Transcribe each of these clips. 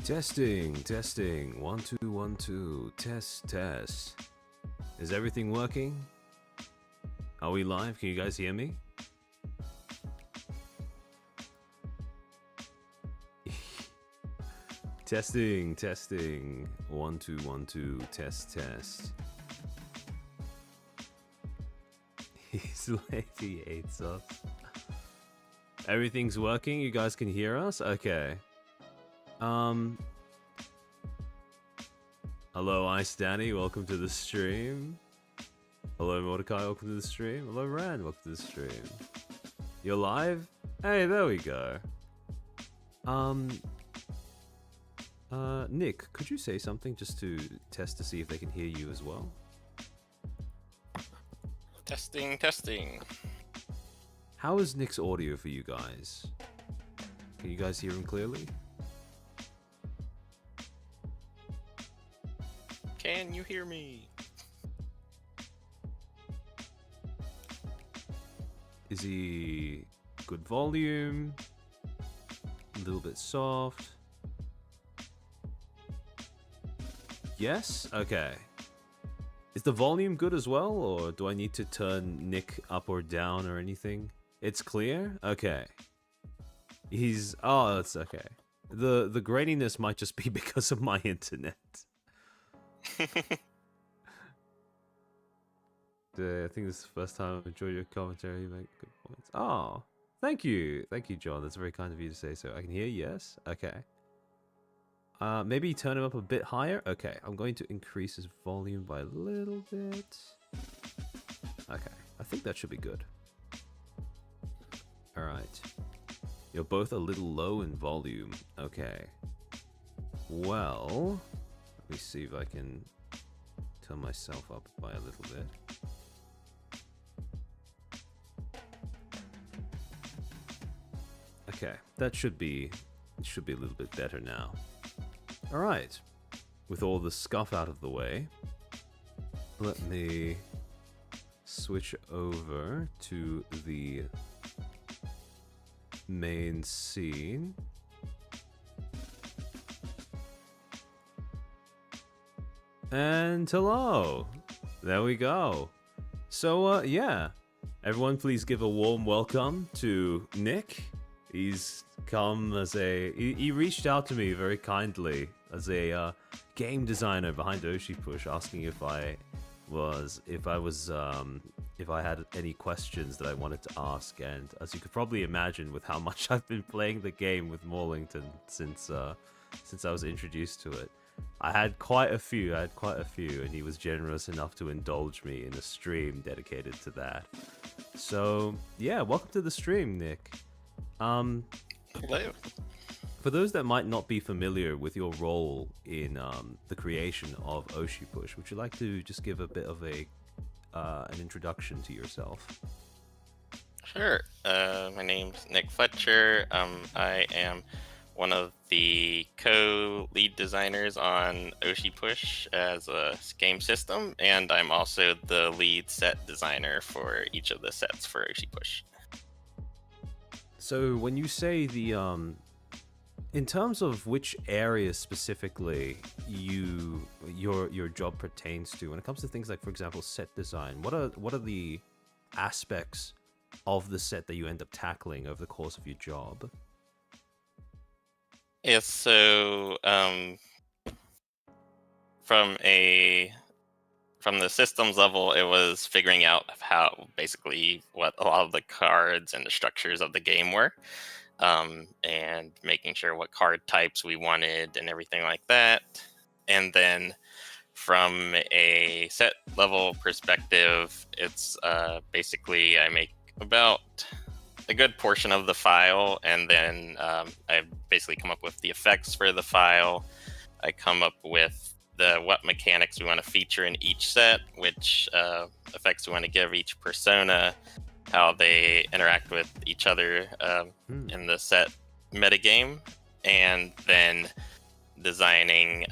Testing, testing. 1 2 1 2. Test, test. Is everything working? Are we live? Can you guys hear me? Testing, testing. 1 2 1 2. Test, test. He's late. He hates us. Everything's working. You guys can hear us? Okay. Hello, Ice Danny. Welcome to the stream. Hello, Mordecai. Welcome to the stream. Hello, Rand. Welcome to the stream. You're live? Hey, there we go. Nick, could you say something just to test to see if they can hear you as well? Testing, testing. How is Nick's audio for you guys? Can you guys hear him clearly? Can you hear me? Is he good volume? A little bit soft? Yes? Okay. Is the volume good as well, or do I need to turn Nick up or down or anything? It's clear? Okay. Oh, that's okay. The graininess might just be because of my internet. I think this is the first time I've enjoyed your commentary. You make good points. Oh, thank you, John. That's very kind of you to say so. I can hear. Yes. Okay. Maybe turn him up a bit higher. Okay, I'm going to increase his volume by a little bit. Okay, I think that should be good. All right. You're both a little low in volume. Okay. Well, let me see if I can turn myself up by a little bit. Okay, that should be a little bit better now. All right. With all the scuff out of the way, let me switch over to the main scene. And hello. There we go. So, yeah. Everyone please give a warm welcome to Nick. He's come as he reached out to me very kindly as a game designer behind Oshi Push, asking if I had any questions that I wanted to ask. And as you could probably imagine, with how much I've been playing the game with Morlington since I was introduced to it, I had quite a few, and he was generous enough to indulge me in a stream dedicated to that. So yeah, welcome to the stream, Nick. Hello. For those that might not be familiar with your role in the creation of Oshi Push, would you like to just give a bit of an introduction to yourself? Sure. My name's Nick Fletcher. I am one of the co-lead designers on Oshi Push as a game system, and I'm also the lead set designer for each of the sets for Oshi Push. So when you say in terms of which areas specifically your job pertains to, when it comes to things like, for example, set design, what are the aspects of the set that you end up tackling over the course of your job? Yeah, so from the systems level, it was figuring out what a lot of the cards and the structures of the game were, and making sure what card types we wanted and everything like that. And then from a set level perspective, it's basically I make about a good portion of the file, and then I basically come up with the effects for the file. I come up with what mechanics we want to feature in each set, which effects we want to give each persona, how they interact with each other in the set metagame, and then designing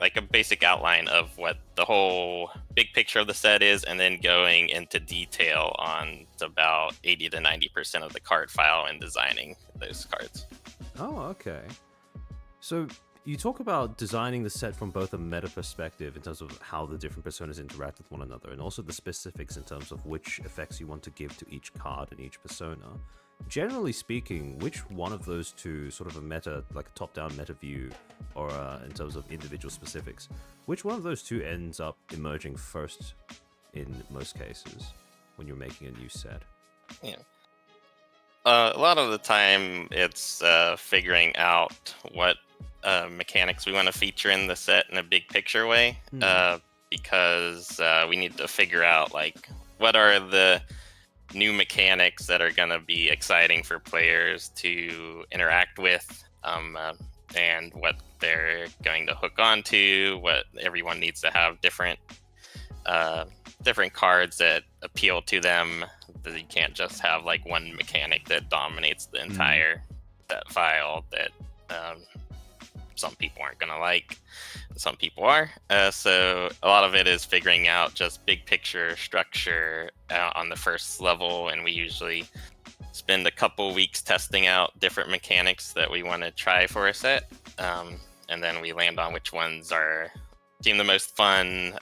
like a basic outline of what the whole big picture of the set is, and then going into detail on about 80 to 90% of the card file and designing those cards. Oh, okay. So you talk about designing the set from both a meta perspective in terms of how the different personas interact with one another, and also the specifics in terms of which effects you want to give to each card and each persona. Generally speaking, which one of those two, sort of a meta, like a top-down meta view, or in terms of individual specifics, which one of those two ends up emerging first in most cases when you're making a new set? Yeah. A lot of the time, it's figuring out what mechanics we want to feature in the set in a big picture way, because we need to figure out like what are the new mechanics that are going to be exciting for players to interact with, and what they're going to hook onto. What everyone needs to have different cards that appeal to them. That you can't just have like one mechanic that dominates the entire set file that some people aren't going to like, some people are. So a lot of it is figuring out just big picture structure on the first level, and we usually spend a couple weeks testing out different mechanics that we want to try for a set, and then we land on which ones seem the most fun,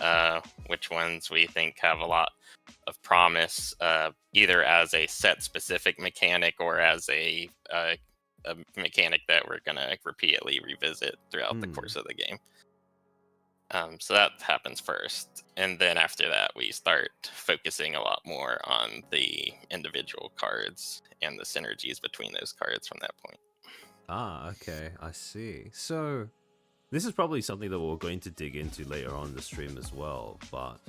which ones we think have a lot of promise, either as a set specific mechanic or as a mechanic that we're going to repeatedly revisit throughout the course of the game. So that happens first. And then after that, we start focusing a lot more on the individual cards and the synergies between those cards from that point. Ah, okay, I see. So this is probably something that we're going to dig into later on in the stream as well, but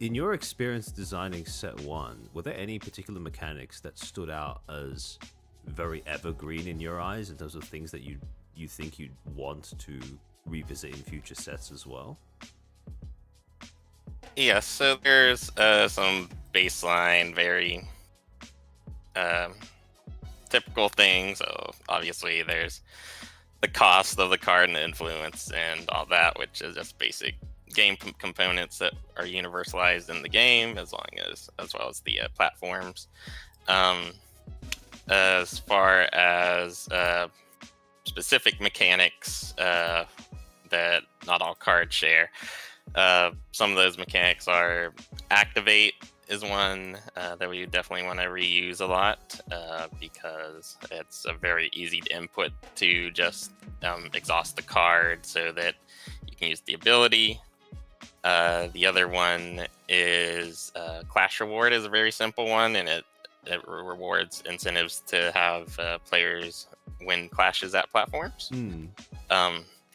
in your experience designing set 1, were there any particular mechanics that stood out as very evergreen in your eyes in terms of things that you think you'd want to revisit in future sets as well? Yeah, so there's some baseline, very typical things. So obviously there's the cost of the card and the influence and all that, which is just basic game components that are universalized in the game, as well as the platforms. As far as specific mechanics that not all cards share, some of those mechanics are activate is one that we definitely want to reuse a lot, because it's very easy to input to just exhaust the card so that you can use the ability. The other one is Clash Reward is a very simple one, and it rewards incentives to have players win clashes at platforms.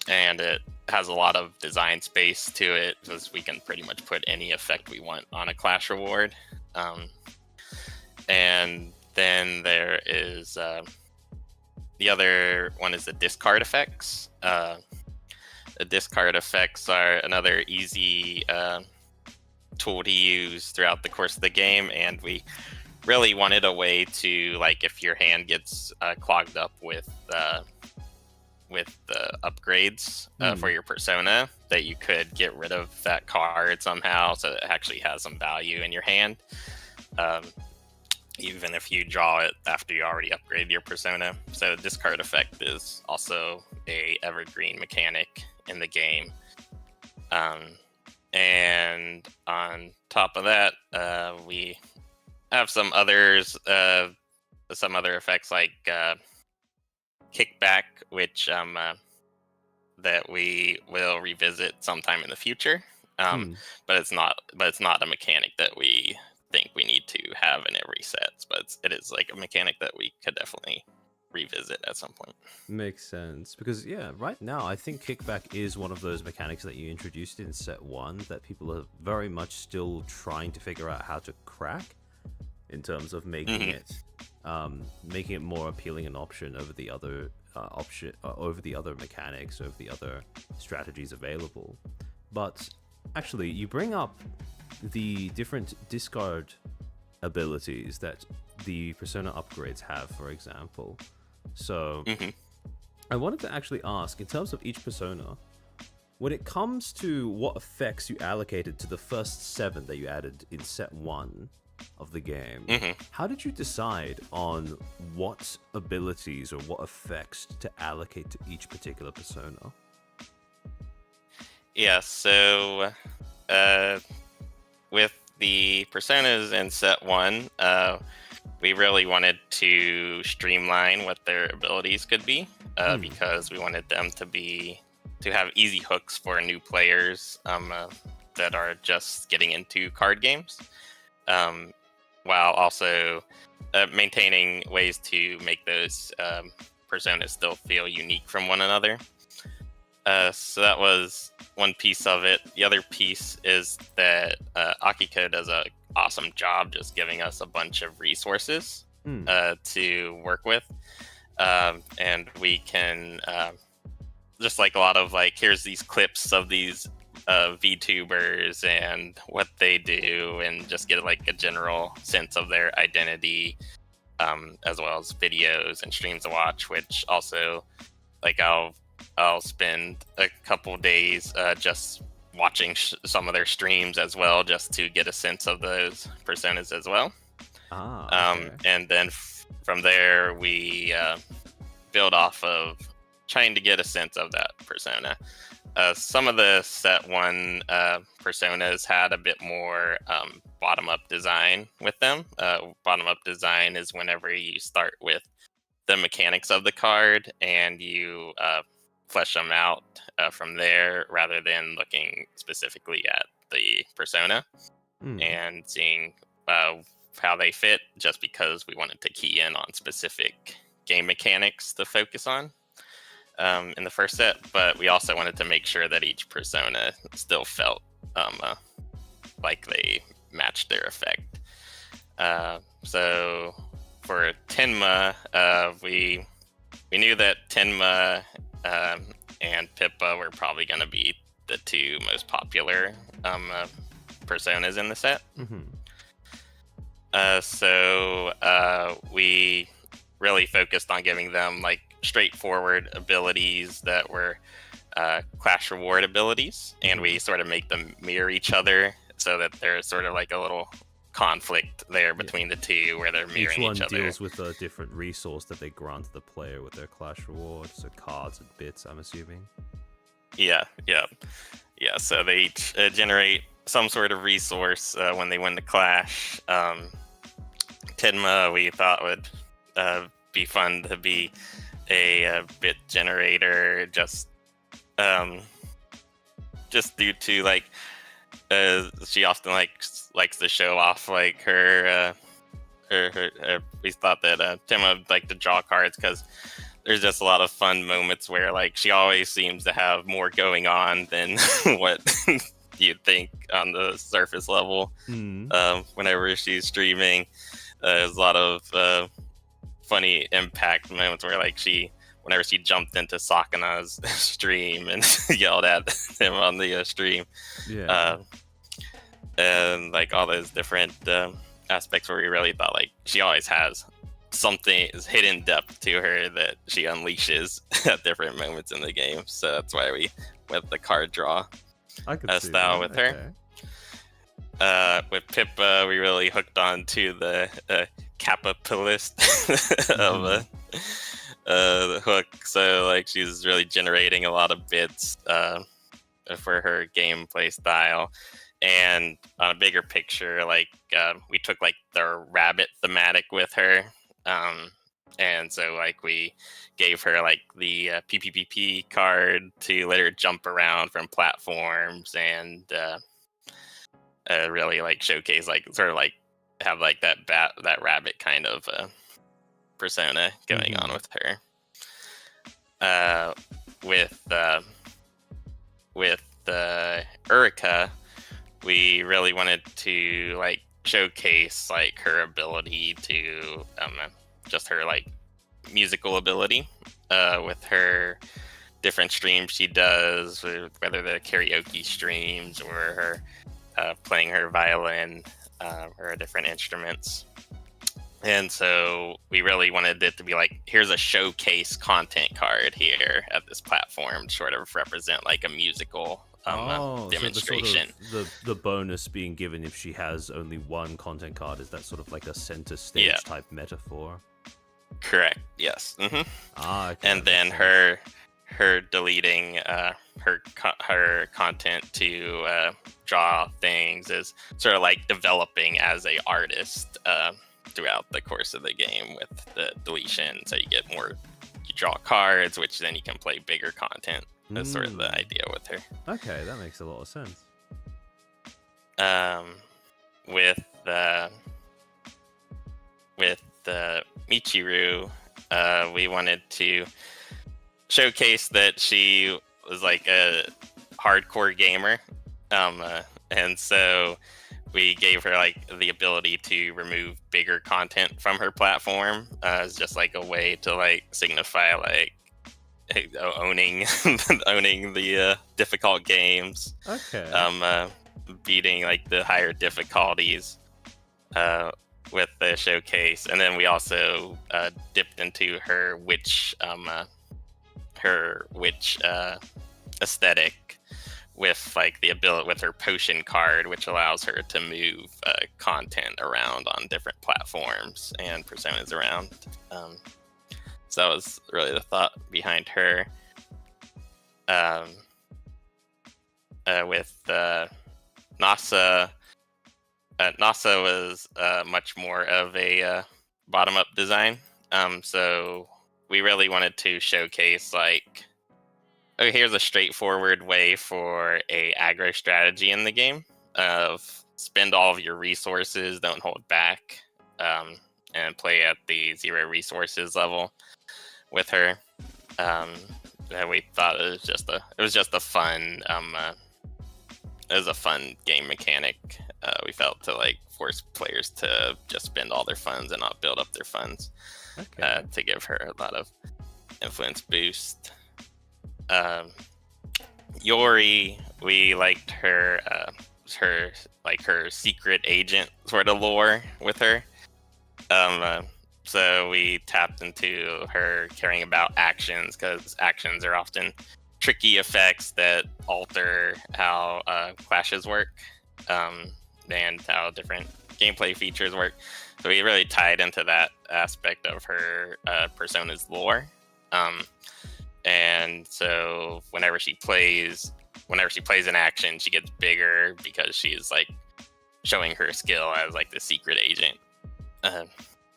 And it has a lot of design space to it, because we can pretty much put any effect we want on a Clash Reward. And then there is the other one is the discard effects. The discard effects are another easy tool to use throughout the course of the game, and we really wanted a way to, like, if your hand gets clogged up with the upgrades for your persona, that you could get rid of that card somehow so it actually has some value in your hand, even if you draw it after you already upgraded your persona. So discard effect is also a evergreen mechanic in the game. And on top of that, we have some other effects like kickback, which that we will revisit sometime in the future. But it's not a mechanic that we think we need to have in every set. But it is like a mechanic that we could definitely revisit at some point. Makes sense, because yeah, right now I think kickback is one of those mechanics that you introduced in set 1 that people are very much still trying to figure out how to crack, in terms of making it more appealing an option over the other mechanics, over the other strategies available. But actually, you bring up the different discard abilities that the persona upgrades have, for example. So I wanted to actually ask, in terms of each persona, when it comes to what effects you allocated to the first 7 that you added in set 1 of the game, how did you decide on what abilities or what effects to allocate to each particular persona? Yeah, so with the personas in set one, we really wanted to streamline what their abilities could be, because we wanted them to have easy hooks for new players that are just getting into card games, um, while also maintaining ways to make those personas still feel unique from one another. So that was one piece of it. The other piece is that Akiko does a awesome job just giving us a bunch of resources to work with, and we can just like a lot of like, here's these clips of these VTubers and what they do, and just get like a general sense of their identity, as well as videos and streams to watch. Which also, like, I'll spend a couple days just watching some of their streams as well, just to get a sense of those personas as well. Okay. And then from there, we build off of trying to get a sense of that persona. Some of the set one personas had a bit more bottom-up design with them. Bottom-up design is whenever you start with the mechanics of the card and you flesh them out from there, rather than looking specifically at the persona and seeing how they fit, just because we wanted to key in on specific game mechanics to focus on in the first set. But we also wanted to make sure that each persona still felt like they matched their effect. So for Tenma, we knew that Tenma and Pippa were probably going to be the two most popular personas in the set. So we really focused on giving them like straightforward abilities that were clash reward abilities, and we sort of make them mirror each other, so that there's sort of like a little conflict there between the two, where they're mirroring each other. Each one deals with a different resource that they grant the player with their clash rewards, so cards and bits, I'm assuming. Yeah. So they each generate some sort of resource when they win the clash. Tenma, we thought would be fun to be a bit generator, just due to like she often likes to show off like her we thought that Tenma would like to draw cards, because there's just a lot of fun moments where like she always seems to have more going on than what you'd think on the surface level. Whenever she's streaming, there's a lot of funny impact moments where like whenever she jumped into Sakana's stream and yelled at him on the stream, and like all those different aspects where we really thought like she always has something hidden depth to her that she unleashes at different moments in the game. So that's why we went the card draw style with her. With Pippa, we really hooked on to the capitalist of the hook. So like she's really generating a lot of bits for her gameplay style. And on a bigger picture, like we took like the rabbit thematic with her. And so like we gave her like the PPPP card to let her jump around from platforms, and really like showcase, like sort of like have like that rabbit kind of persona going on with her. With Urika, we really wanted to like showcase like her ability to just her like musical ability with her different streams she does, whether the karaoke streams or her playing her violin or different instruments. And so we really wanted it to be like, here's a showcase content card here at this platform to sort of represent like a musical demonstration. So the bonus being given if she has only one content card, is that sort of like a center stage type metaphor? Correct. Yes. Ah, okay, And that makes then sense. her deleting her content to draw things is sort of like developing as a artist throughout the course of the game with the deletion. So you get more, you draw cards, which then you can play bigger content. That's sort of the Mm. idea with her. Okay, that makes a lot of sense. Um, with with Michiru, we wanted to showcase that she was like a hardcore gamer, and so we gave her like the ability to remove bigger content from her platform as just like a way to like signify like owning owning the difficult games, Okay. um, uh, beating like the higher difficulties uh, with the showcase, and then we also dipped into her witch aesthetic with like the ability with her potion card, which allows her to move content around on different platforms and personas around. So that was really the thought behind her. Um, with NASA, NASA was much more of a bottom-up design. So we really wanted to showcase like, okay, here's a straightforward way for a aggro strategy in the game of spend all of your resources, don't hold back, and play at the 0 resources level with her. And we thought it was just a fun it was a fun game mechanic. We felt to like force players to just spend all their funds and not build up their funds Okay. to give her a lot of influence boost. Um, Yori, we liked her secret agent sort of lore with her. So we tapped into her caring about actions because actions are often tricky effects that alter how clashes work, and how different gameplay features work. So we really tied into that aspect of her persona's lore. And so whenever she plays an action, she gets bigger because she's like showing her skill as like the secret agent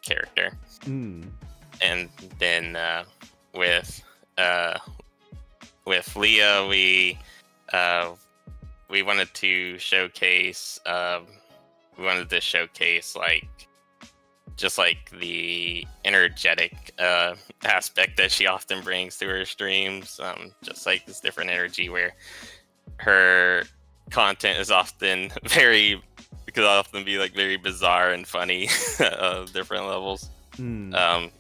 character. Mm. And then with Leah, we wanted to showcase like just like the energetic aspect that she often brings to her streams, just like this different energy where her content is often could often be like very bizarre and funny different levels. Mm.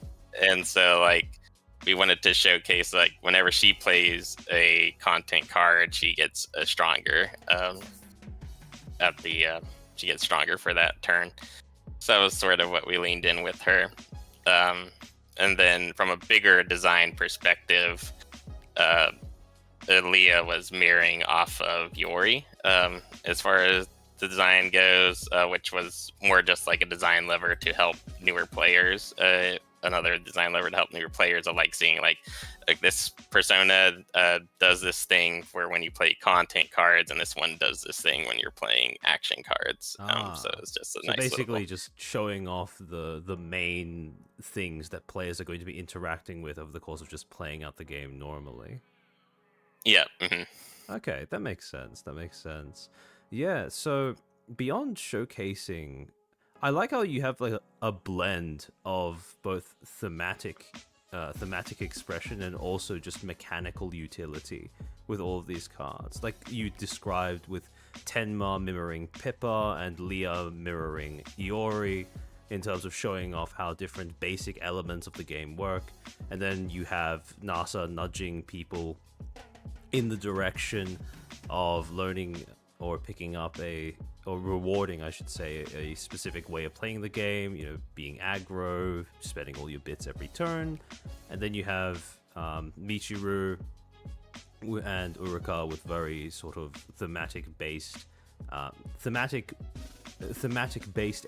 And so like we wanted to showcase like whenever she plays a content card, she gets stronger she gets stronger for that turn. So that was sort of what we leaned in with her. And then from a bigger design perspective, Leah was mirroring off of Yori as far as the design goes, which was more just like a design lever to help newer players. Another design lever to help newer players. I like seeing like this persona does this thing for when you play content cards, and this one does this thing when you're playing action cards. So it's just a So nice basically little. just showing off the main things that players are going to be interacting with over the course of just playing out the game normally. Yeah. Okay, that makes sense. That makes sense. Yeah, so beyond showcasing, I like how you have like a blend of both thematic expression and also just mechanical utility with all of these cards. Like you described with Tenma mirroring Pippa and Leah mirroring Iori in terms of showing off how different basic elements of the game work. And then you have NASA nudging people in the direction of learning or picking up or rewarding, I should say, a specific way of playing the game, you know, being aggro, spending all your bits every turn. And then you have Michiru and Uruka with very sort of thematic based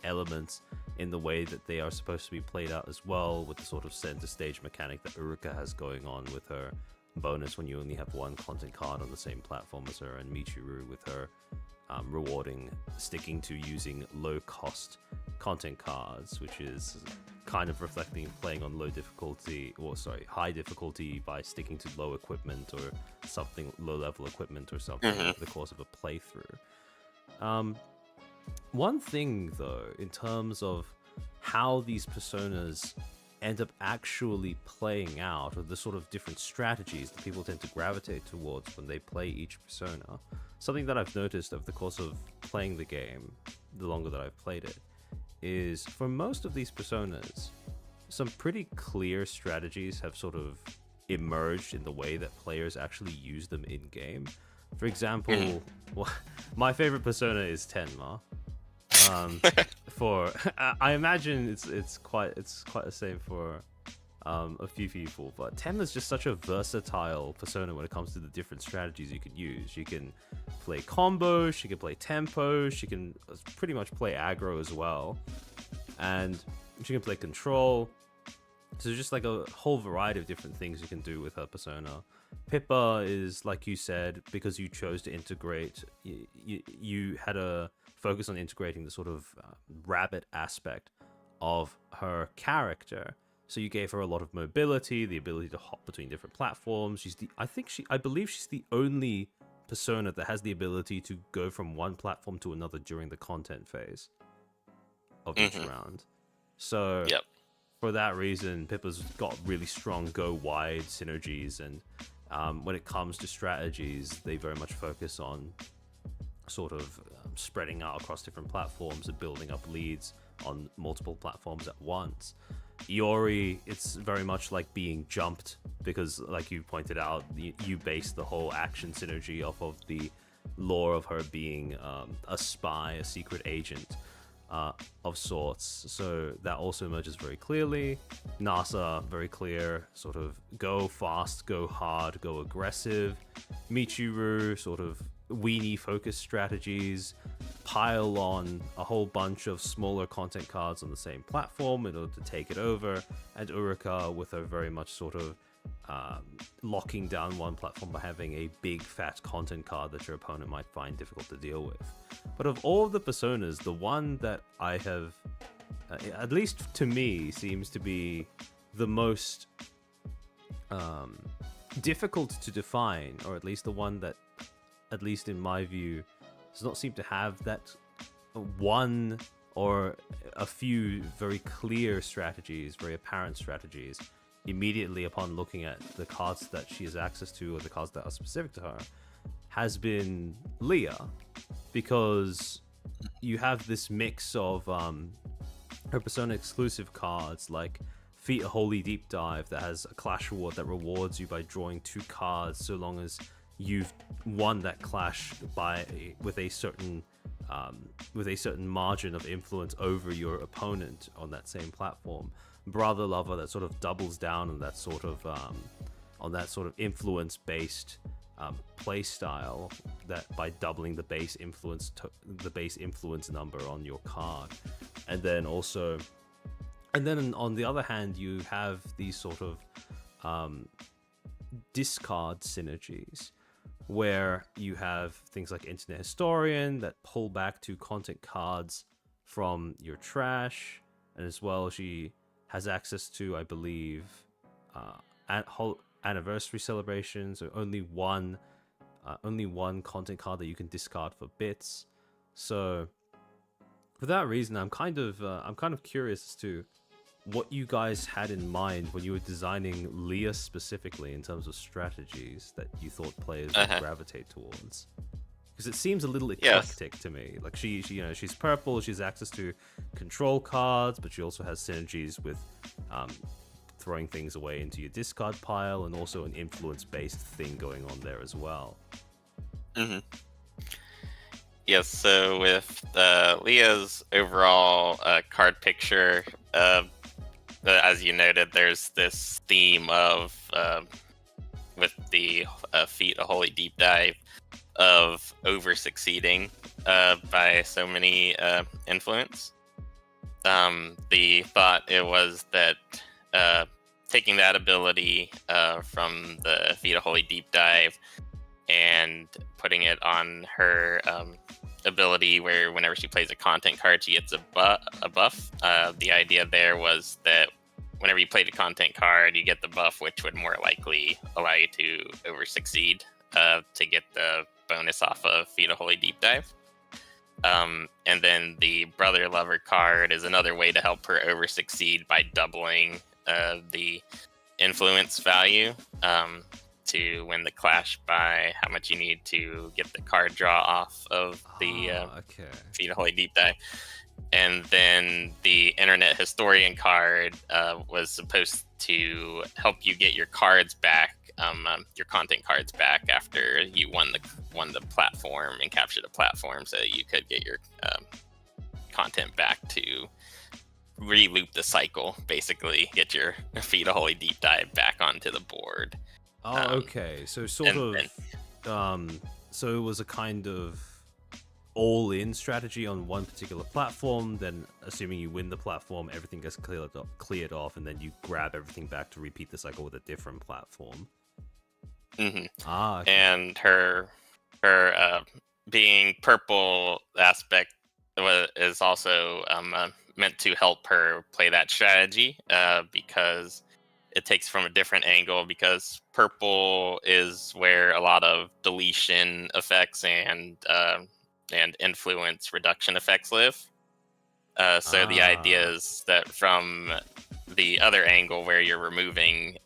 elements in the way that they are supposed to be played out as well, with the sort of center stage mechanic that Uruka has going on with her bonus when you only have one content card on the same platform as her, and Michiru with her rewarding sticking to using low cost content cards, which is kind of reflecting playing on high difficulty by sticking to low equipment or something, low level equipment or something over the course of a playthrough. One thing though, in terms of how these personas end up actually playing out, or the sort of different strategies that people tend to gravitate towards when they play each persona, something that I've noticed over the course of playing the game, the longer that I've played it, is for most of these personas, some pretty clear strategies have sort of emerged in the way that players actually use them in game. For example, my favorite persona is Tenma. I imagine it's quite the same for a few people, but Tenma's just such a versatile persona when it comes to the different strategies you can use. She can play combo, she can play tempo, she can pretty much play aggro as well, and she can play control. So just like a whole variety of different things you can do with her persona. Pippa is, like you said, because you chose to integrate, you had a focus on integrating the sort of rabbit aspect of her character. So you gave her a lot of mobility, the ability to hop between different platforms. I believe she's the only persona that has the ability to go from one platform to another during the content phase of each round. So for that reason, Pippa's got really strong go wide synergies, and when it comes to strategies, they very much focus on sort of spreading out across different platforms and building up leads on multiple platforms at once. Iori, it's very much like being jumped, because like you pointed out, you base the whole action synergy off of the lore of her being a spy, a secret agent of sorts. So that also emerges very clearly. Nasa, very clear, sort of go fast, go hard, go aggressive. Michiru, sort of weenie focus strategies, pile on a whole bunch of smaller content cards on the same platform in order to take it over, and Uruka with a very much sort of locking down one platform by having a big fat content card that your opponent might find difficult to deal with. But of all of the personas, the one that I have, at least to me, seems to be the most difficult to define, or at least the one that, at least in my view, does not seem to have that one or a few very clear strategies, very apparent strategies, immediately upon looking at the cards that she has access to or the cards that are specific to her, has been Leah. Because you have this mix of her persona exclusive cards, like Feat a Holy Deep Dive, that has a clash reward that rewards you by drawing 2 cards so long as you've won that clash with a certain margin of influence over your opponent on that same platform. Brother Lover, that sort of doubles down on that sort of influence based play style, that by doubling the base influence number on your card. And then on the other hand, you have these sort of discard synergies, where you have things like Internet Historian that pull back 2 content cards from your trash, and as well she has access to, I believe, anniversary celebrations, or only one content card that you can discard for bits. So for that reason, I'm kind of curious as to what you guys had in mind when you were designing Leah specifically in terms of strategies that you thought players would gravitate towards. Because it seems a little eclectic to me. Like she's purple, she has access to control cards, but she also has synergies with throwing things away into your discard pile, and also an influence-based thing going on there as well. Yes, so with Leah's overall card picture, as you noted, there's this theme of, with the Feat a Holy Deep Dive, of over-succeeding by so many influence. The thought it was that taking that ability from the Vita Holy Deep Dive and putting it on her ability where whenever she plays a content card, she gets a buff. The idea there was that whenever you play the content card, you get the buff, which would more likely allow you to over succeed to get the bonus off of Vita Holy Deep Dive. And then the Brother Lover card is another way to help her over succeed by doubling the influence value to win the clash by how much you need to get the card draw off of the Vita Holy Deep Dive. And then the Internet Historian card was supposed to help you get your cards back, your content cards back after you won the platform and captured a platform, so you could get your content back to re-loop the cycle, basically get your Vita Holy Deep Dive back onto the board. Okay. So so it was a kind of all-in strategy on one particular platform, then assuming you win the platform, everything gets cleared off, and then you grab everything back to repeat the cycle with a different platform. Mm-hmm. Okay. And her being purple aspect is also meant to help her play that strategy because it takes from a different angle, because purple is where a lot of deletion effects and influence reduction effects live. So the idea is that from the other angle where you're removing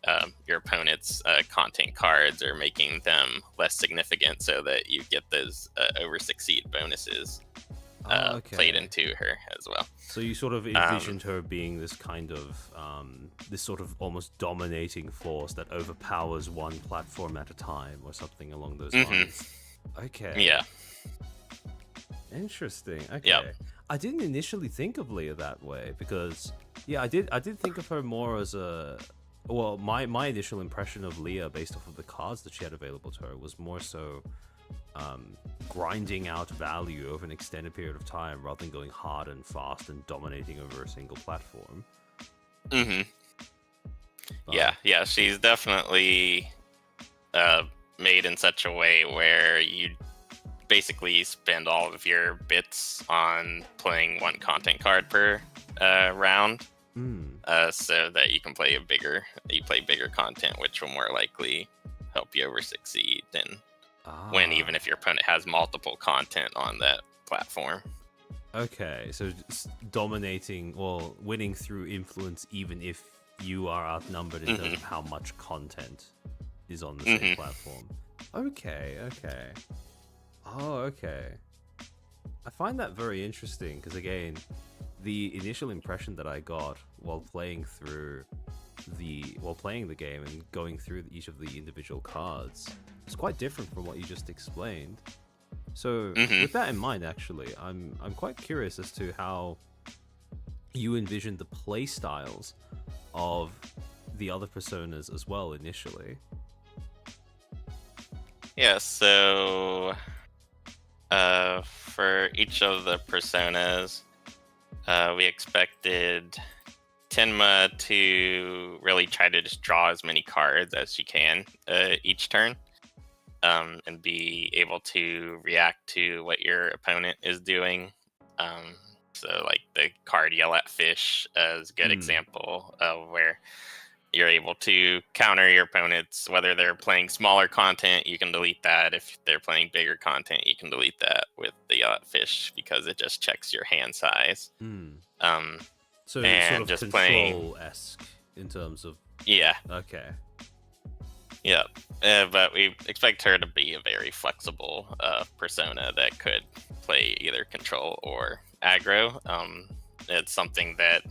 your opponent's content cards or making them less significant so that you get those over succeed bonuses played into her as well. So you sort of envisioned her being this kind of this sort of almost dominating force that overpowers one platform at a time or something along those lines. Okay. Yeah. Interesting. Okay. Yep. I didn't initially think of Leah that way because I did think of her more as a my initial impression of Leah based off of the cards that she had available to her was more so grinding out value over an extended period of time rather than going hard and fast and dominating over a single platform. Yeah, she's definitely made in such a way where you basically spend all of your bits on playing one content card per round, so that you can play bigger content, which will more likely help you over succeed and win, even if your opponent has multiple content on that platform. Okay, so just dominating or winning through influence, even if you are outnumbered in terms of how much content is on the same platform. Okay. Oh, okay. I find that very interesting because, again, the initial impression that I got while playing the game and going through each of the individual cards is quite different from what you just explained. So, with that in mind, actually, I'm quite curious as to how you envisioned the play styles of the other personas as well initially. Yeah, so for each of the personas, we expected Tenma to really try to just draw as many cards as she can each turn, and be able to react to what your opponent is doing. So like the card Yell at Fish is a good example of where you're able to counter your opponents, whether they're playing smaller content, you can delete that. If they're playing bigger content, you can delete that with the Yell at Fish because it just checks your hand size. So and sort of just control-esque in terms of... Yeah. Okay. Yeah, but we expect her to be a very flexible persona that could play either control or aggro. It's something that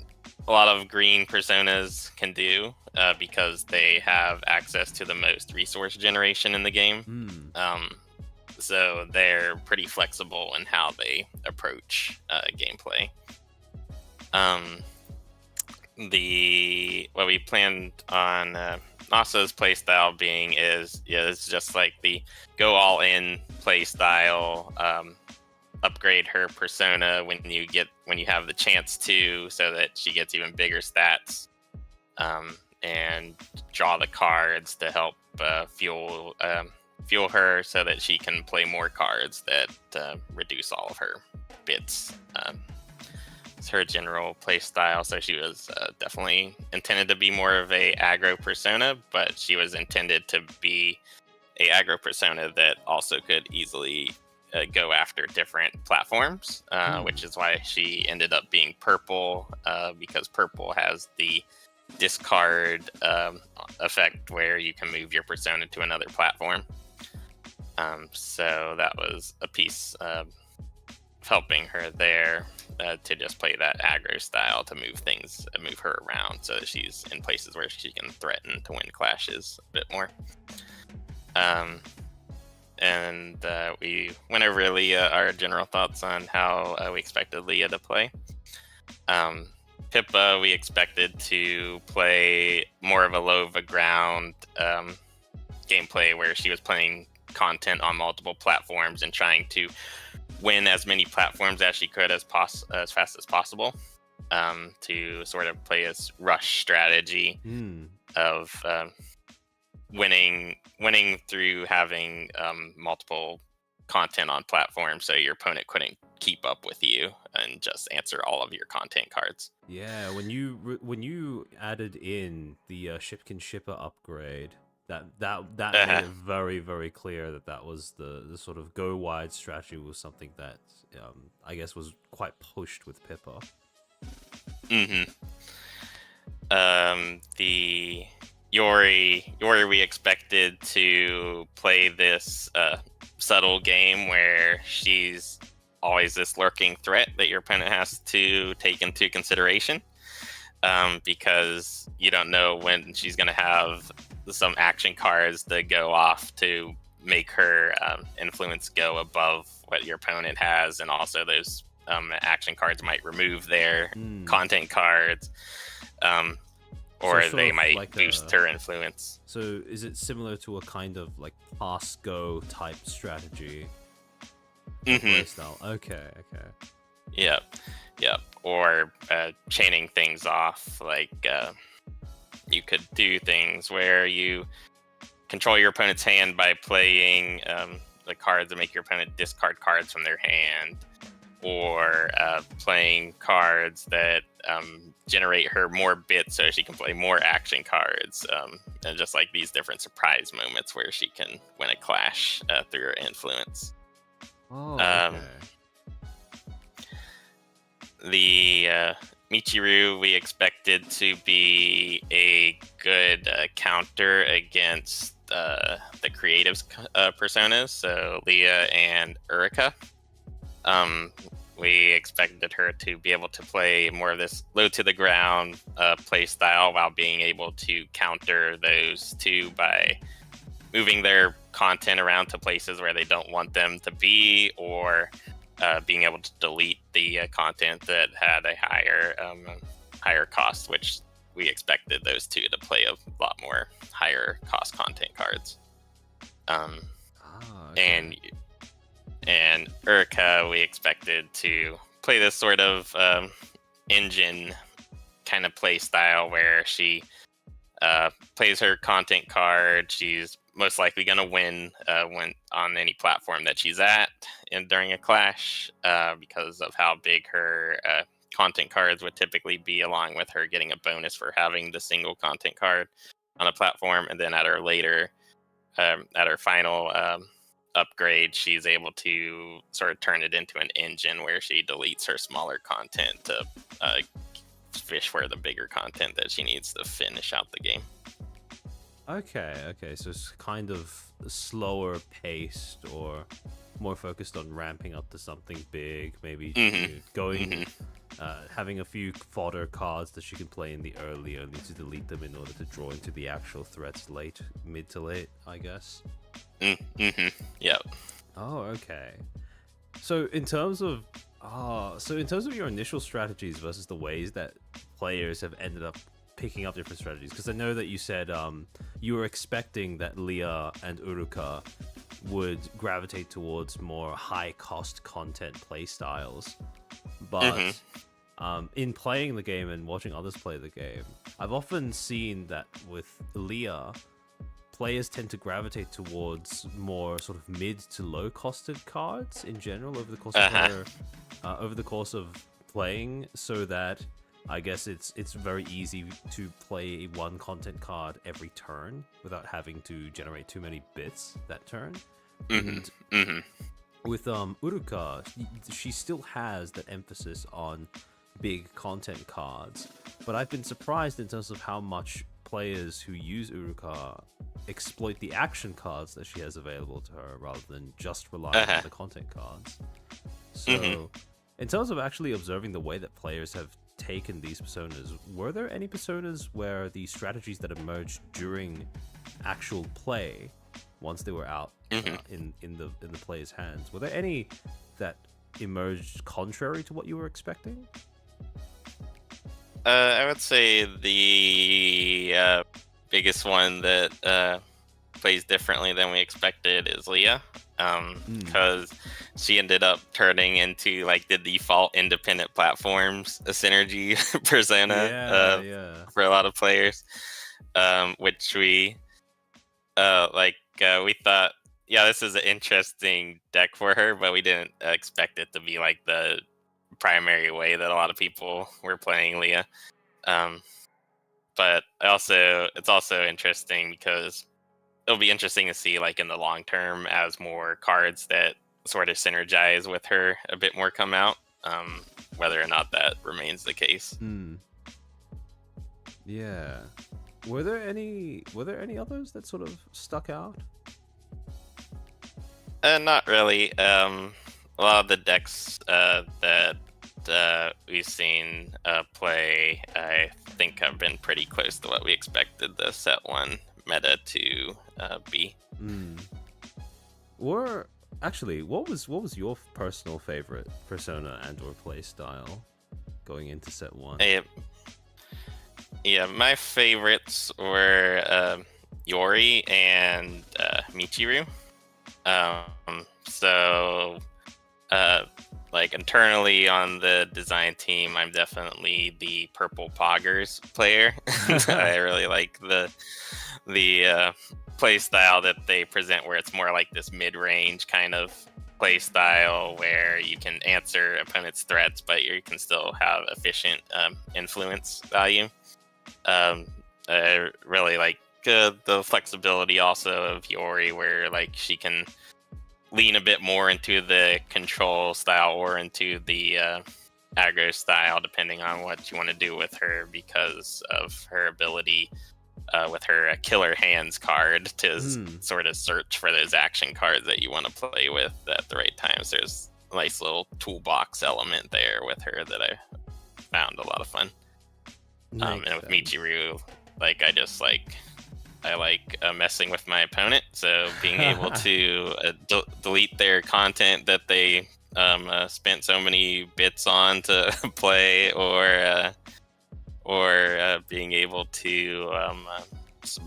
a lot of green personas can do because they have access to the most resource generation in the game. So they're pretty flexible in how they approach gameplay. What we planned on Nasa's playstyle being is just like the go all in playstyle, upgrade her persona when you have the chance to, so that she gets even bigger stats, and draw the cards to help fuel her so that she can play more cards that reduce all of her bits. It's her general play style. So she was definitely intended to be more of a aggro persona, but she was intended to be a aggro persona that also could easily go after different platforms, which is why she ended up being purple, because purple has the discard effect where you can move your persona to another platform. So that was a piece of helping her there, to just play that aggro style to move her around so that she's in places where she can threaten to win clashes a bit more. And we went over Leah, our general thoughts on how we expected Leah to play. Pippa, we expected to play more of a low of a ground gameplay where she was playing content on multiple platforms and trying to win as many platforms as she could as fast as possible, to sort of play this rush strategy of winning through having multiple content on platforms, so your opponent couldn't keep up with you and just answer all of your content cards. Yeah, when you added in the Shipkin Shipper upgrade, that made it very, very clear that was the sort of go wide strategy was something that I guess was quite pushed with Pippa. The Yori, we expected to play this subtle game where she's always this lurking threat that your opponent has to take into consideration, because you don't know when she's going to have some action cards that go off to make her influence go above what your opponent has, and also those action cards might remove their content cards, or So they of might like boost her influence. So is it similar to a kind of like pass go type strategy? Style? Okay. Yep. Or chaining things off, like you could do things where you control your opponent's hand by playing the cards that make your opponent discard cards from their hand, or playing cards that generate her more bits so she can play more action cards, and just like these different surprise moments where she can win a clash through her influence. Okay. The Michiru, we expected to be a good counter against the creatives personas, so Leah and Urika. We expected her to be able to play more of this low to the ground play style, while being able to counter those two by moving their content around to places where they don't want them to be, or being able to delete the content that had a higher cost, which we expected those two to play a lot more higher cost content cards. Okay. And Urika, we expected to play this sort of engine kind of play style where she plays her content card. She's most likely going to win when on any platform that she's at and during a clash, because of how big her content cards would typically be, along with her getting a bonus for having the single content card on a platform. And then at her final upgrade, she's able to sort of turn it into an engine where she deletes her smaller content to fish for the bigger content that she needs to finish out the game. Okay, so it's kind of slower paced, or more focused on ramping up to something big, maybe having a few fodder cards that she can play in the early, only to delete them in order to draw into the actual threats mid to late, I guess. Yep. Oh, okay. So in terms of your initial strategies versus the ways that players have ended up picking up different strategies, because I know that you said you were expecting that Leah and Uruka would gravitate towards more high cost content play styles. Hmm. But in playing the game and watching others play the game, I've often seen that with Leah, players tend to gravitate towards more sort of mid to low costed cards in general over the course of Uh-huh. over the course of playing, so that I guess it's very easy to play one content card every turn without having to generate too many bits that turn. Hmm. And Hmm. with Uruka, she still has that emphasis on big content cards, but I've been surprised in terms of how much players who use Uruka exploit the action cards that she has available to her rather than just relying on Uh-huh. the content cards. Hmm. So, in terms of actually observing the way that players have taken these personas, were there any personas where the strategies that emerged during actual play, once they were out Hmm. in the player's hands, were there any that emerged contrary to what you were expecting? I would say the biggest one that plays differently than we expected is Leah, Mm. because she ended up turning into like the default independent platforms a synergy persona Yeah, yeah. for a lot of players, which we thought, yeah, this is an interesting deck for her, but we didn't expect it to be like the primary way that a lot of people were playing Leah. Um, but it's also interesting because it'll be interesting to see, like in the long term, as more cards that sort of synergize with her a bit more come out. Whether or not that remains the case. Mm. Yeah. Were there any others that sort of stuck out? Not really. A lot of the decks that we've seen play, I think, have been pretty close to what we expected the set one meta to be. Mm. Or actually, what was your personal favorite persona and or play style going into set one? Eh, Yeah, my favorites were Yori and Michiru. So, uh, like internally on the design team, I'm definitely the purple poggers player. I really like the play style that they present, where it's more like this mid-range kind of play style where you can answer opponents' threats, but you can still have efficient influence value. I really like the flexibility also of Yori, where like she can lean a bit more into the control style or into the aggro style, depending on what you want to do with her, because of her ability with her killer hands card to Mm. sort of search for those action cards that you want to play with at the right times. There's a nice little toolbox element there with her that I found a lot of fun. Makes And with sense. Michiru, like I like messing with my opponent. So being able to delete their content that they spent so many bits on to play, or being able to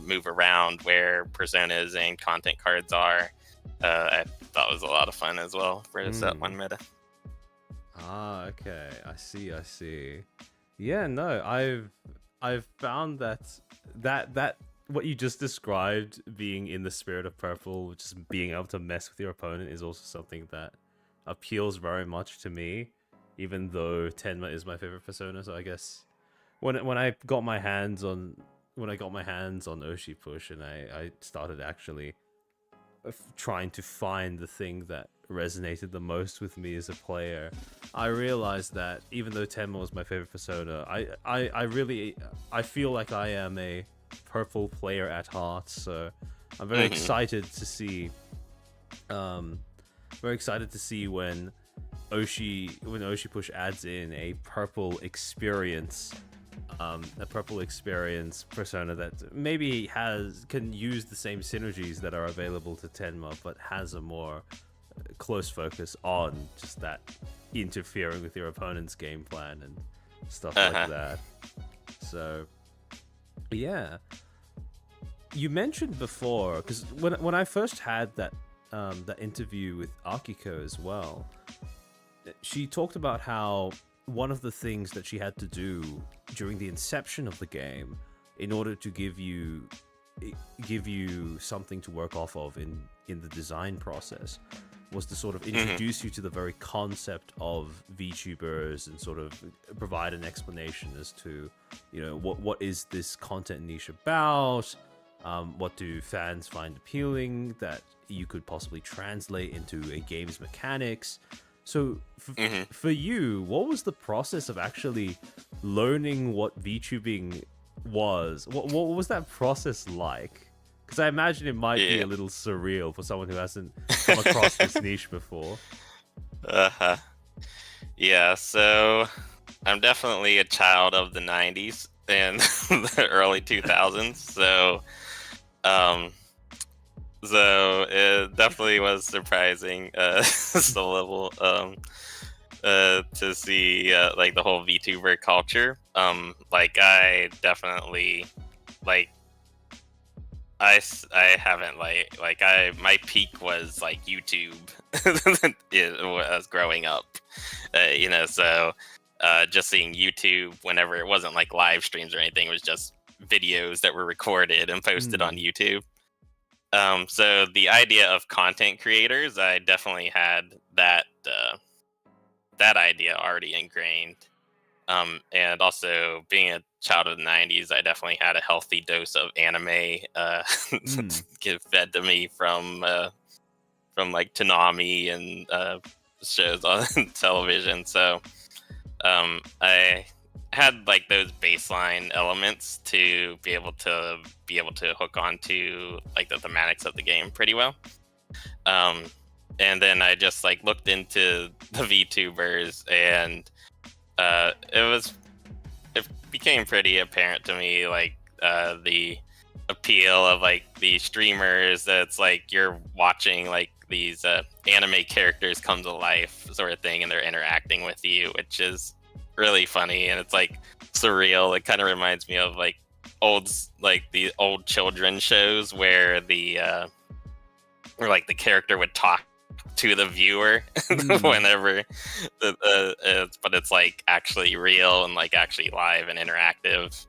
move around where personas and content cards are, I thought was a lot of fun as well for set Mm. one meta. Ah, okay. I see, I see. Yeah, no, I've found that that what you just described, being in the spirit of purple, just being able to mess with your opponent, is also something that appeals very much to me, even though Tenma is my favorite persona. So I guess when I got my hands on Oshi Push, and I started actually trying to find the thing that resonated the most with me as a player, I realized that even though Tenma was my favorite persona, I really I feel like I am a purple player at heart. So I'm very Hmm. excited to see, um, very excited to see when Oshi Push adds in a purple experience persona that maybe can use the same synergies that are available to Tenma, but has a more close focus on just that interfering with your opponent's game plan and stuff like Uh-huh. that. So yeah, you mentioned before, because when I first had that that interview with Akiko as well, she talked about how one of the things that she had to do during the inception of the game, in order to give you something to work off of in the design process, was to sort of introduce you to the very concept of VTubers and sort of provide an explanation as to, what is this content niche about, what do fans find appealing that you could possibly translate into a game's mechanics. So for you, what was the process of actually learning what VTubing was? What was that process like? Because I imagine it might be a little surreal for someone who hasn't come across this niche before. Yeah, so I'm definitely a child of the 90s and the early 2000s. So it definitely was surprising, the level, to see like the whole VTuber culture. Like I definitely like I haven't my peak was like YouTube. It was growing up, so just seeing YouTube whenever it wasn't like live streams or anything, it was just videos that were recorded and posted on YouTube. So the idea of content creators, I definitely had that idea already ingrained. And also being a child of the 90s, I definitely had a healthy dose of anime get fed to me from like Toonami and shows on television. So I had like those baseline elements to be able to hook onto like the thematics of the game pretty well. And then I just like looked into the VTubers, and it became pretty apparent to me, like the appeal of like the streamers. That's like you're watching like these anime characters come to life, sort of thing, and they're interacting with you, which is really funny, and it's like surreal. It kind of reminds me of like the old children's shows where where like the character would talk to the viewer whenever but it's like actually real and like actually live and interactive.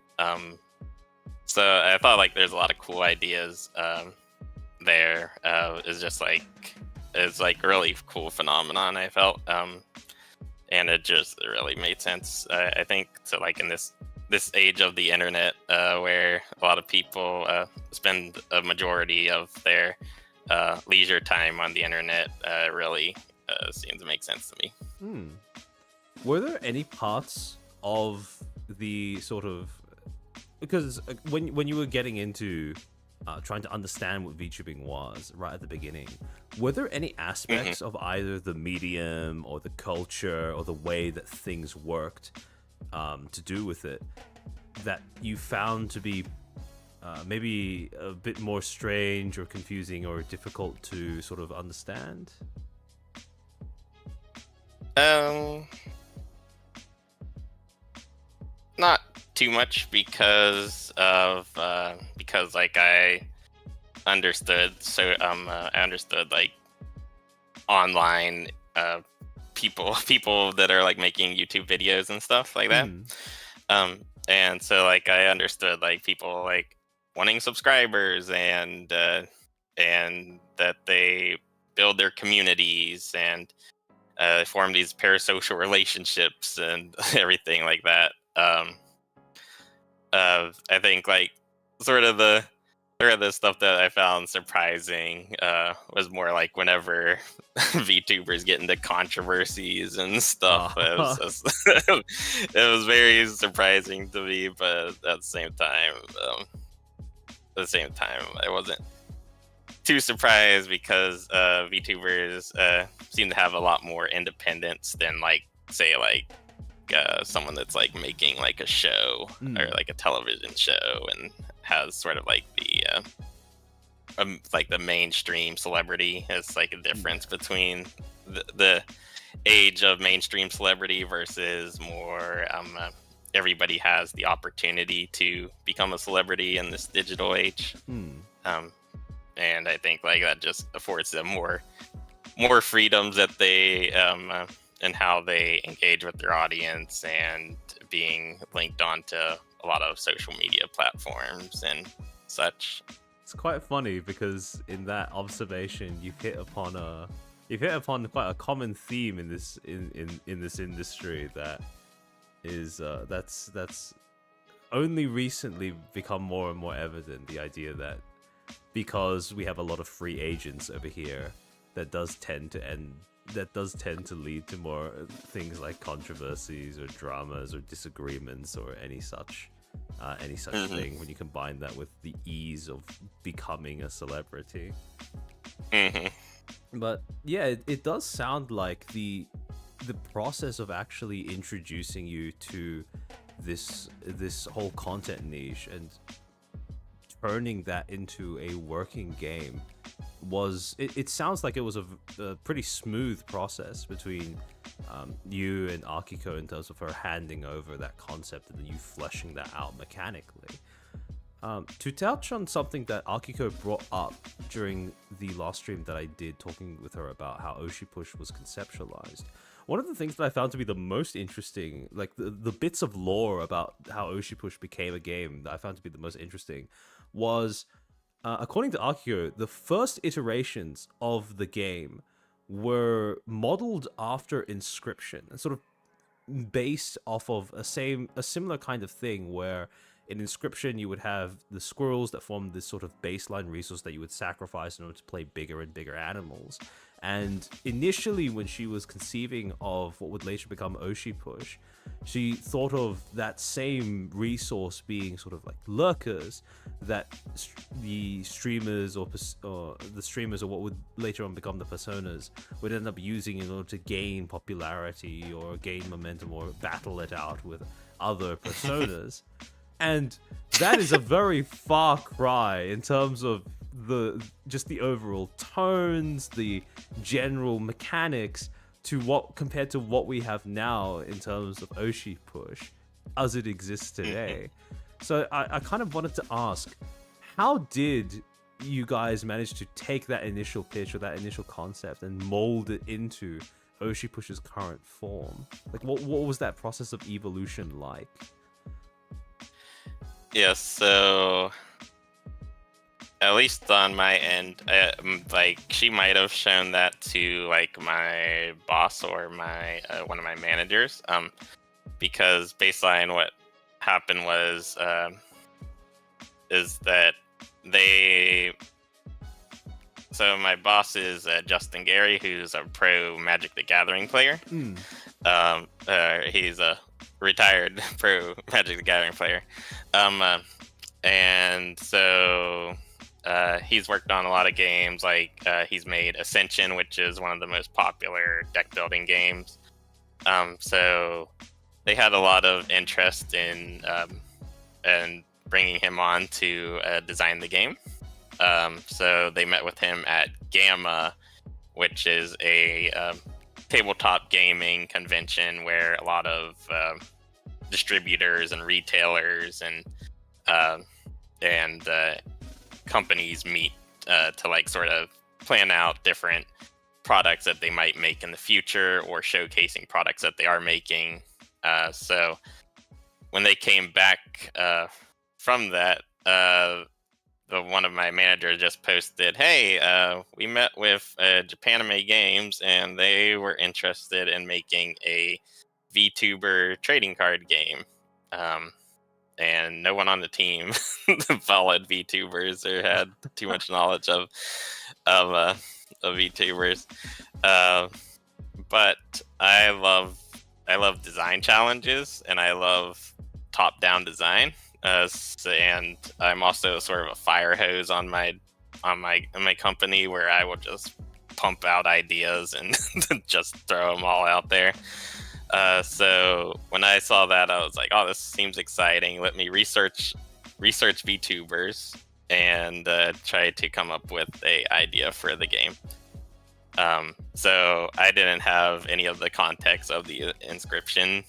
So I thought like there's a lot of cool ideas there. It's like a really cool phenomenon, I felt. And it just really made sense, I think, to like in this age of the internet, where a lot of people spend a majority of their leisure time on the internet. Really seems to make sense to me. Were there any parts of the sort of, because when you were getting into trying to understand what VTubing was right at the beginning, were there any aspects of either the medium or the culture or the way that things worked to do with it that you found to be maybe a bit more strange or confusing or difficult to sort of understand? Not too much, because like I understood like online people that are like making YouTube videos and stuff like that. And so like I understood like people like wanting subscribers, and that they build their communities and form these parasocial relationships and everything like that. I think like sort of the stuff that I found surprising was more like whenever VTubers get into controversies and stuff. It was very surprising to me, but at the same time, I wasn't too surprised, because VTubers seem to have a lot more independence than like say like someone that's like making like a show or like a television show and has sort of like the mainstream celebrity. It's like a difference between the age of mainstream celebrity versus more everybody has the opportunity to become a celebrity in this digital age. and I think like that just affords them more freedoms that they and how they engage with their audience, and being linked onto a lot of social media platforms and such. It's quite funny because in that observation, you've hit upon quite a common theme in this industry that is that's only recently become more and more evident. The idea that because we have a lot of free agents over here, that does tend to lead to more things like controversies or dramas or disagreements or any such thing when you combine that with the ease of becoming a celebrity. But yeah, it does sound like the process of actually introducing you to this whole content niche and turning that into a working game it sounds like it was a pretty smooth process between you and Akiko in terms of her handing over that concept and then you fleshing that out mechanically. To touch on something that Akiko brought up during the last stream that I did, talking with her about how Oshi Push was conceptualized, one of the things that I found to be the most interesting, like the bits of lore about how Oshi Push became a game that I found to be the most interesting, was according to Akio, the first iterations of the game were modeled after Inscription, and sort of based off of a similar kind of thing where in Inscription you would have the squirrels that formed this sort of baseline resource that you would sacrifice in order to play bigger and bigger animals. And initially, when she was conceiving of what would later become Oshi Push, she thought of that same resource being sort of like lurkers that the streamers or the streamers or what would later on become the personas would end up using in order to gain popularity or gain momentum or battle it out with other personas. And that is a very far cry in terms of the overall tones, the general mechanics to what compared to what we have now in terms of Oshi Push as it exists today. So I kind of wanted to ask, how did you guys manage to take that initial pitch or that initial concept and mold it into Oshi Push's current form? Like what was that process of evolution like? Yes, so at least on my end, like she might have shown that to like my boss or my one of my managers, because baseline what happened was is that so my boss is Justin Gary, who's a pro Magic the Gathering player. He's a retired pro Magic the Gathering player, and so he's worked on a lot of games. Like he's made Ascension, which is one of the most popular deck building games. So they had a lot of interest in bringing him on to design the game. So they met with him at Gamma, which is a tabletop gaming convention where a lot of distributors and retailers and companies meet to like sort of plan out different products that they might make in the future or showcasing products that they are making. So when they came back from that, one of my managers just posted, "Hey, we met with Japanime Games, and they were interested in making a VTuber trading card game." And no one on the team followed VTubers or had too much knowledge of VTubers. But I love design challenges, and I love top-down design. And I'm also sort of a fire hose on my company, where I will just pump out ideas and just throw them all out there. So when I saw that, I was like, "Oh, this seems exciting. Let me research VTubers and try to come up with a idea for the game." So I didn't have any of the context of the Inscription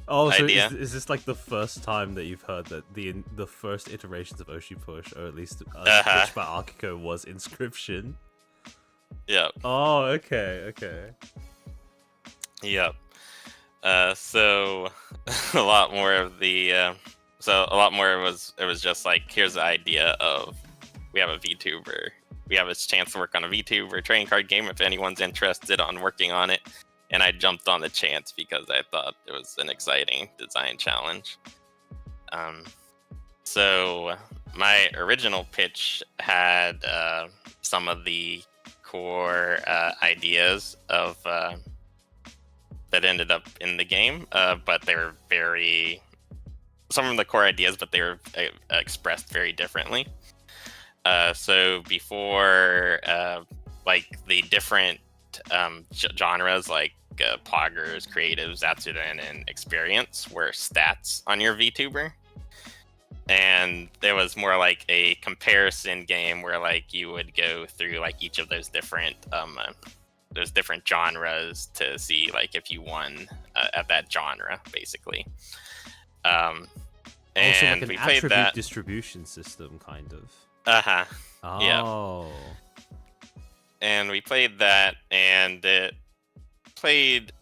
Oh, so idea. is this like the first time that you've heard that the first iterations of Oshi Push, or at least as Uh-huh. pitched by Akiko, was Inscription? Yep. Oh, okay, okay. Yep. So a lot more of the so a lot more it was just like, here's the idea of, we have a VTuber, we have a chance to work on a VTuber trading card game if anyone's interested on working on it, and I jumped on the chance because I thought it was an exciting design challenge. So my original pitch had some of the core ideas of that ended up in the game, but they were some of the core ideas, but they were expressed very differently. So before, like the different genres, like poggers, creatives, Atsuden, and experience, were stats on your VTuber, and there was more like a comparison game where like you would go through like each of those different genres to see like if you won at that genre, basically. Also, And like an we played attribute that. distribution system, kind of. Uh-huh. Yeah. Oh. And we played that, and it played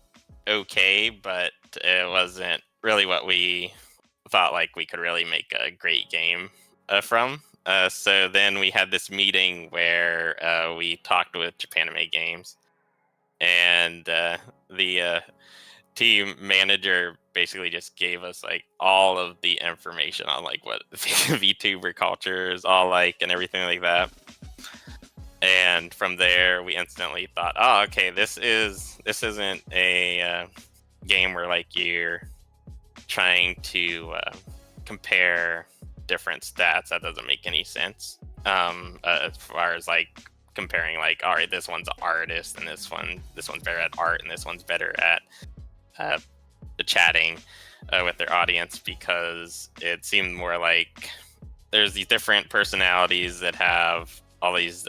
okay, but it wasn't really what we thought like we could really make a great game from. So then we had this meeting where we talked with Japanime Games, and the team manager basically just gave us like all of the information on like what VTuber culture is all like and everything like that. And from there, we instantly thought, oh, okay, this isn't a game where like you're trying to compare different stats. That doesn't make any sense. As far as like comparing, like, all right, this one's an artist, and this one's better at art, and this one's better at the chatting with their audience, because it seemed more like there's these different personalities that have all these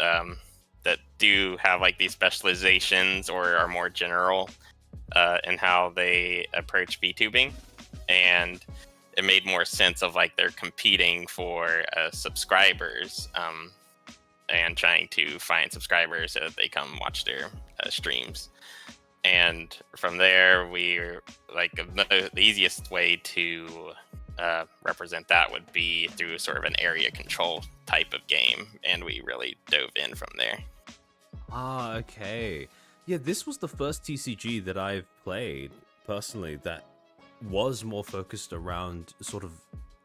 that do have like these specializations or are more general in how they approach VTubing, and it made more sense of like they're competing for subscribers and trying to find subscribers so that they come watch their streams. And from there, we like the easiest way to represent that would be through sort of an area control type of game, and we really dove in from there. Ah, okay. Yeah, this was the first TCG that I've played personally that was more focused around sort of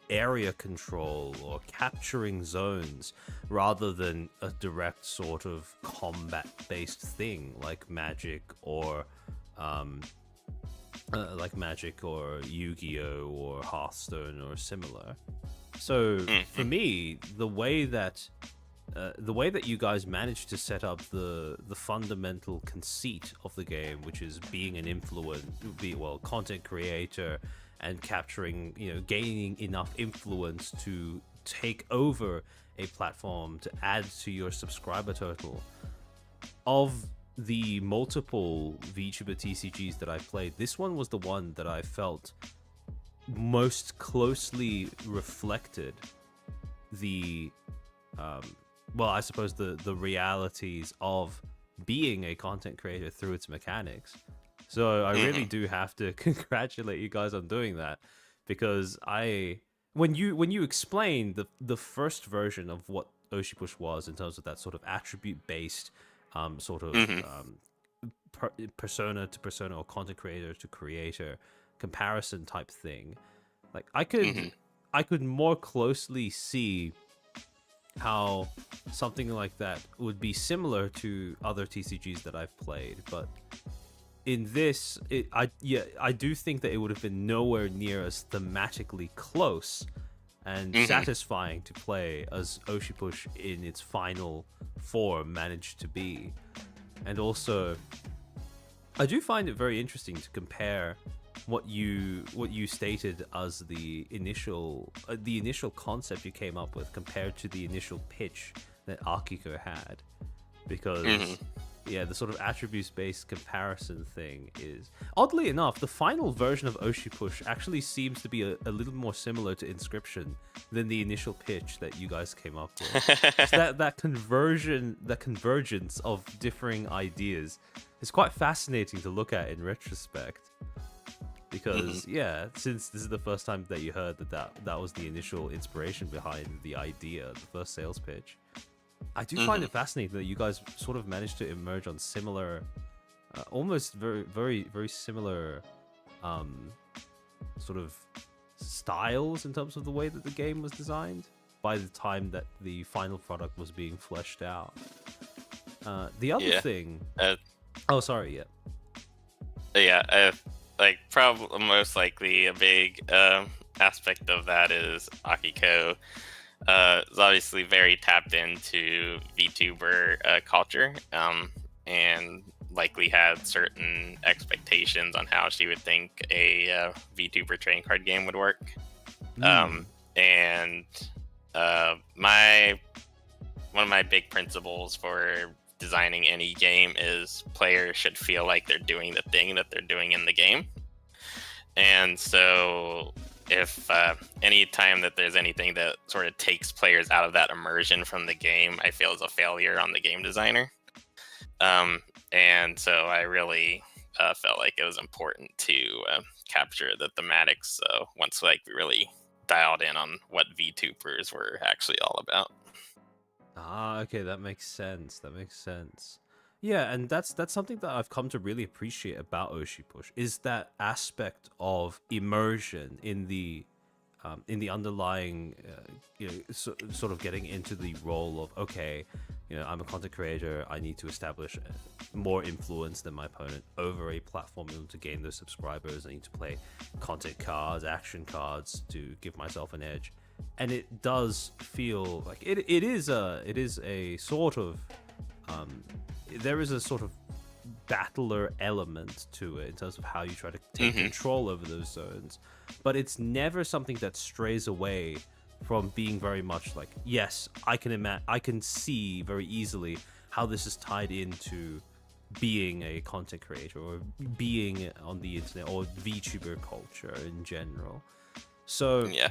area control or capturing zones rather than a direct sort of combat-based thing like Magic or Yu-Gi-Oh or Hearthstone or similar. So for me, the way that you guys managed to set up the fundamental conceit of the game, which is being an content creator and capturing, gaining enough influence to take over a platform to add to your subscriber total. Of the multiple VTuber TCGs that I played, this one was the one that I felt most closely reflected the I suppose the realities of being a content creator through its mechanics. So I really do have to congratulate you guys on doing that, because when you explain the first version of what Oshi Push was in terms of that sort of attribute based persona to persona or content creator to creator comparison type thing, like I could more closely see how something like that would be similar to other TCGs that I've played. But in this, I do think that it would have been nowhere near as thematically close and satisfying to play as Oshi Push in its final form managed to be. And also, I do find it very interesting to compare what you stated as the initial concept you came up with compared to the initial pitch that Akiko had, because yeah, the sort of attributes-based comparison thing is, oddly enough, the final version of Oshi Push actually seems to be a little more similar to Inscription than the initial pitch that you guys came up with. So that convergence of differing ideas is quite fascinating to look at in retrospect. Because yeah, since this is the first time that you heard that was the initial inspiration behind the idea, the first sales pitch, I do find it fascinating that you guys sort of managed to emerge on similar, almost very similar, sort of styles in terms of the way that the game was designed by the time that the final product was being fleshed out. The other thing, oh sorry, like probably most likely a big aspect of that is Akiko. Is obviously very tapped into VTuber culture, and likely had certain expectations on how she would think a VTuber trading card game would work. And one of my big principles for designing any game is players should feel like they're doing the thing that they're doing in the game. And so if any time that there's anything that sort of takes players out of that immersion from the game, I feel is a failure on the game designer. And so I really felt like it was important to capture the thematics once we really dialed in on what VTubers were actually all about. Ah, okay, that makes sense. Yeah, and that's something that I've come to really appreciate about Oshi Push, is that aspect of immersion in the underlying, sort of getting into the role of, okay, I'm a content creator, I need to establish more influence than my opponent over a platform in order to gain those subscribers. I need to play content cards, action cards to give myself an edge. And it does feel like it is a sort of, there is a sort of battler element to it in terms of how you try to take control over those zones, but it's never something that strays away from being very much like, yes, I can see very easily how this is tied into being a content creator or being on the internet or VTuber culture in general. So yeah,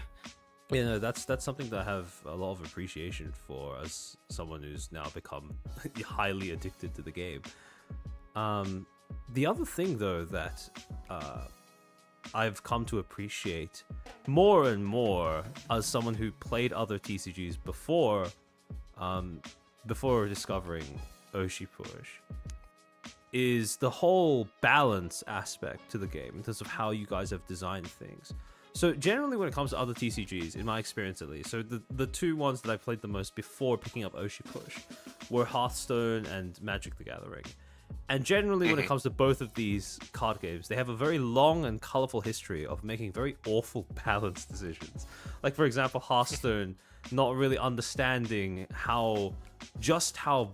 that's something that I have a lot of appreciation for as someone who's now become highly addicted to the game. The other thing, though, that I've come to appreciate more and more as someone who played other TCGs before discovering Oshi Push, is the whole balance aspect to the game in terms of how you guys have designed things. So generally when it comes to other TCGs, in my experience at least, so the two ones that I played the most before picking up Oshi Push were Hearthstone and Magic the Gathering. And generally when it comes to both of these card games, they have a very long and colorful history of making very awful balance decisions. Like, for example, Hearthstone not really understanding how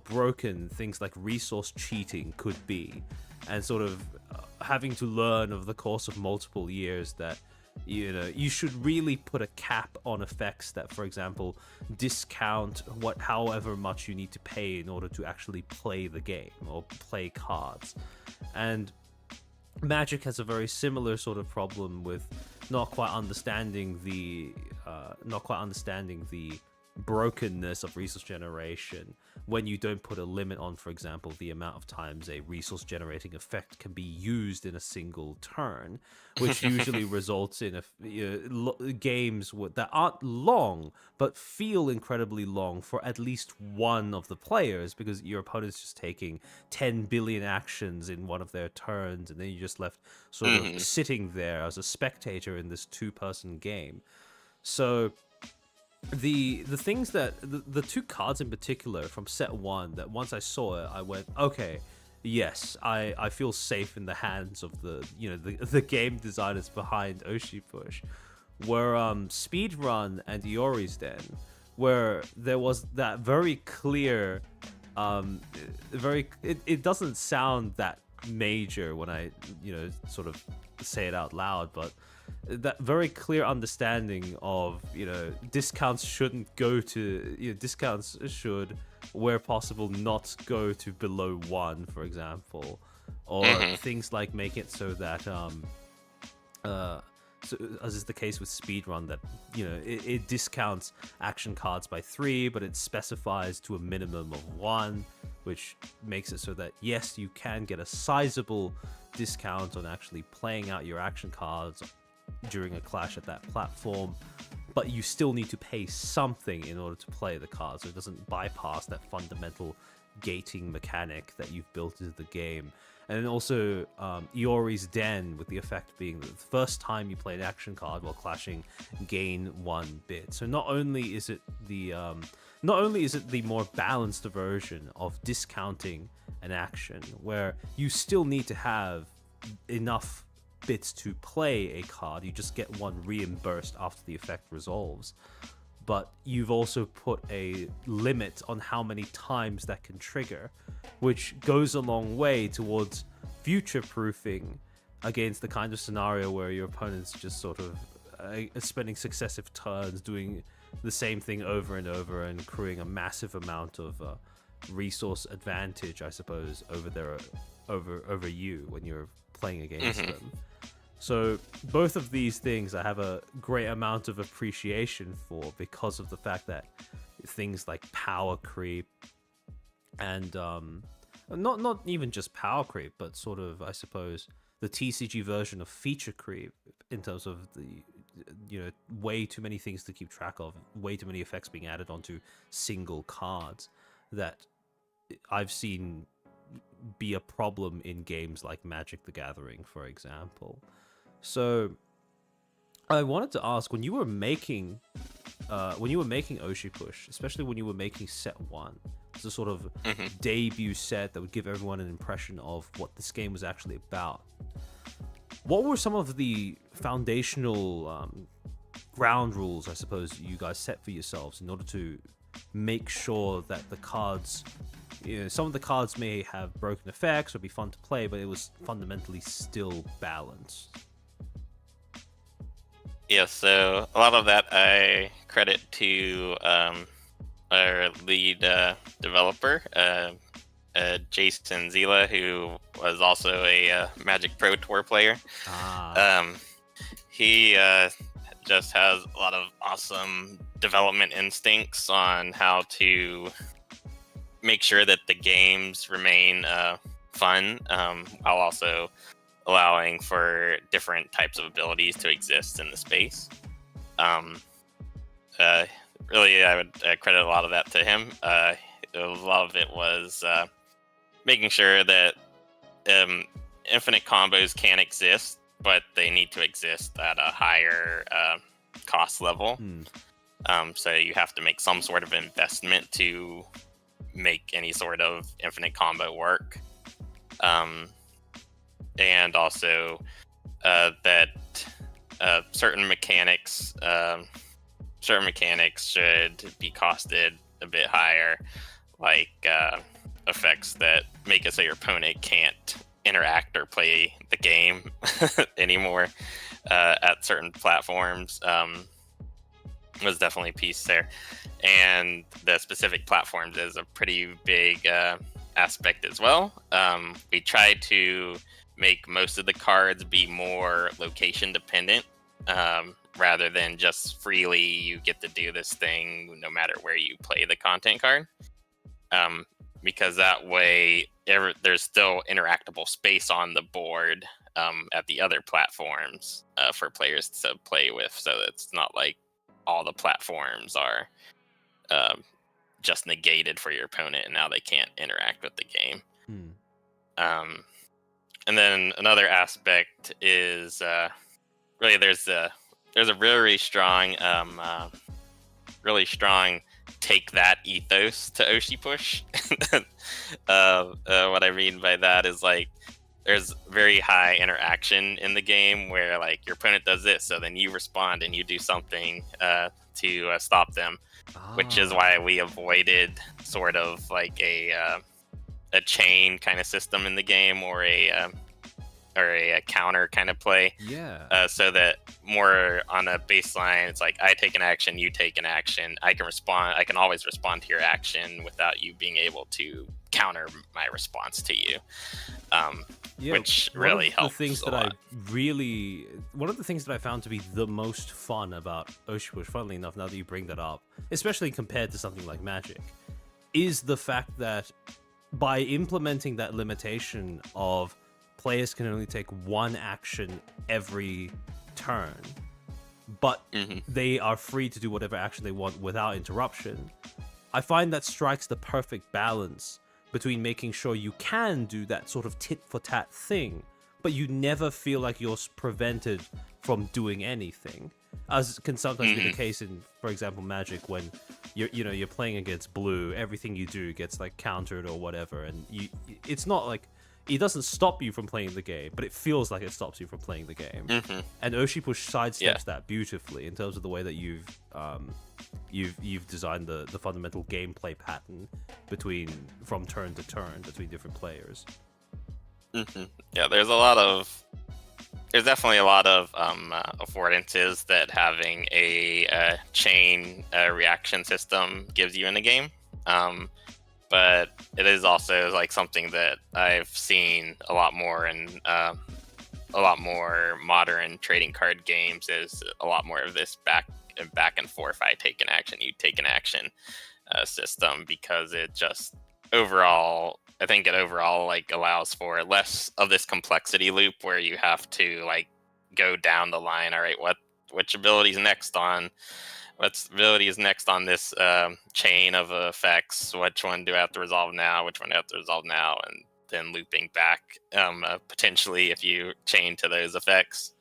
broken things like resource cheating could be, and sort of having to learn over the course of multiple years that you should really put a cap on effects that, for example, discount however much you need to pay in order to actually play the game or play cards. And Magic has a very similar sort of problem with not quite understanding the brokenness of resource generation when you don't put a limit on, for example, the amount of times a resource generating effect can be used in a single turn, which usually results in games that aren't long but feel incredibly long for at least one of the players, because your opponent's just taking 10 billion actions in one of their turns, and then you're just left sort of sitting there as a spectator in this two-person game. So the things that the two cards in particular from set one, that once I saw it, I went, okay, yes, I feel safe in the hands of the game designers behind Oshi Push, were Speedrun and Iori's Den, where there was that very clear, it doesn't sound that major when I sort of say it out loud, but that very clear understanding of discounts shouldn't go to discounts should where possible, not go to below 1, for example, or Mm-hmm. things like make it so that so, as is the case with speedrun, that it discounts action cards by 3, but it specifies to a minimum of 1, which makes it so that yes, you can get a sizable discount on actually playing out your action cards during a clash at that platform, but you still need to pay something in order to play the card, so it doesn't bypass that fundamental gating mechanic that you've built into the game. And then also Iori's Den, with the effect being that the first time you play an action card while clashing, gain 1 bit. So not only is it the more balanced version of discounting an action, where you still need to have enough bits to play a card, you just get 1 reimbursed after the effect resolves, but you've also put a limit on how many times that can trigger, which goes a long way towards future-proofing against the kind of scenario where your opponent's just sort of spending successive turns doing the same thing over and over and accruing a massive amount of resource advantage, I suppose, over you when you're playing against them. So both of these things I have a great amount of appreciation for, because of the fact that things like power creep and not even just power creep, but sort of, I suppose, the TCG version of feature creep, in terms of the way too many things to keep track of, way too many effects being added onto single cards, that I've seen be a problem in games like Magic the Gathering, for example. So I wanted to ask, when you were making Oshi Push, especially when you were making set 1, it's a sort of debut set that would give everyone an impression of what this game was actually about. What were some of the foundational ground rules, I suppose, you guys set for yourselves in order to make sure that the cards, some of the cards may have broken effects or be fun to play, but it was fundamentally still balanced? Yeah, so a lot of that I credit to our lead developer, Jason Zila, who was also a Magic Pro Tour player. He just has a lot of awesome development instincts on how to make sure that the games remain fun, while also allowing for different types of abilities to exist in the space. Really, I would credit a lot of that to him. A lot of it was making sure that infinite combos can exist, but they need to exist at a higher cost level. So you have to make some sort of investment to make any sort of infinite combo work. And also that certain mechanics should be costed a bit higher, like effects that make it so your opponent can't interact or play the game anymore at certain platforms. Was definitely a piece there, and the specific platforms is a pretty big aspect as well. We tried to make most of the cards be more location dependent, rather than just freely you get to do this thing no matter where you play the content card, because that way there's still interactable space on the board at the other platforms for players to play with, so it's not like all the platforms are just negated for your opponent and now they can't interact with the game. And then another aspect is really there's a really strong take that ethos to Oshi Push. What I mean by that is, like, there's very high interaction in the game where, like, your opponent does this, so then you respond and you do something to stop them, which is why we avoided sort of like a chain kind of system in the game, or a or a counter kind of play. Yeah. So that more on a baseline, it's like I take an action, you take an action. I can respond. I can always respond to your action without you being able to counter my response to you, Yeah, which really one helps a lot. of the things that I found to be the most fun about Oshi, funnily enough, now that you bring that up, especially compared to something like Magic, is the fact that by implementing that limitation of players can only take one action every turn, but they are free to do whatever action they want without interruption, I find that strikes the perfect balance between making sure you can do that sort of tit for tat thing, but you never feel like you're prevented from doing anything, as can sometimes be the case in, for example, Magic, when you're playing against blue, everything you do gets like countered or whatever, and it's not like it doesn't stop you from playing the game, but it feels like it stops you from playing the game. And Oshi Push sidesteps that beautifully in terms of the way that you've designed the fundamental gameplay pattern from turn to turn between different players. Yeah, there's definitely a lot of affordances that having a chain reaction system gives you in the game. But it is also like something that I've seen a lot more in a lot more modern trading card games. Is a lot more of this back and forth. I take an action, you take an action system, because it just overall, I think it overall like allows for less of this complexity loop where you have to like go down the line. All right, which ability is next on? What ability is next on this chain of effects? Which one do I have to resolve now? Which one do I have to resolve now? And then looping back potentially if you chain to those effects.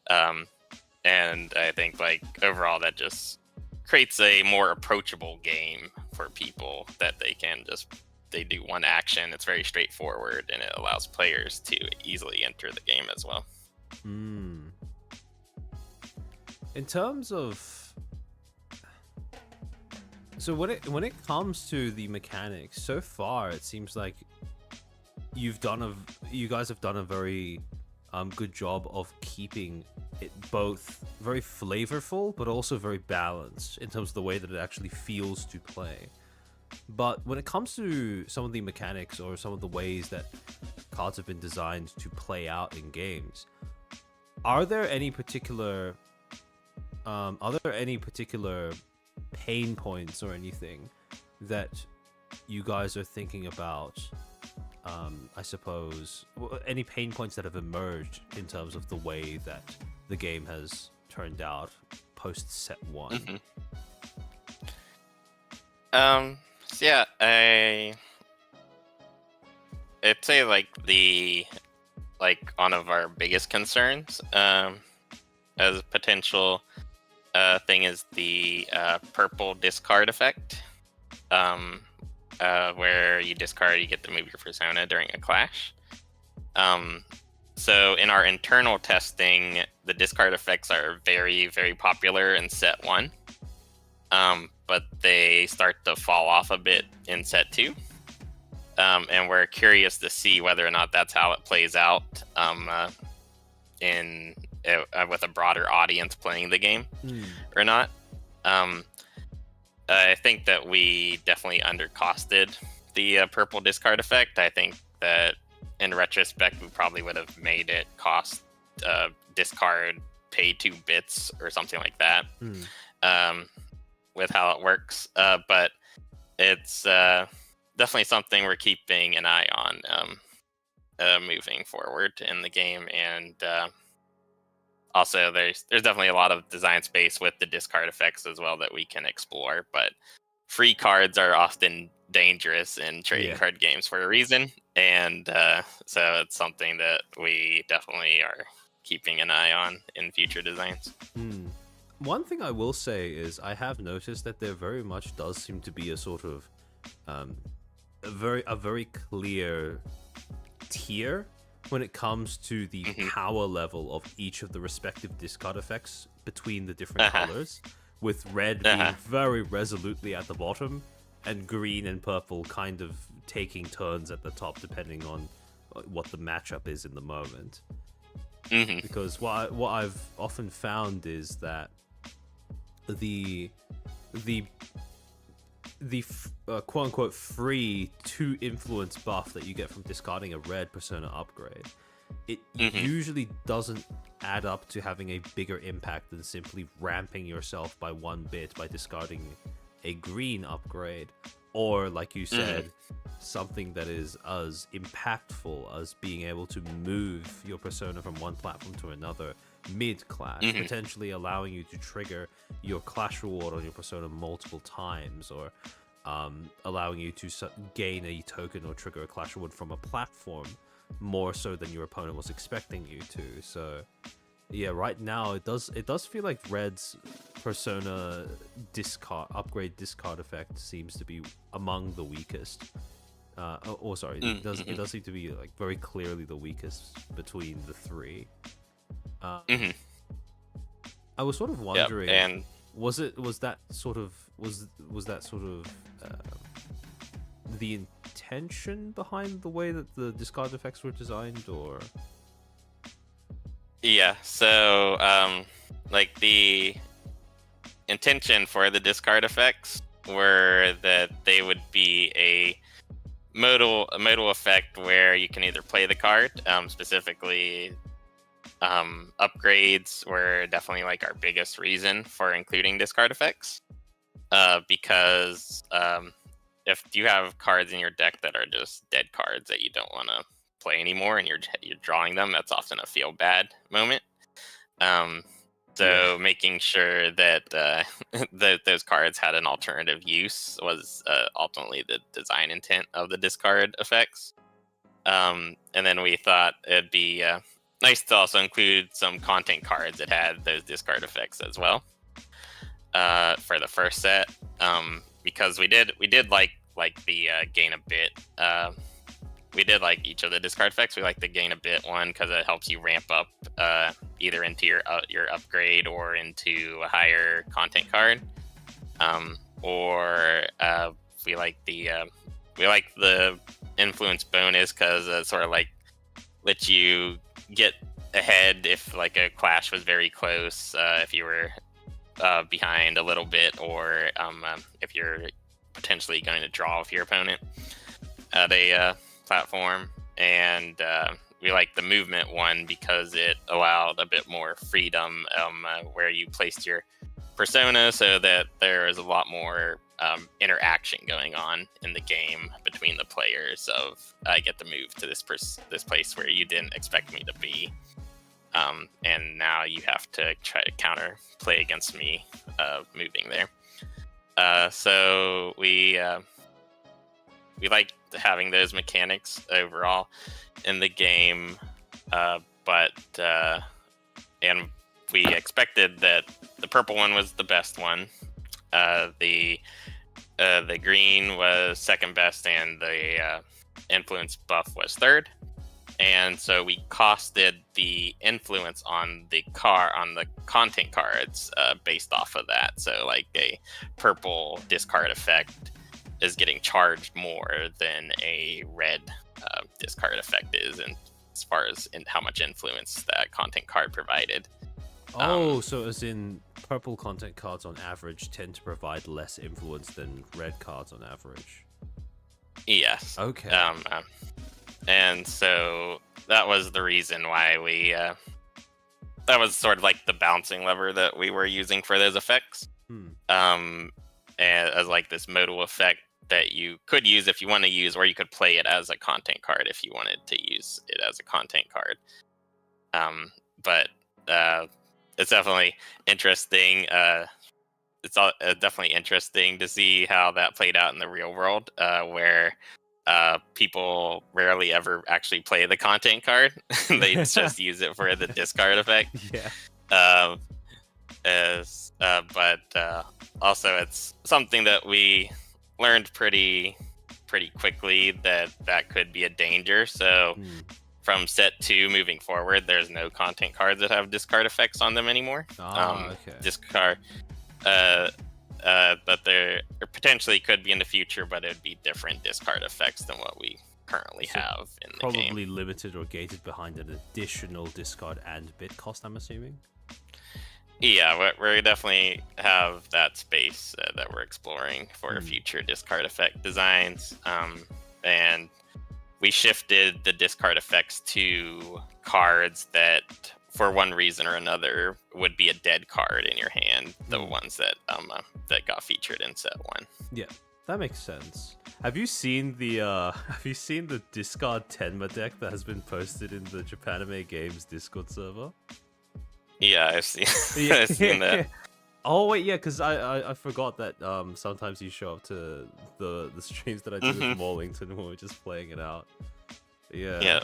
And I think like overall that just creates a more approachable game for people, that they do one action. It's very straightforward, and it allows players to easily enter the game as well. In terms of, so when it comes to the mechanics, so far it seems like you guys have done a very good job of keeping it both very flavorful but also very balanced in terms of the way that it actually feels to play. But when it comes to some of the mechanics or some of the ways that cards have been designed to play out in games, are there any particular pain points or anything that you guys are thinking about? I suppose any pain points that have emerged in terms of the way that the game has turned out post set 1. So yeah, I'd say like one of our biggest concerns as a potential thing is the purple discard effect, where you discard, you get to move your persona during a clash. So in our internal testing, the discard effects are very, very popular in set 1, but they start to fall off a bit in set 2. And we're curious to see whether or not that's how it plays out with a broader audience playing the game or not. I think that we definitely undercosted the purple discard effect. I think that in retrospect, we probably would have made it cost discard pay 2 bits or something like that with how it works. But it's definitely something we're keeping an eye on moving forward in the game. And also, there's definitely a lot of design space with the discard effects as well that we can explore. But free cards are often dangerous in trading card games for a reason, and so it's something that we definitely are keeping an eye on in future designs. One thing I will say is I have noticed that there very much does seem to be a sort of a very clear tier when it comes to the power level of each of the respective discard effects between the different colors, with red being very resolutely at the bottom and green and purple kind of taking turns at the top depending on what the matchup is in the moment. Hmm. Because what I've often found is that the the quote unquote free 2 influence buff that you get from discarding a red persona upgrade, it Hmm. usually doesn't add up to having a bigger impact than simply ramping yourself by 1 bit by discarding a green upgrade, or like you said, something that is as impactful as being able to move your persona from one platform to another mid clash, Hmm. potentially allowing you to trigger your clash reward on your persona multiple times, or allowing you to gain a token or trigger a clash reward from a platform more so than your opponent was expecting you to. So yeah, right now it does feel like Red's persona discard effect seems to be among the weakest. Sorry, it does seem to be like very clearly the weakest between the 3. Hmm. I was sort of Yep. wondering, And was that sort of the intention behind the way that the discard effects were designed, or? yeah, so like the intention for the discard effects were that they would be a modal effect where you can either play the card, specifically upgrades were definitely like our biggest reason for including discard effects, because if you have cards in your deck that are just dead cards that you don't want to play anymore and you're drawing them, that's often a feel bad moment. um, Yeah. so making sure that that those cards had an alternative use was ultimately the design intent of the discard effects. And then we thought it'd be nice to also include some content cards that had those discard effects as well, for the first set, because we did like the gain a bit. We did like each of the discard effects. We like the gain a bit one because it helps you ramp up either into your upgrade or into a higher content card. Or we like the influence bonus because it sort of like lets you get ahead if like a clash was very close, if you were behind a little bit, or if you're potentially going to draw with your opponent at a platform. And we like the movement one because it allowed a bit more freedom, where you placed your persona so that there is a lot more interaction going on in the game between the players. Of I get to move to this place where you didn't expect me to be, and now you have to try to counter play against me moving there. So we liked having those mechanics overall in the game, but and we expected that the purple one was the best one. The green was second best, and the influence buff was third. And so we costed the influence on the content cards based off of that. So like a purple discard effect is getting charged more than a red discard effect is, and as far as how much influence that content card provided. So as in purple content cards on average tend to provide less influence than red cards on average. Yes. Okay. And so that was the reason why that was sort of like the bouncing lever that we were using for those effects. And as like this modal effect that you could use if you want to use, or you could play it as a content card if you wanted to use it as a content card. But it's definitely interesting. It's definitely interesting to see how that played out in the real world, where people rarely ever actually play the content card. They just use it for the discard effect. Yeah. But also it's something that we learned pretty quickly that could be a danger. So from set 2 moving forward, there's no content cards that have discard effects on them anymore. Okay. Discard, but there potentially could be in the future, but it'd be different discard effects than what we currently So have in the game. probably limited or gated behind an additional discard and bit cost, I'm assuming. Yeah, we definitely have that space that we're exploring for future discard effect designs. And we shifted the discard effects to cards that, for one reason or another, would be a dead card in your hand. The ones that that got featured in set 1. Yeah, that makes sense. Have you seen the discard Tenma deck that has been posted in the Japanime Games Discord server? Yeah, I've seen Yeah. I've seen that. Oh wait, yeah, because I forgot that sometimes you show up to the streams that I do with Morlington when we're just playing it out. Yeah.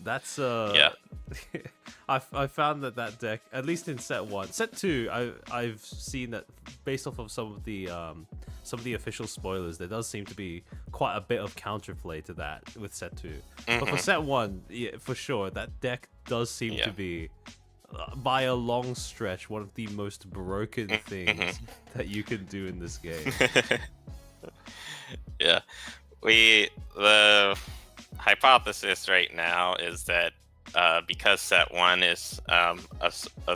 That's Yeah. I found that deck, at least in set 1. Set 2, I've seen that based off of some of the official spoilers, there does seem to be quite a bit of counterplay to that with set 2. But for set 1, yeah, for sure, that deck does seem to be by a long stretch one of the most broken things that you can do in this game. Yeah. The hypothesis right now is that because set 1 is a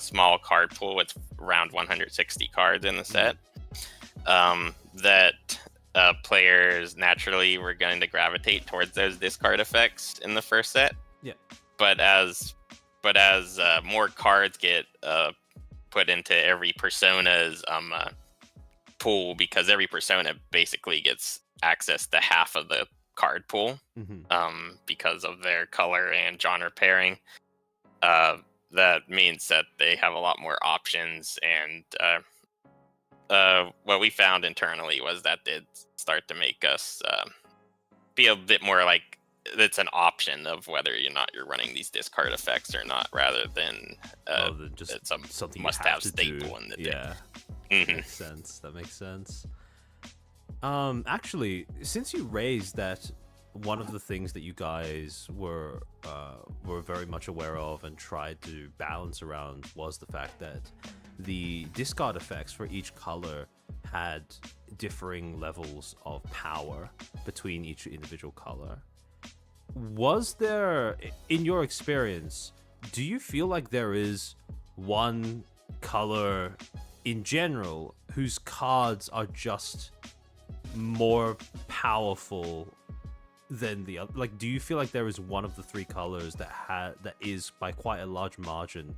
small card pool with around 160 cards in the set, that players naturally were going to gravitate towards those discard effects in the first set. Yeah. But as more cards get put into every persona's pool, because every persona basically gets access to half of the card pool, because of their color and genre pairing. That means that they have a lot more options, and what we found internally was that did start to make us be a bit more like it's an option of whether or not you're running these discard effects or not, rather than just it's a something must-have to staple do. in the deck. Yeah. That makes sense. Actually, since you raised that, one of the things that you guys were very much aware of and tried to balance around was the fact that the discard effects for each color had differing levels of power between each individual color. Was there, in your experience, do you feel like there is one color in general whose cards are just more powerful than the other? Like, do you feel like there is one of the 3 colors that is by quite a large margin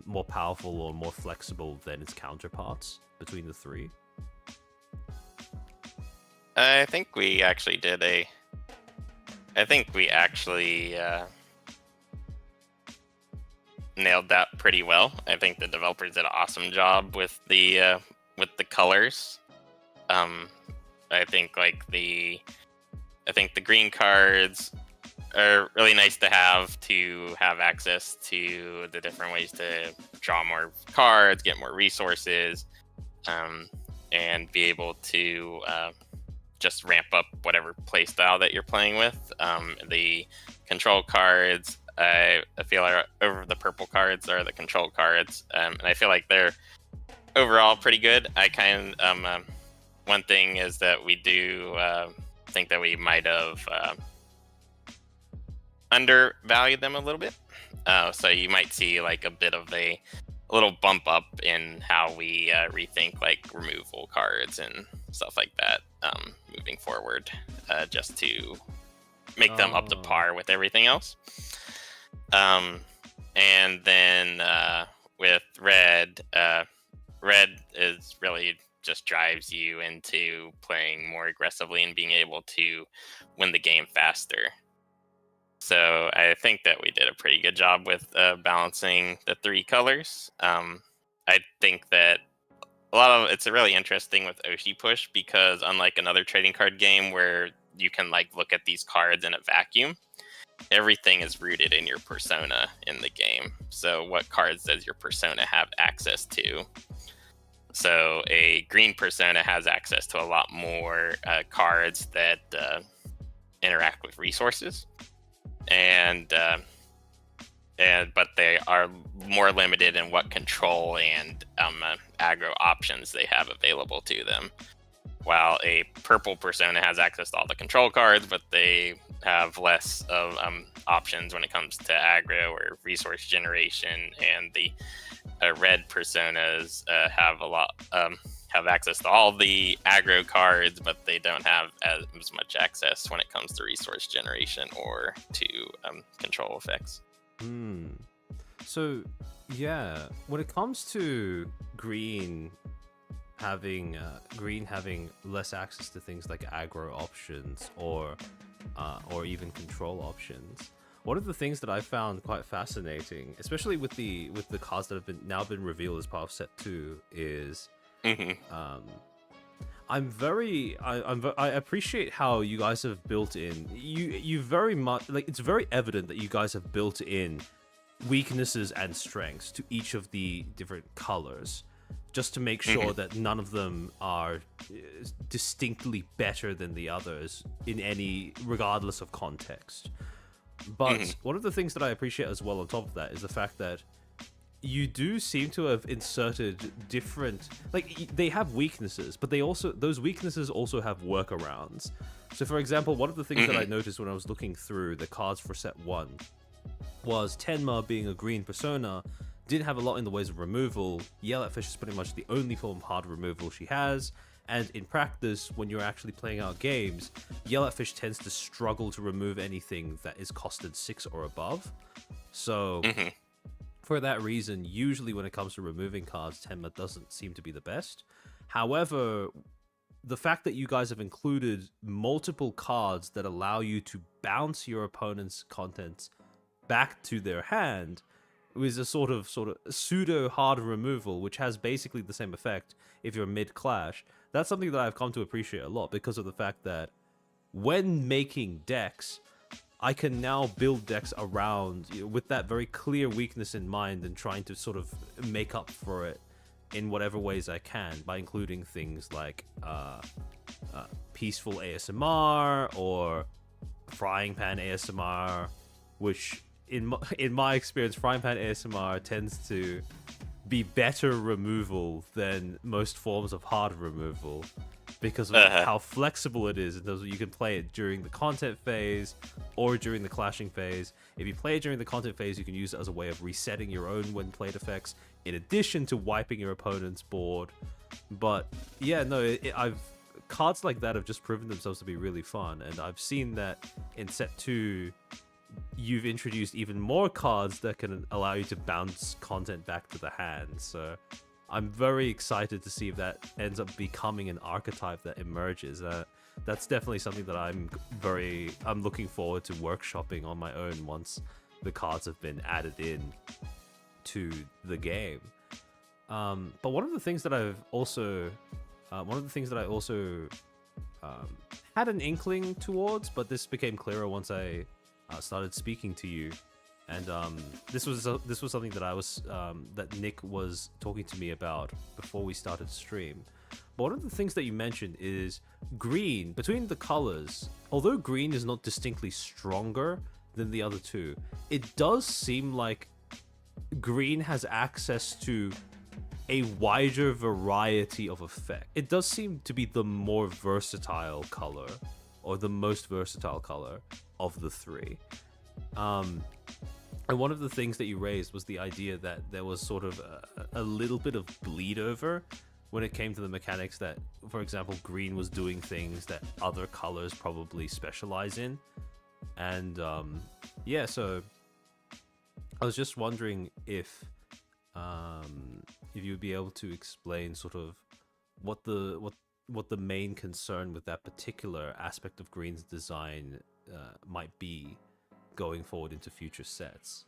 more powerful or more flexible than its counterparts between the 3? I think we actually nailed that pretty well. I think the developers did an awesome job with the colors. I think the green cards are really nice to have access to the different ways to draw more cards, get more resources, and be able to just ramp up whatever play style that you're playing with. The control cards, I feel like over the purple cards are the control cards, and I feel like they're overall pretty good. I kind of one thing is that we do think that we might have undervalued them a little bit. So you might see like a bit of a little bump up in how we rethink like removal cards and stuff like that moving forward, just to make them up to par with everything else. And then with red is really just drives you into playing more aggressively and being able to win the game faster. So I think that we did a pretty good job with balancing the 3 colors. I think that it's really interesting with Oshi Push, because unlike another trading card game where you can like look at these cards in a vacuum, everything is rooted in your persona in the game. So what cards does your persona have access to? So a green persona has access to a lot more cards that interact with resources, but they are more limited in what control and aggro options they have available to them. while a purple persona has access to all the control cards, but they have less of options when it comes to aggro or resource generation. And the red personas have access to all the aggro cards, but they don't have as much access when it comes to resource generation or to control effects. So, yeah, when it comes to green having less access to things like aggro options or even control options, one of the things that I found quite fascinating, especially with the cards that have now been revealed as part of set 2, is I appreciate how you guys have built in you very much, like, it's very evident that you guys have built in weaknesses and strengths to each of the different colors, just to make sure that none of them are distinctly better than the others in any, regardless of context. But one of the things that I appreciate as well on top of that is the fact that you do seem to have inserted different, like, they have weaknesses, but those weaknesses also have workarounds. So for example, one of the things that I noticed when I was looking through the cards for set 1 was Tenma, being a green persona, didn't have a lot in the ways of removal. Yellowfish is pretty much the only form of hard removal she has, and in practice, when you're actually playing out games, Yellowfish tends to struggle to remove anything that is costed 6 or above. So for that reason, usually when it comes to removing cards, Tenma doesn't seem to be the best. However, the fact that you guys have included multiple cards that allow you to bounce your opponent's contents back to their hand is a sort of pseudo hard removal, which has basically the same effect if you're mid clash. That's something that I've come to appreciate a lot, because of the fact that when making decks, I can now build decks around, with that very clear weakness in mind, and trying to sort of make up for it in whatever ways I can, by including things like peaceful ASMR or frying pan ASMR, which in my experience, frying pan ASMR tends to be better removal than most forms of hard removal, because of how flexible it is. You can play it during the content phase or during the clashing phase. If you play it during the content phase, you can use it as a way of resetting your own when played effects, in addition to wiping your opponent's board. But yeah, no, cards like that have just proven themselves to be really fun, and I've seen that in set 2 you've introduced even more cards that can allow you to bounce content back to the hand. So I'm very excited to see if that ends up becoming an archetype that emerges. That's definitely something that I'm looking forward to workshopping on my own once the cards have been added in to the game. But one of the things that I also had an inkling towards, but this became clearer once I started speaking to you, and this was something that that Nick was talking to me about before we started stream. But one of the things that you mentioned is green. Between the colors, although green is not distinctly stronger than the other two, it does seem like green has access to a wider variety of effect. It does seem to be the more versatile color, or the most versatile color of the three. And one of the things that you raised was the idea that there was sort of a little bit of bleed over when it came to the mechanics, that, for example, green was doing things that other colors probably specialize in. And yeah, so I was just wondering if you would be able to explain sort of what the main concern with that particular aspect of green's design might be going forward into future sets.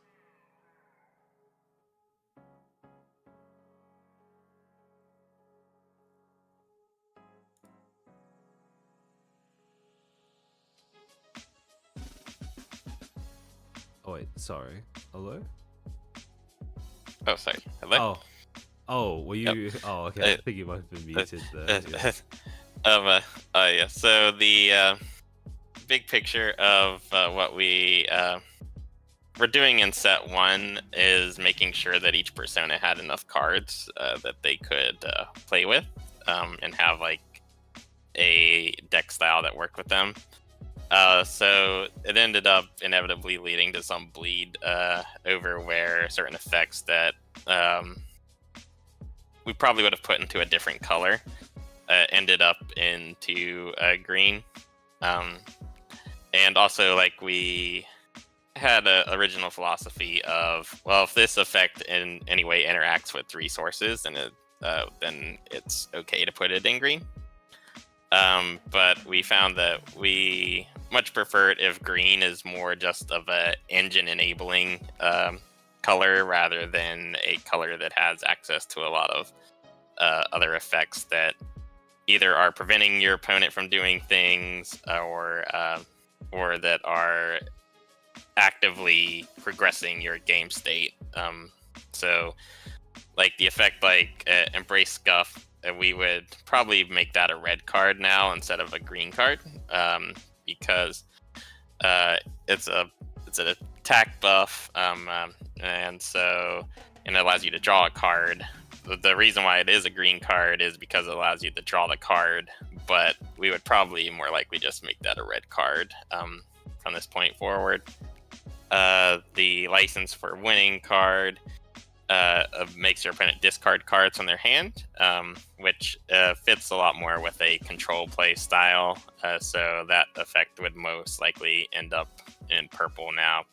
Oh wait, sorry. Hello? Oh, sorry. Hello? Oh, were you... Yep. Oh, okay. I think you might have been muted there. Yeah. Yeah. So the big picture of what we're doing in set 1 is making sure that each persona had enough cards that they could play with, and have like a deck style that worked with them. So it ended up inevitably leading to some bleed over where certain effects that we probably would have put into a different color ended up into green. Um, and also, like, we had an original philosophy of, well, if this effect in any way interacts with resources, then it's okay to put it in green. But we found that we much prefer it if green is more just of a engine enabling color rather than a color that has access to a lot of other effects that either are preventing your opponent from doing things or that are actively progressing your game state. So like the effect like Embrace Scuff, we would probably make that a red card now instead of a green card, because it's an attack buff, and it allows you to draw a card. The reason why it is a green card is because it allows you to draw the card, but we would probably more likely just make that a red card from this point forward. The License for Winning card makes your opponent discard cards from their hand, which fits a lot more with a control play style. So that effect would most likely end up in purple now.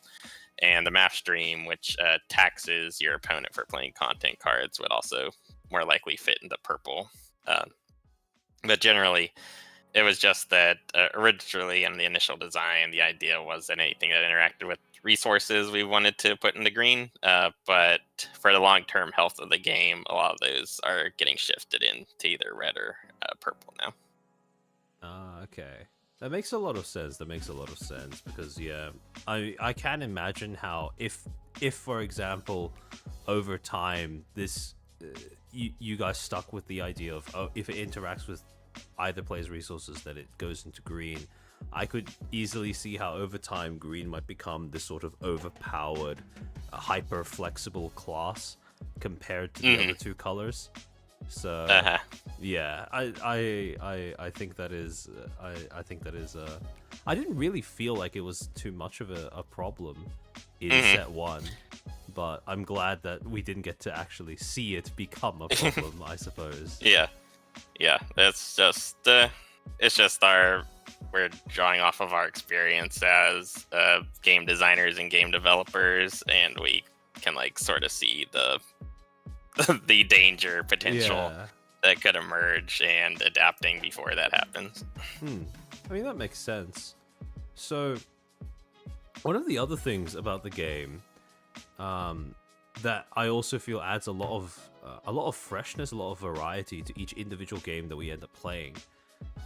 And the Map Stream, which taxes your opponent for playing content cards, would also more likely fit into purple. But generally, it was just that originally in the initial design, the idea was that anything that interacted with resources we wanted to put into green, but for the long-term health of the game, a lot of those are getting shifted into either red or purple now. Okay. That makes a lot of sense. Because yeah, I can imagine how if for example, over time this you guys stuck with the idea of if it interacts with either player's resources that it goes into green. I could easily see how over time green might become this sort of overpowered, hyper flexible class compared to the other two colors. So yeah, I think that is I think that is I didn't really feel like it was too much of a problem in set one, but I'm glad that we didn't get to actually see it become a problem. I suppose. Yeah, it's just we're drawing off of our experience as game designers and game developers, and we can like sort of see the the danger potential that could emerge and adapting before that happens. I mean, that makes sense. So one of the other things about the game that I also feel adds a lot of freshness, a lot of variety to each individual game that we end up playing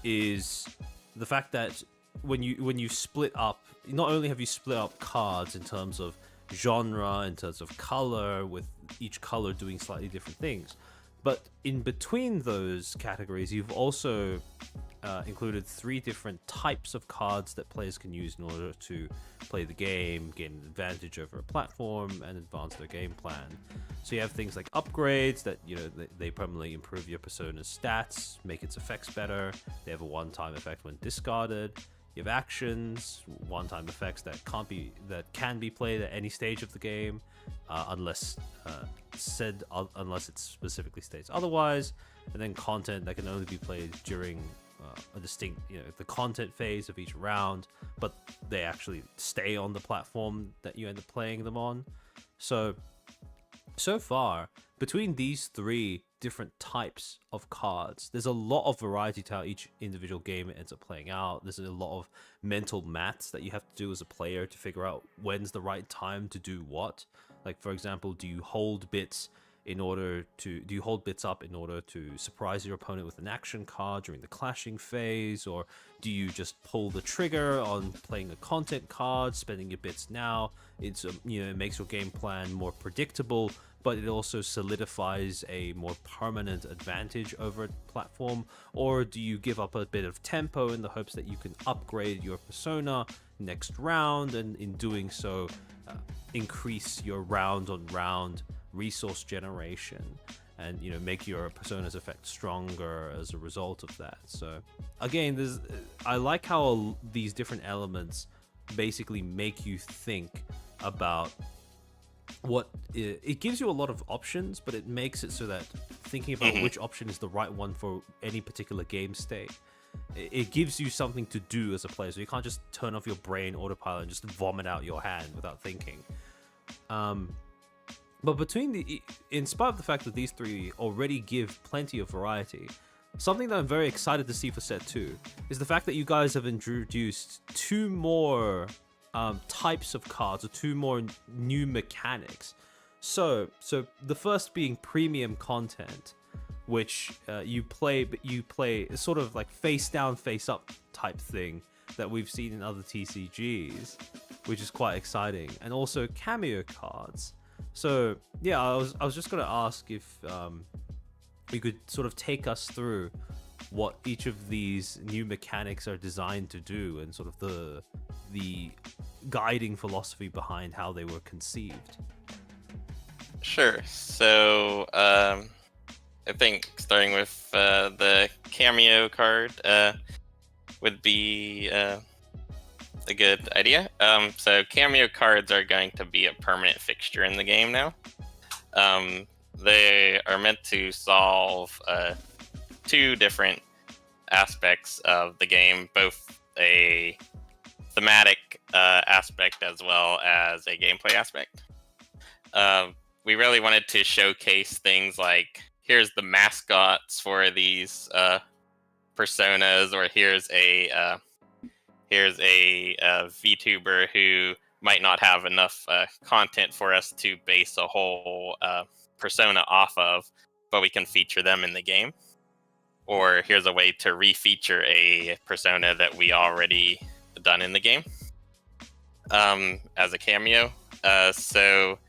is the fact that when you split up, not only have you split up cards in terms of genre, in terms of color, with each color doing slightly different things, but in between those categories, you've also included 3 different types of cards that players can use in order to play the game, gain an advantage over a platform, and advance their game plan. So you have things like upgrades that, you know, they permanently improve your persona's stats, make its effects better. They have a one-time effect when discarded. You have actions, one-time effects that can be played at any stage of the game, unless it specifically states otherwise. And then content that can only be played during a distinct, the content phase of each round, but they actually stay on the platform that you end up playing them on. So far, between these 3 different types of cards, there's a lot of variety to how each individual game ends up playing out. There's a lot of mental maths that you have to do as a player to figure out when's the right time to do what. Like, for example, do you hold bits up in order to surprise your opponent with an action card during the clashing phase, or do you just pull the trigger on playing a content card, spending your bits now? It makes your game plan more predictable, but it also solidifies a more permanent advantage over a platform. Or do you give up a bit of tempo in the hopes that you can upgrade your persona next round, and in doing so increase your round on round resource generation? and make your persona's effect stronger as a result of that. So again, I like how these different elements basically make you think about what it gives you a lot of options, but it makes it so that thinking about which option is the right one for any particular game state, it gives you something to do as a player. So you can't just turn off your brain autopilot and just vomit out your hand without thinking. But in spite of the fact that these three already give plenty of variety, something that I'm very excited to see for set 2 is the fact that you guys have introduced 2 more types of cards, or 2 more new mechanics. So the first being premium content, which you play sort of like face down, face up type thing that we've seen in other TCGs, which is quite exciting, and also cameo cards. So yeah, I was just gonna ask if you could sort of take us through what each of these new mechanics are designed to do, and sort of the guiding philosophy behind how they were conceived. Sure. So I think starting with the cameo card would be a good idea. So cameo cards are going to be a permanent fixture in the game now. They are meant to solve 2 different aspects of the game, both a thematic aspect as well as a gameplay aspect. We really wanted to showcase things like, here's the mascots for these personas, or here's a VTuber who might not have enough content for us to base a whole persona off of, but we can feature them in the game. Or here's a way to refeature a persona that we already done in the game as a cameo. So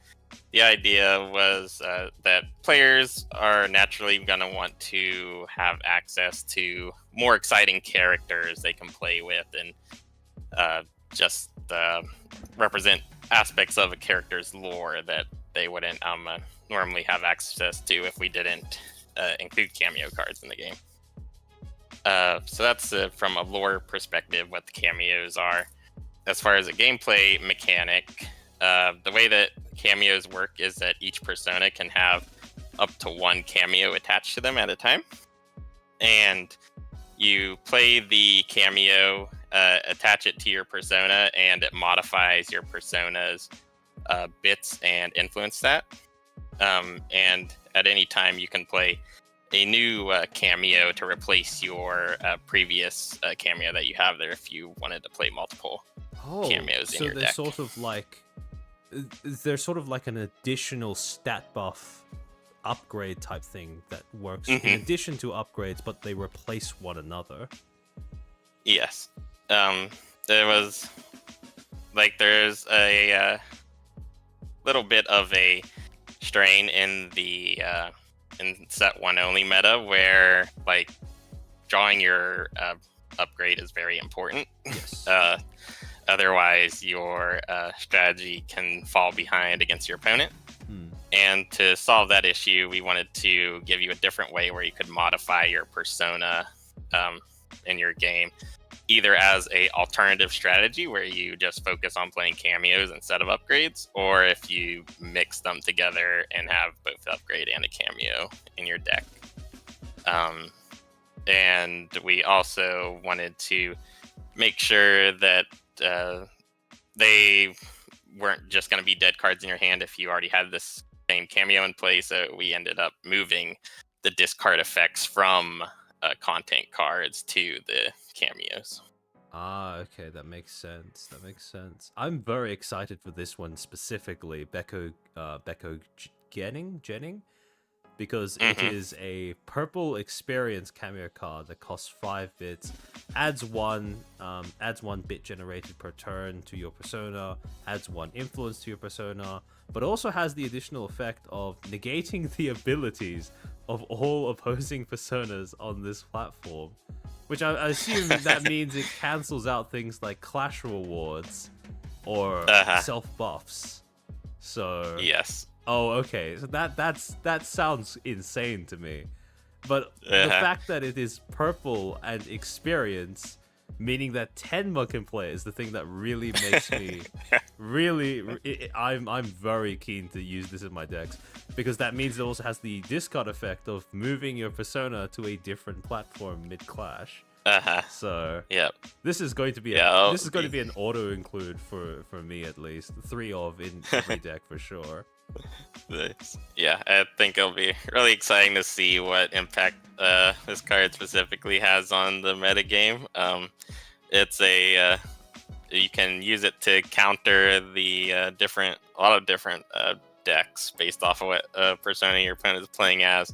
the idea was that players are naturally going to want to have access to more exciting characters they can play with, and just represent aspects of a character's lore that they wouldn't normally have access to if we didn't include cameo cards in the game. So that's from a lore perspective what the cameos are. As far as a gameplay mechanic, the way that cameos work is that each persona can have up to 1 cameo attached to them at a time. And you play the cameo, attach it to your persona, and it modifies your persona's bits and influence that. And at any time, you can play a new cameo to replace your previous cameo that you have there if you wanted to play multiple cameos in your deck. They're sort of like an additional stat buff upgrade type thing that works in addition to upgrades, but they replace one another. Yes. There was there's a little bit of a strain in the in set 1 only meta where drawing your upgrade is very important. Yes. Otherwise, your strategy can fall behind against your opponent. And to solve that issue, we wanted to give you a different way where you could modify your persona in your game, either as a alternative strategy where you just focus on playing cameos instead of upgrades, or if you mix them together and have both upgrade and a cameo in your deck. And we also wanted to make sure that they weren't just going to be dead cards in your hand if you already had this same cameo in place. So we ended up moving the discard effects from content cards to the cameos. Okay, that makes sense. I'm very excited for this one specifically, Becco Jennings, because it is a purple experience cameo card that costs 5 bits, adds one bit generated per turn to your persona, adds 1 influence to your persona, but also has the additional effect of negating the abilities of all opposing personas on this platform, which I assume that means it cancels out things like clash rewards or self buffs. So yes. Oh, okay. So that sounds insane to me. But the Uh-huh. fact that it is purple and experience, meaning that Tenma can play, is the thing that really makes me I'm very keen to use this in my decks, because that means it also has the discard effect of moving your persona to a different platform mid clash. Uh-huh. So Yep. this is going to be Yeah, I'll this is going to be an auto include for me at least. 3 of in every deck for sure. Yeah, I think it'll be really exciting to see what impact this card specifically has on the metagame. It's you can use it to counter the a lot of different decks based off of what persona your opponent is playing as.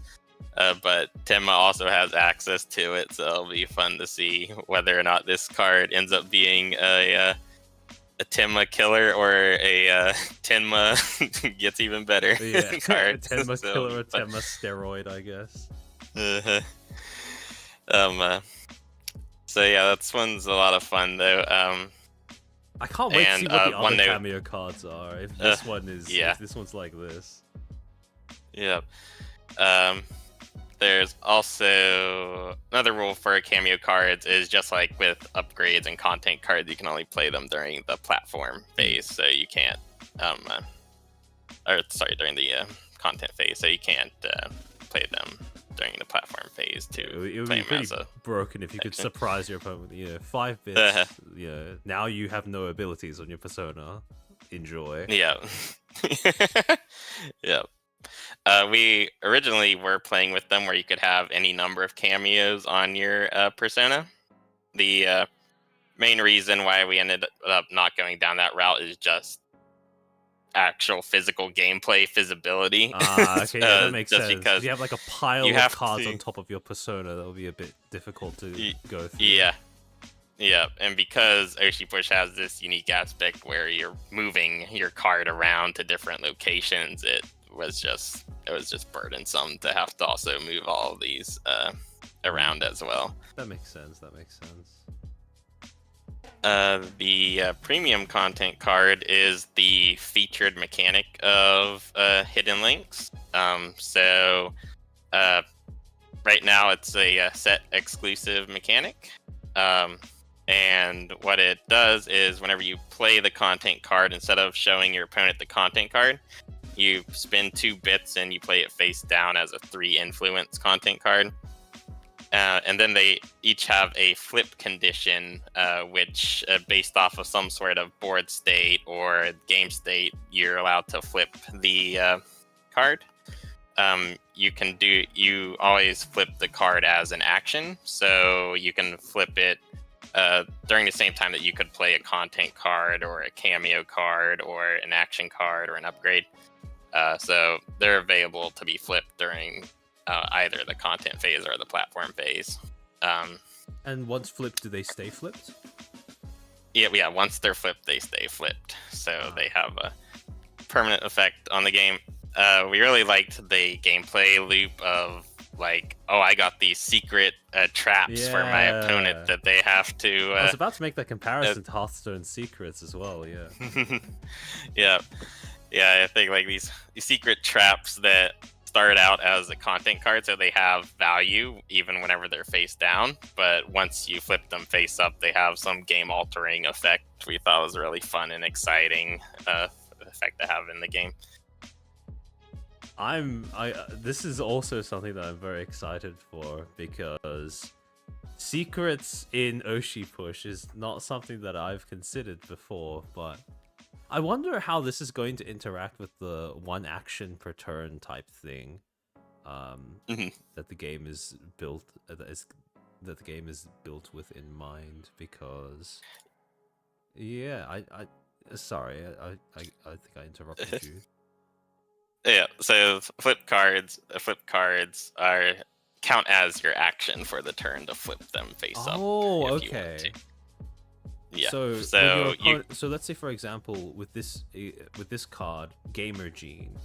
But Tenma also has access to it, so it'll be fun to see whether or not this card ends up being a Tenma killer or a Tenma gets even better Yeah, card. Tenma So killer or it'll be fun. Tenma steroid, I guess. Uh-huh. Um, uh, so yeah, that one's a lot of fun though. I can't wait to see And what the one other note, cameo cards are. If this one is, yeah, if this one's like this. yeah. Um, there's also another rule for cameo cards is just like with upgrades and content cards, you can only play them during the platform phase, so you can't, or sorry, during the content phase, so you can't play them during the platform phase to It would play be them pretty as a broken if you could action. surprise your opponent with 5 bits. Now you have no abilities on your persona. Enjoy. Yeah. Yeah. We originally were playing with them where you could have any number of cameos on your persona. The main reason why we ended up not going down that route is just actual physical gameplay feasibility. Okay, yeah, that makes Just sense. Because because you have like a pile you of have cards to. on top of your persona, that will be a bit difficult to go through. Yeah. Yeah, and because Oshi Push has this unique aspect where you're moving your card around to different locations, it was just burdensome to have to also move all of these around as well. That makes sense. That makes sense. The premium content card is the featured mechanic of hidden links. So right now it's a set exclusive mechanic. And what it does is whenever you play the content card, instead of showing your opponent the content card, you spend 2 bits and you play it face down as a 3 influence content card. And then they each have a flip condition, which, based off of some sort of board state or game state, you're allowed to flip the card. You always flip the card as an action, so you can flip it during the same time that you could play a content card or a cameo card or an action card or an upgrade. So they're available to be flipped during either the content phase or the platform phase. And once flipped, do they stay flipped? Yeah. Once they're flipped, they stay flipped. So they have a permanent effect on the game. We really liked the gameplay loop of like, oh, I got these secret traps for my opponent that they have to. I was about to make that comparison to Hearthstone Secrets as well. Yeah. Yeah. I think like these secret traps that start out as a content card, so they have value even whenever they're face down. But once you flip them face up, they have some game altering effect. We thought was a really fun and exciting effect to have in the game. This is also something that I'm very excited for, because secrets in Oshi Push is not something that I've considered before, but I wonder how this is going to interact with the 1 action per turn type thing that the game is built that the game is built with in mind. Because sorry, I think I interrupted you. Yeah, so flip cards are count as your action for the turn to flip them face up. Oh, if okay. You want to. Yeah. So let's say, for example, with this card, Gamer Gene,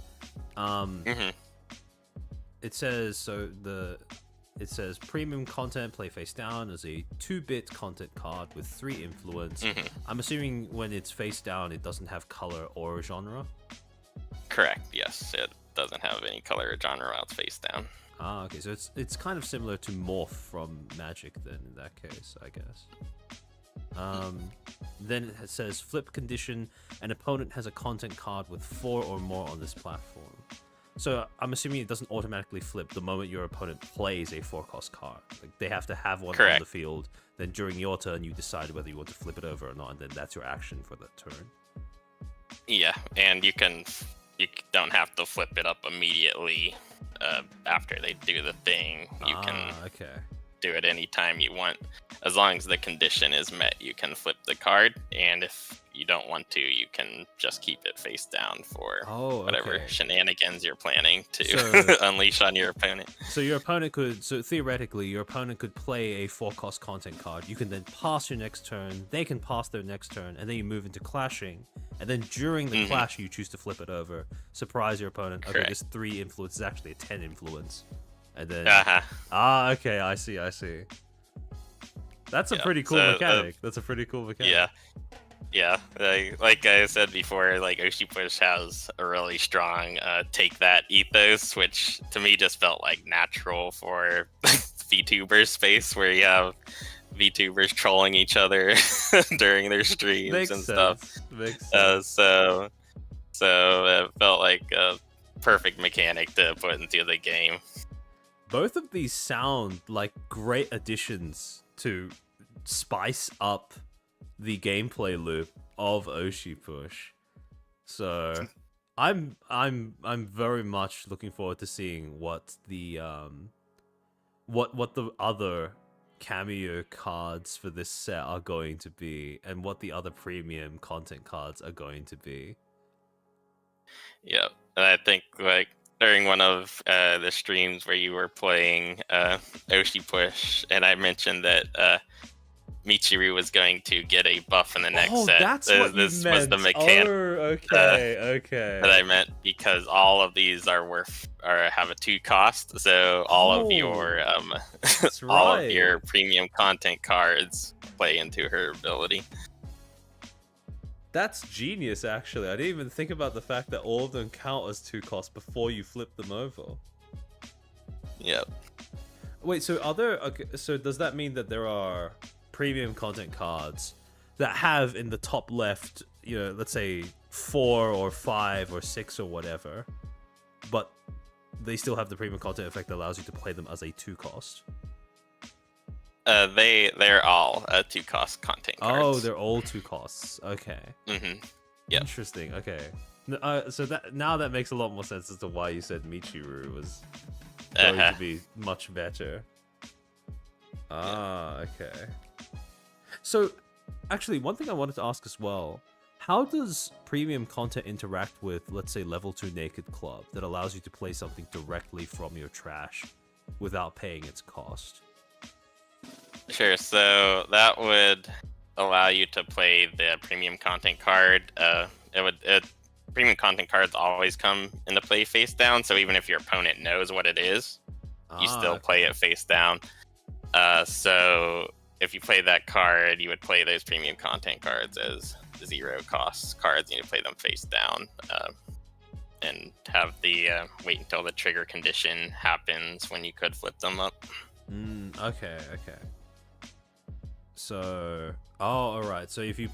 it says it says premium content, play face down as a 2-bit content card with 3 influence. I'm assuming when it's face down, it doesn't have color or genre. Correct. Yes, it doesn't have any color or genre while it's face down. Ah, okay. So it's kind of similar to Morph from Magic then, in that case, I guess. Then it says flip condition. An opponent has a content card with 4 or more on this platform. So I'm assuming it doesn't automatically flip the moment your opponent plays a 4-cost card. Like they have to have one on Correct. the field. Then during your turn, you decide whether you want to flip it over or not, and then that's your action for that turn. Yeah, and you don't have to flip it up immediately after they do the thing. You can okay. do it anytime you want. As long as the condition is met, you can flip the card, and if you don't want to, you can just keep it face down for whatever shenanigans you're planning to unleash on your opponent. So your opponent could, theoretically, your opponent could play a 4-cost content card. You can then pass your next turn, they can pass their next turn, and then you move into clashing. And then during the clash, you choose to flip it over, surprise your opponent. Okay, Correct. this 3 influence is actually a 10 influence. And then, okay, I see. That's a pretty cool mechanic. That's a pretty cool mechanic. Yeah. Like I said before, like Oshi Push has a really strong take that ethos, which to me just felt like natural for VTuber space, where you have VTubers trolling each other during their streams stuff. Makes sense. So it felt like a perfect mechanic to put into the game. Both of these sound like great additions to spice up the gameplay loop of Oshi Push. So I'm very much looking forward to seeing what the what the other cameo cards for this set are going to be, and what the other premium content cards are going to be. Yeah, and I think like during one of the streams where you were playing Oshi Push, and I mentioned that Michiru was going to get a buff in the next set. That's what this you meant. Was the mechanic. Okay. That I meant because all of these are have a 2 cost, so all of your all of your premium content cards play into her ability. That's genius, actually. I didn't even think about the fact that all of them count as 2 costs before you flip them over. Yep. Wait, so so does that mean that there are premium content cards that have in the top left, let's say 4 or 5 or 6 or whatever, but they still have the premium content effect that allows you to play them as a 2 cost? They're all 2 cost content cards. Oh, they're all 2 costs. Okay. Yeah. Interesting. Okay. So now that makes a lot more sense as to why you said Michiru was going to be much better. Okay. So, actually, one thing I wanted to ask as well: how does premium content interact with, let's say, level 2 Naked Club that allows you to play something directly from your trash without paying its cost? Sure. So that would allow you to play the premium content card. Premium content cards always come into play face down. So even if your opponent knows what it is, you still play it face down. So if you play that card, you would play those premium content cards as 0 cost cards. You need to play them face down, and have the wait until the trigger condition happens when you could flip them up. Okay. So, alright. So if you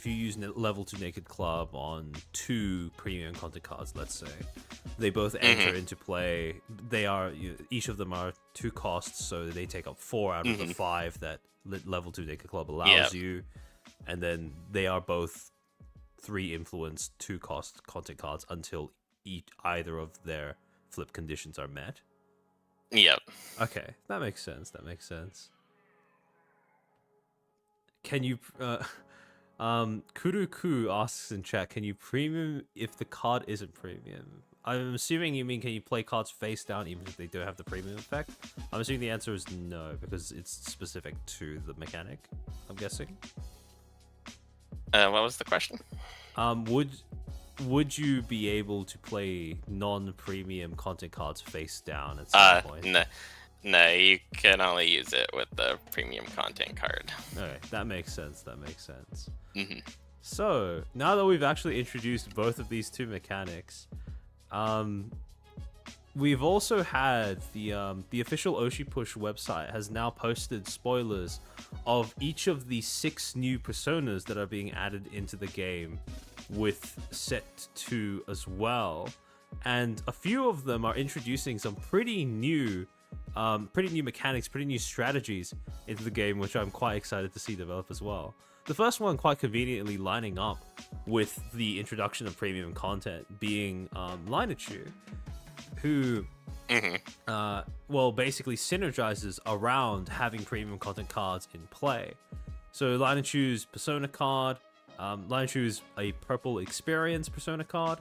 use level 2 Naked Club on 2 premium content cards, let's say, they both enter into play. They are, each of them are 2 costs, so they take up 4 out of the 5 that level 2 Naked Club allows you, and then they are both 3 influence 2 cost content cards until either of their flip conditions are met. Yep. Okay, that makes sense. Can you Kuruku asks in chat, can you premium if the card isn't premium? I'm assuming you mean can you play cards face down even if they don't have the premium effect? I'm assuming the answer is no, because it's specific to the mechanic, I'm guessing. What was the question? Would you be able to play non-premium content cards face down at some point? No, you can only use it with the premium content card. Okay, that makes sense. So now that we've actually introduced both of these two mechanics, um, we've also had the official Oshi Push website has now posted spoilers of each of the 6 new personas that are being added into the game with set 2 as well. And a few of them are introducing some pretty new mechanics, pretty new strategies into the game, which I'm quite excited to see develop as well. The first one quite conveniently lining up with the introduction of premium content being Lineachu, who basically synergizes around having premium content cards in play. So Lineachu's persona card, Lineachu is a purple experience persona card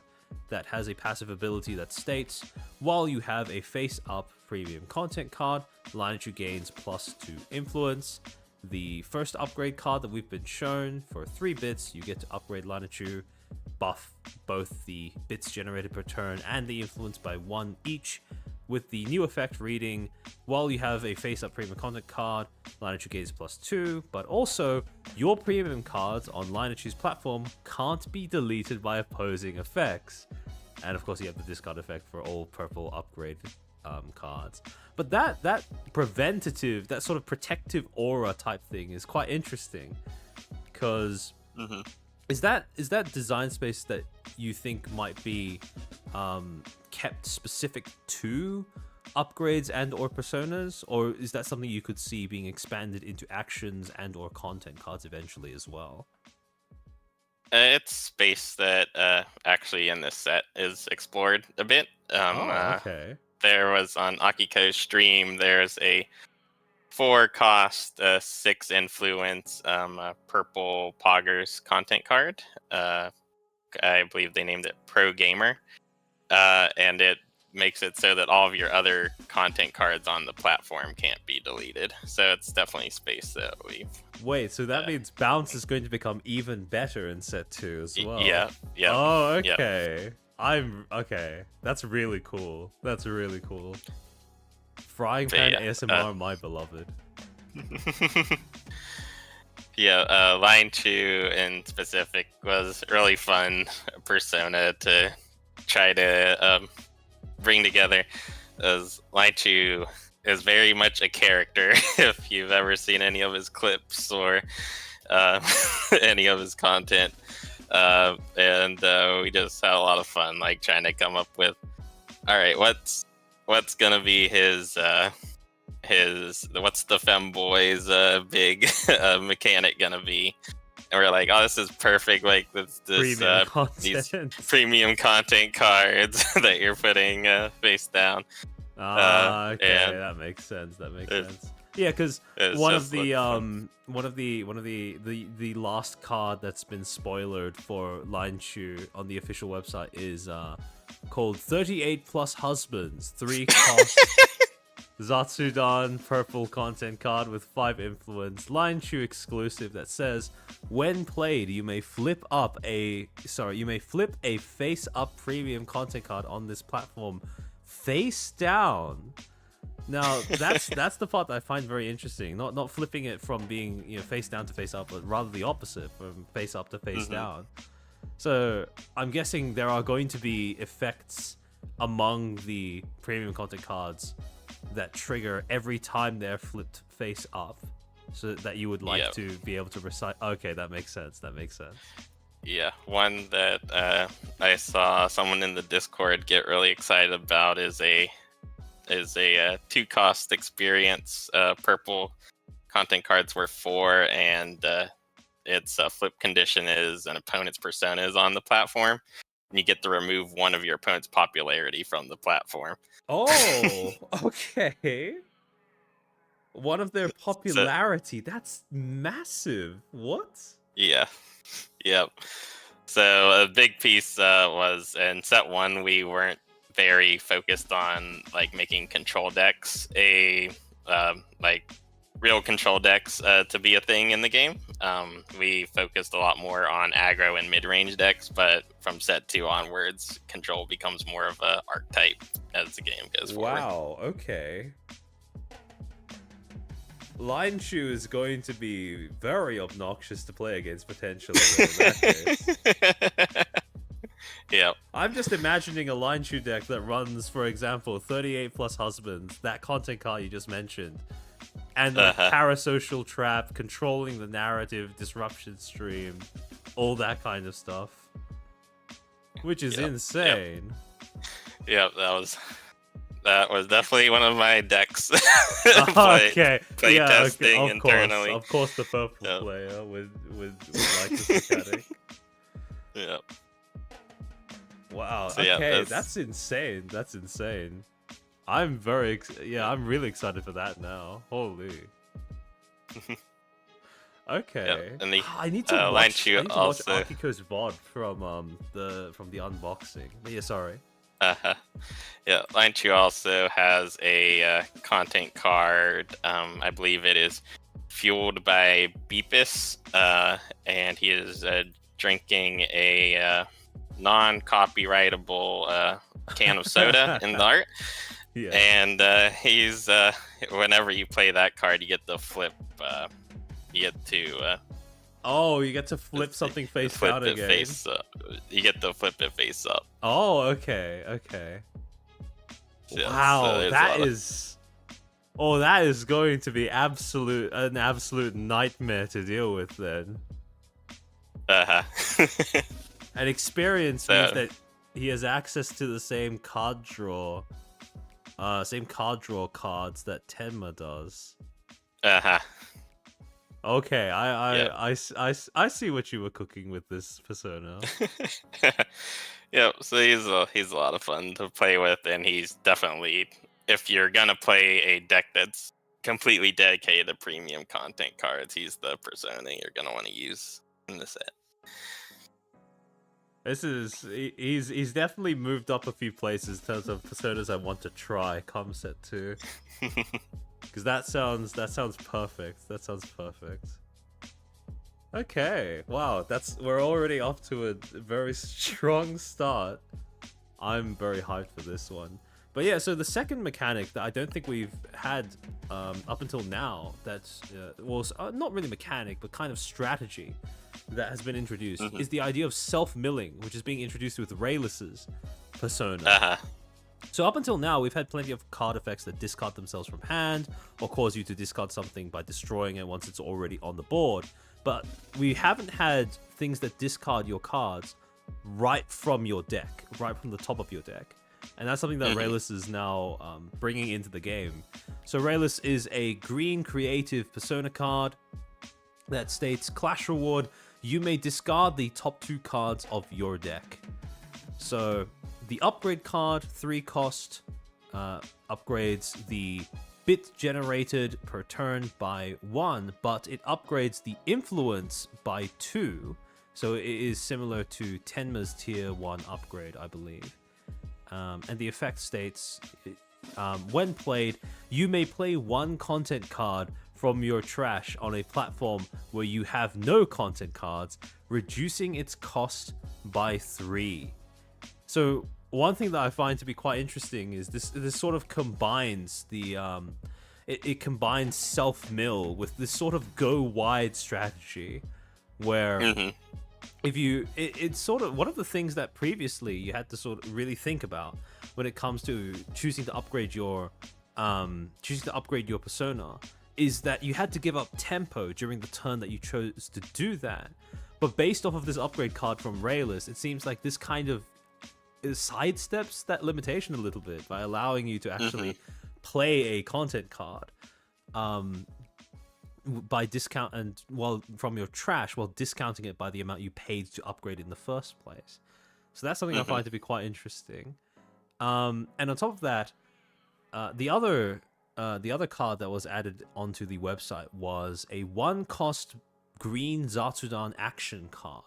that has a passive ability that states, while you have a face-up premium content card, Lineachu gains +2 influence. The first upgrade card that we've been shown, for 3 bits, you get to upgrade Lineachu, buff both the bits generated per turn and the influence by 1 each, with the new effect reading, while you have a face-up premium content card, Lineachu gains +2, but also your premium cards on Lineachu's platform can't be deleted by opposing effects. And of course you have the discard effect for all purple upgrade cards. But that preventative, that sort of protective aura type thing is quite interesting, because is that design space that you think might be kept specific to upgrades and or personas, or is that something you could see being expanded into actions and or content cards eventually as well? It's space that actually in this set is explored a bit. Okay. There was on Akiko's stream, there's a 4 cost, 6 influence, purple Poggers content card. I believe they named it Pro Gamer. And it makes it so that all of your other content cards on the platform can't be deleted. So it's definitely space that we've... Wait, so that means bounce is going to become even better in set 2 as well. Yeah. Oh, okay. Okay. That's really cool. Frying pan ASMR, my beloved. Line 2 in specific was really fun persona to try to bring together, as Line 2 is very much a character. If you've ever seen any of his clips or any of his content, and we just had a lot of fun, like trying to come up with, all right, what's gonna be his what's the femboy's big mechanic gonna be? And we're like, oh, this is perfect. Like this these premium content cards that you're putting face down. Okay, that makes sense. Yeah, because one of the last card that's been spoiled for Lineachu on the official website is called 38 plus husbands, 3 cost Zatsudan purple content card with 5 influence, Lineachu exclusive, that says, when played, you may flip a face up premium content card on this platform face down. Now that's the part that I find very interesting. Not flipping it from being face down to face up, but rather the opposite, from face up to face down. So I'm guessing there are going to be effects among the premium content cards that trigger every time they're flipped face up, so that you would like to be able to recite. Okay, that makes sense. Yeah, one that I saw someone in the Discord get really excited about is a 2 cost experience. Purple content cards were 4, and its flip condition is an opponent's persona is on the platform, and you get to remove one of your opponent's popularity from the platform. Oh, okay. One of their popularity. That's massive. What? Yeah. Yep. So a big piece was in set 1, we weren't very focused on like making control decks real control decks to be a thing in the game. We focused a lot more on aggro and mid-range decks, but from set 2 onwards, control becomes more of a archetype as the game goes forward. Wow, okay. Line Chew is going to be very obnoxious to play against potentially in that case. Yep. I'm just imagining a Line Chew deck that runs, for example, 38 plus Husbands, that content card you just mentioned, and like Parasocial Trap, controlling the narrative, Disruption Stream, all that kind of stuff. Which is insane. Yep, that was definitely one of my decks. Okay. Play testing Of course, internally. Of course, the purple player would like this mechanic. Yep. Wow. So, okay, that's insane. That's insane. I'm I'm really excited for that now. Holy. Okay. Yep. And the I need to watch also... Akiko's VOD from the unboxing. But yeah, sorry. Yeah, Line 2 also has a content card. I believe it is fueled by Beepus, and he is drinking a non-copyrightable can of soda in the art. Yeah. And he's whenever you play that card, you get the flip. You get to. You get to flip something face out again. You get to flip it face up. Oh, okay. Yeah, wow, so that is. Oh, that is going to be an absolute nightmare to deal with then. An experience means that he has access to the same card draw cards that Tenma does. Okay, I see what you were cooking with this persona. Yep, so he's a lot of fun to play with, and he's definitely, if you're gonna play a deck that's completely dedicated to premium content cards, he's the persona you're gonna want to use in the set. He's definitely moved up a few places in terms of personas I want to try come set 2. Because that sounds perfect. That sounds perfect. Okay, wow, we're already off to a very strong start. I'm very hyped for this one. But yeah, so the second mechanic that I don't think we've had up until now, that's not really mechanic, but kind of strategy that has been introduced, is the idea of self-milling, which is being introduced with Rayless's persona. So up until now, we've had plenty of card effects that discard themselves from hand, or cause you to discard something by destroying it once it's already on the board. But we haven't had things that discard your cards right from your deck, right from the top of your deck. And that's something that Rayless is now bringing into the game. So Rayless is a green creative persona card that states, Clash Reward, you may discard the top 2 cards of your deck. So the upgrade card, 3 cost, upgrades the bit generated per turn by 1, but it upgrades the influence by 2. So it is similar to Tenma's tier 1 upgrade, I believe. And the effect states, when played, you may play 1 content card from your trash on a platform where you have no content cards, reducing its cost by 3. So one thing that I find to be quite interesting is this sort of combines the it combines self-mill with this sort of go wide strategy where it's sort of one of the things that previously you had to sort of really think about when it comes to choosing to upgrade your persona is that you had to give up tempo during the turn that you chose to do that. But based off of this upgrade card from Rayless, it seems like this kind of sidesteps that limitation a little bit by allowing you to actually play a content card by discount and from your trash while discounting it by the amount you paid to upgrade in the first place. So that's something I find to be quite interesting. And on top of that, the other card that was added onto the website was a 1 cost green Zatsudan action card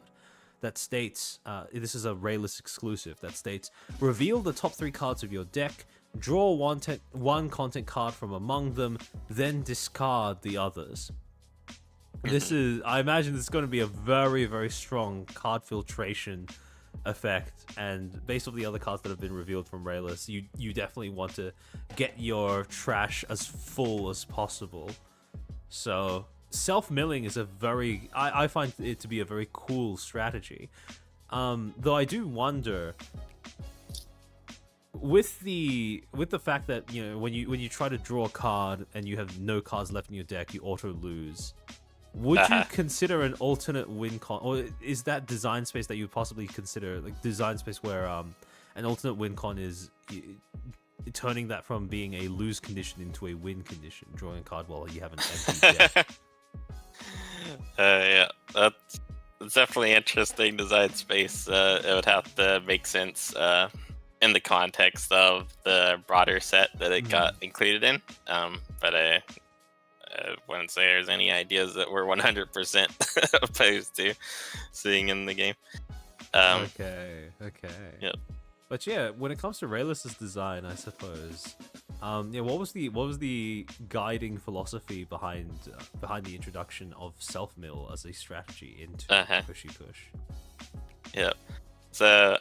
that states, this is a Rayless exclusive, that states, reveal the top 3 cards of your deck, draw one content card from among them, then discard the others. I imagine this is going to be a very, very strong card filtration effect, and based on the other cards that have been revealed from Rayless, you definitely want to get your trash as full as possible. So self-milling is a very I find it to be a very cool strategy. Though I do wonder with the fact that when you try to draw a card and you have no cards left in your deck, you auto lose. Would you consider an alternate win con, or is that design space that you would possibly consider like design space where an alternate win con is turning that from being a lose condition into a win condition, drawing a card while you have an empty deck? Yeah, that's definitely interesting design space. It would have to make sense in the context of the broader set that it got included in. But I wouldn't say there's any ideas that we're 100% opposed to seeing in the game. Okay. Yep. But yeah, when it comes to Raylus's design, I suppose, what was the guiding philosophy behind the introduction of self mill as a strategy into Pushy Push? Yep. So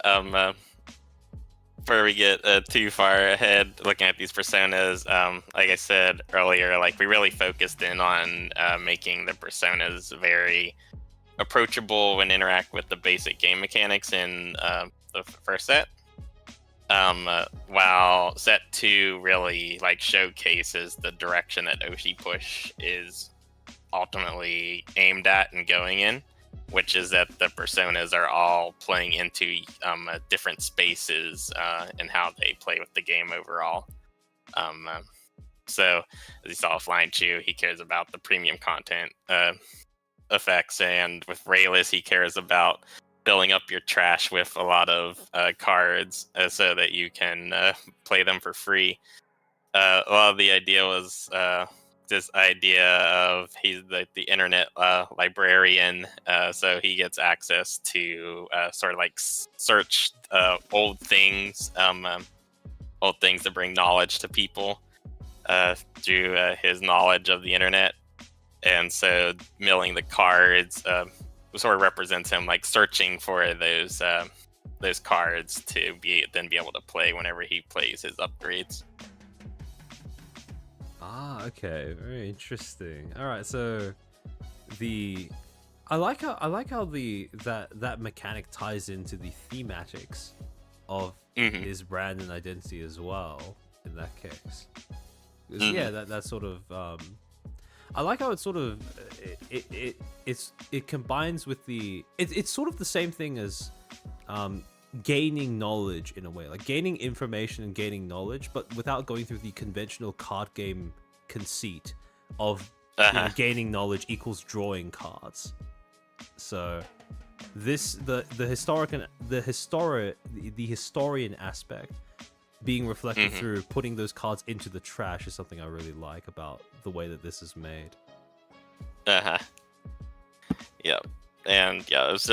before we get too far ahead looking at these personas, like I said earlier, like we really focused in on making the personas very approachable and interact with the basic game mechanics in the first set. While set 2 really like showcases the direction that Oshi Push is ultimately aimed at and going in, which is that the personas are all playing into different spaces and how they play with the game overall. So as you saw with Flying Chew, he cares about the premium content effects, and with Rayless, he cares about filling up your trash with a lot of cards so that you can play them for free. A lot of the idea was this idea of he's the internet librarian, so he gets access to sort of like search old things to bring knowledge to people through his knowledge of the internet. And so milling the cards sort of represents him like searching for those cards to be able to play whenever he plays his upgrades. Okay, very interesting. All right, so I like how that mechanic ties into the thematics of his brand and identity as well. In that case, yeah, that sort of I like how it sort of it combines with it's sort of the same thing as gaining knowledge in a way, like gaining information and gaining knowledge, but without going through the conventional card game conceit of gaining knowledge equals drawing cards. So the historian aspect being reflected through putting those cards into the trash is something I really like about the way that this is made. Yep. And yeah, it's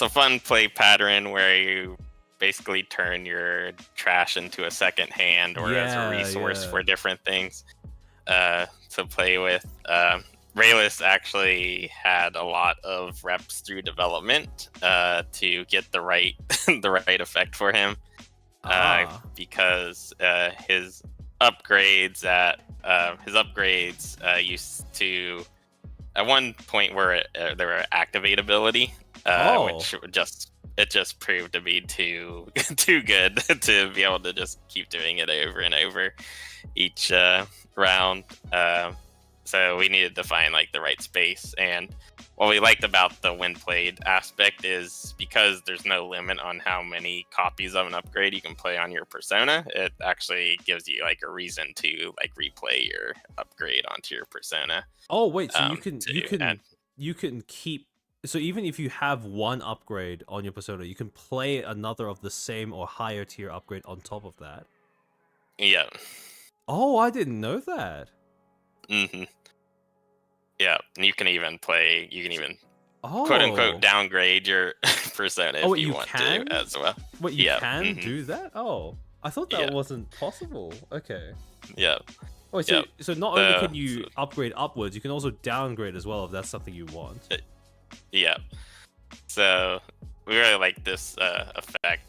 a fun play pattern where you basically turn your trash into a second hand or as a resource for different things to play with. Rayless actually had a lot of reps through development to get the right the right effect for him. Because his upgrades used to at one point where there were activate ability, which just proved to be too good to be able to just keep doing it over and over each round. So we needed to find like the right space, and what we liked about the when played aspect is because there's no limit on how many copies of an upgrade you can play on your persona, it actually gives you like a reason to like replay your upgrade onto your persona. Oh wait, so you can keep, so even if you have one upgrade on your persona, you can play another of the same or higher tier upgrade on top of that. Yeah. Oh, I didn't know that. Yeah, and you can even quote unquote downgrade your persona if you want to as well. What, you can do that? Oh, I thought that wasn't possible. Okay. Yeah. Oh, so not only can you upgrade upwards, you can also downgrade as well if that's something you want. Yeah. So we really like this effect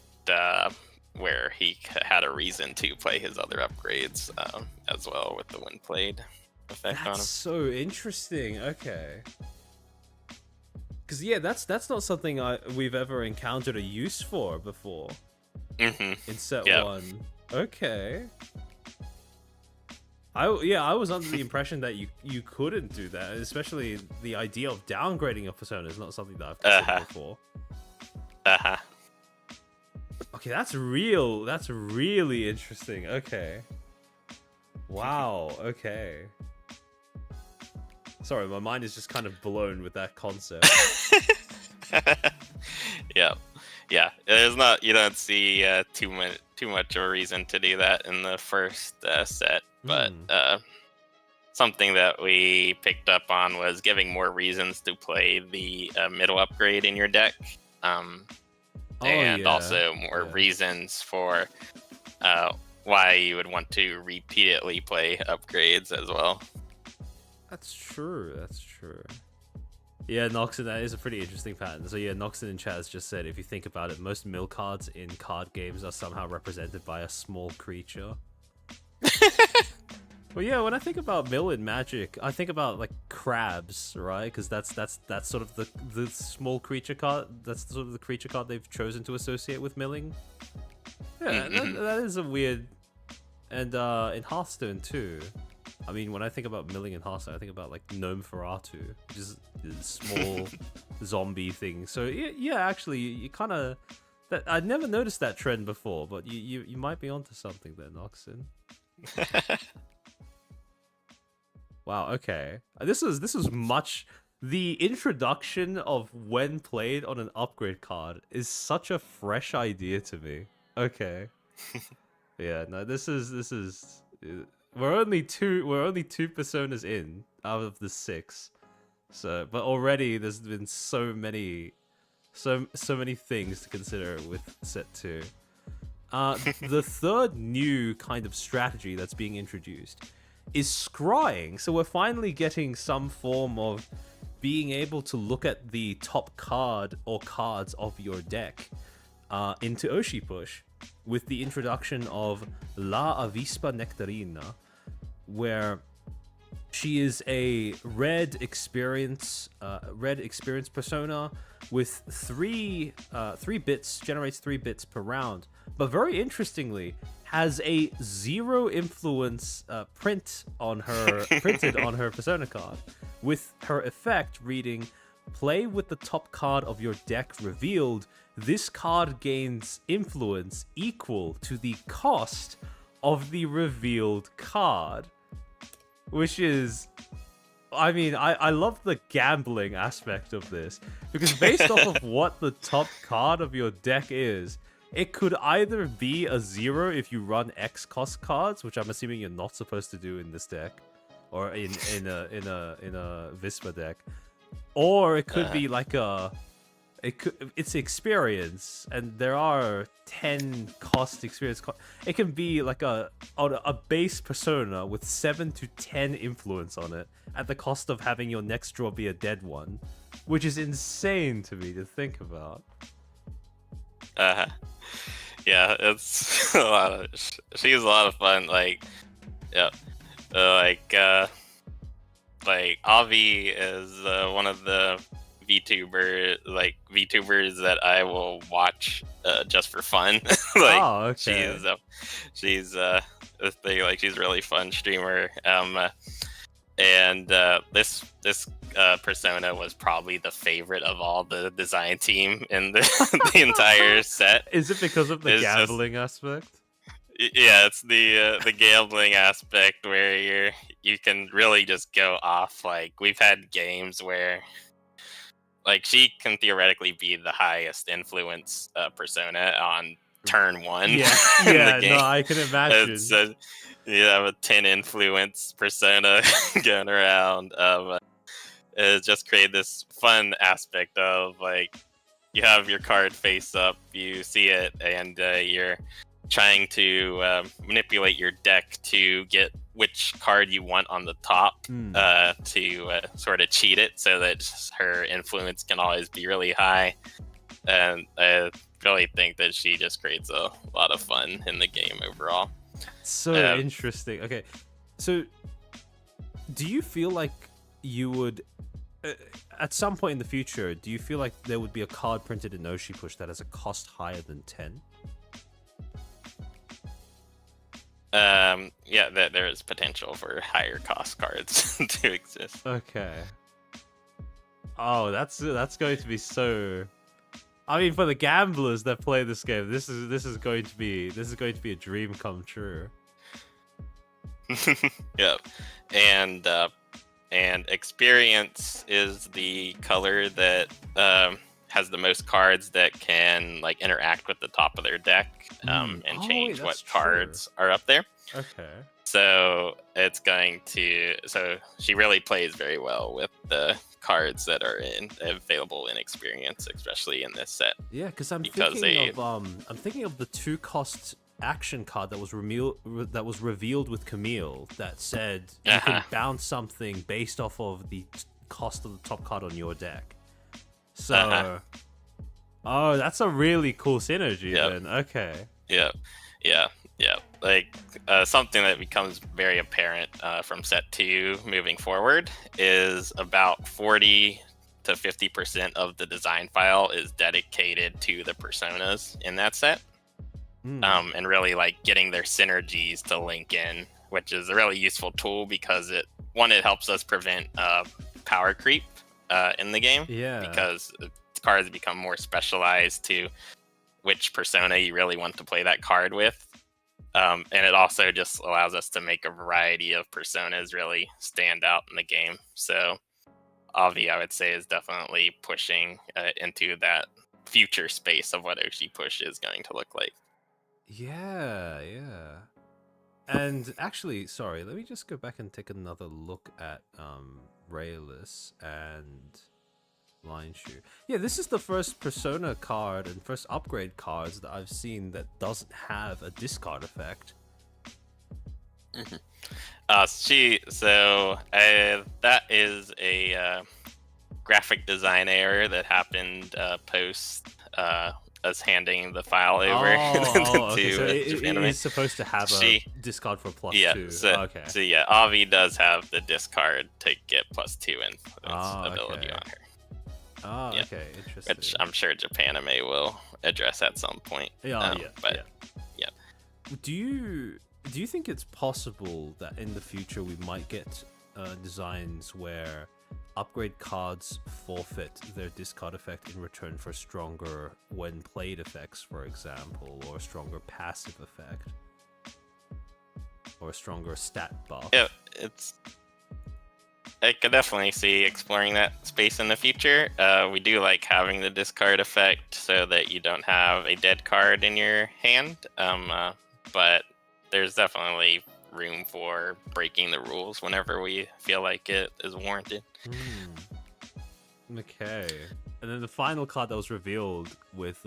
where he had a reason to play his other upgrades as well with the when played. effect on That's him. so interesting. Okay. Because yeah, that's not something we've ever encountered a use for before Mm-hmm. in set Yep. one. Okay. I was under the impression that you couldn't do that, especially the idea of downgrading a persona is not something that I've considered before. Okay, that's real. That's really interesting. Okay. Wow. Okay. Sorry, my mind is just kind of blown with that concept. Yeah, yeah. There's not. You don't see too much of a reason to do that in the first set, but something that we picked up on was giving more reasons to play the middle upgrade in your deck, and also more reasons for why you would want to repeatedly play upgrades as well. That's true. That's true. Yeah, Noxon, that is a pretty interesting pattern. So yeah, Noxon in chat has just said, if you think about it, most mill cards in card games are somehow represented by a small creature. Well, yeah, when I think about mill in Magic, I think about like crabs, right? Because that's sort of the small creature card. That's sort of the creature card they've chosen to associate with milling. Yeah, that is a weird. And in Hearthstone too. I mean, when I think about milling in Hearthstone, I think about like Gnome Feratu, which is a small zombie thing. So yeah, actually, you kind of that I'd never noticed that trend before, but you might be onto something there, Noxon. Wow. Okay. This was much. The introduction of when played on an upgrade card is such a fresh idea to me. Okay. Yeah. No. This is. We're only two personas in out of the 6. So, but already there's been so many things to consider with set 2. The third new kind of strategy that's being introduced is scrying. So we're finally getting some form of being able to look at the top card or cards of your deck into Oshi Push with the introduction of La Avispa Nectarina, where she is a red experience persona with 3 bits, generates 3 bits per round, but very interestingly has a 0 influence printed on her persona card, with her effect reading, play with the top card of your deck revealed. This card gains influence equal to the cost of the revealed card. Which is, I mean, I love the gambling aspect of this, because based off of what the top card of your deck is, it could either be a 0 if you run X cost cards, which I'm assuming you're not supposed to do in this deck, or in a Vispa deck, or it could be like it's experience, and there are 10 cost experience. It can be like a base persona with 7 to 10 influence on it at the cost of having your next draw be a dead one, which is insane to me to think about. Yeah, it's a lot of. She's a lot of fun. Like, yeah, like Avi is one of the VTubers that I will watch just for fun. She's she's a really fun streamer. And this persona was probably the favorite of all the design team in the entire set. Is it because of the gambling aspect? Yeah, it's the gambling aspect where you can really just go off. Like, we've had games where, like, she can theoretically be the highest influence persona on turn 1. Yeah, in the game. No, I can imagine. You have a 10 influence persona going around. It just created this fun aspect of, like, you have your card face up, you see it, and you're trying to manipulate your deck to get which card you want on the top to sort of cheat it so that her influence can always be really high. And I really think that she just creates a lot of fun in the game overall. So interesting. Okay, so Do you feel like you would, at some point in the future, do you feel like there would be a card printed in Oshi Push that has a cost higher than 10? Yeah, there is potential for higher cost cards to exist. Okay. Oh, that's going to be so. I mean, for the gamblers that play this game, this is going to be a dream come true. Yep, and experience is the color that has the most cards that can like interact with the top of their deck and change what cards are up there. Okay. So it's going to. So she really plays very well with the cards that are available in experience, especially in this set. Yeah, because I'm thinking of the 2-cost action card that was revealed with Camille that said you can bounce something based off of the cost of the top card on your deck. So, oh, that's a really cool synergy then. Okay. Yeah. Like something that becomes very apparent from set 2 moving forward is about 40 to 50% of the design file is dedicated to the personas in that set. And really like getting their synergies to link in, which is a really useful tool because it helps us prevent power creep in the game. Yeah. Because cards become more specialized to which persona you really want to play that card with. And it also just allows us to make a variety of personas really stand out in the game. So Avi, I would say, is definitely pushing into that future space of what Oshi Push is going to look like. Yeah. And actually, sorry, let me just go back and take another look at Rayless and Line Shoe. Yeah, this is the first Persona card and first upgrade cards that I've seen that doesn't have a discard effect. That is a graphic design error that happened post us handing the file over okay. So it is supposed to have a discard for +2. So yeah, Avi does have the discard to get +2 influence ability on her. Okay, interesting. Which I'm sure Japanime will address at some point. Yeah. Do you think it's possible that in the future we might get designs where upgrade cards forfeit their discard effect in return for stronger when played effects, for example, or a stronger passive effect, or a stronger stat buff? Yeah, I could definitely see exploring that space in the future. We do like having the discard effect so that you don't have a dead card in your hand, but there's definitely room for breaking the rules whenever we feel like it is warranted. Okay. And then the final card that was revealed with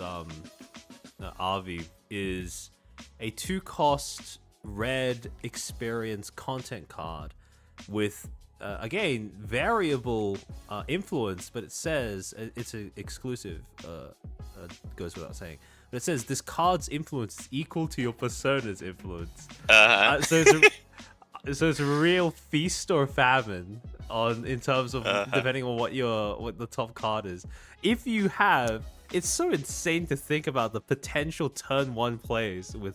Avi is a 2-cost red experience content card with again variable influence, but it says it's an exclusive, goes without saying, but it says this card's influence is equal to your persona's influence. So it's a real feast or famine in terms of depending on what the top card is. If you have, it's so insane to think about the potential turn 1 plays with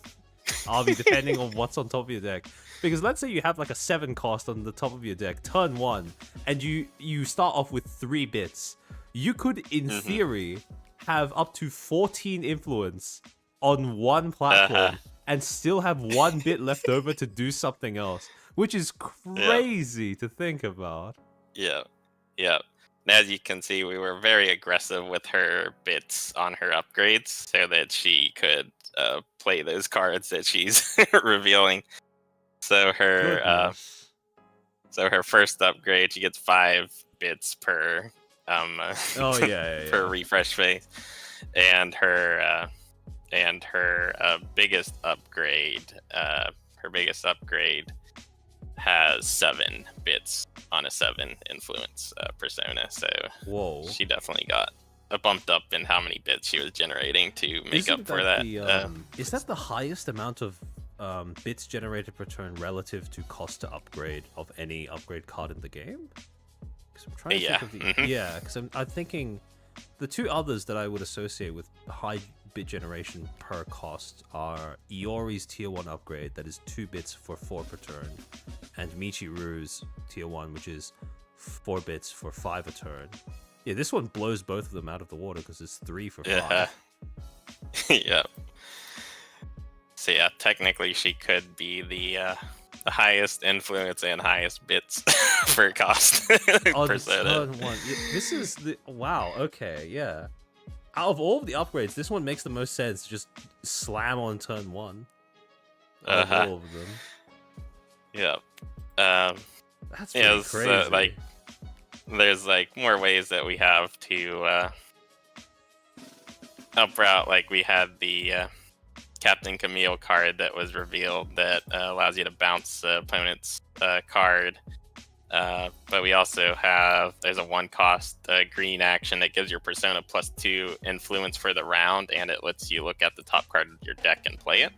Avi depending on what's on top of your deck. Because let's say you have like a 7 cost on the top of your deck, turn 1, and you start off with 3 bits. You could, in theory, have up to 14 influence on one platform and still have 1 bit left over to do something else, which is crazy to think about. Yeah. And as you can see, we were very aggressive with her bits on her upgrades so that she could play those cards that she's revealing. So her first upgrade, she gets 5 bits per per refresh phase, and her biggest upgrade has 7 bits on a 7 influence persona. So she definitely got bumped up in how many bits she was generating to make up for that. Is that the highest amount of bits generated per turn relative to cost to upgrade of any upgrade card in the game. Because I'm trying to think of the because I'm thinking the two others that I would associate with high bit generation per cost are Iori's tier 1 upgrade, that is 2 bits for 4 per turn, and Michiru's tier 1, which is 4 bits for 5 a turn. Yeah, this one blows both of them out of the water because it's 3 for 5. Yeah. So yeah, technically she could be the highest influence and highest bits for cost per turn 1. This is the wow. Okay, yeah. Out of all of the upgrades, this one makes the most sense. Just slam on turn 1. Out of all of them. Yeah. That's pretty crazy. Like, there's like more ways that we have to uproute. Like we had the Captain Camille card that was revealed that allows you to bounce opponent's card. But we also have, there's a 1 cost green action that gives your persona +2 influence for the round, and it lets you look at the top card of your deck and play it.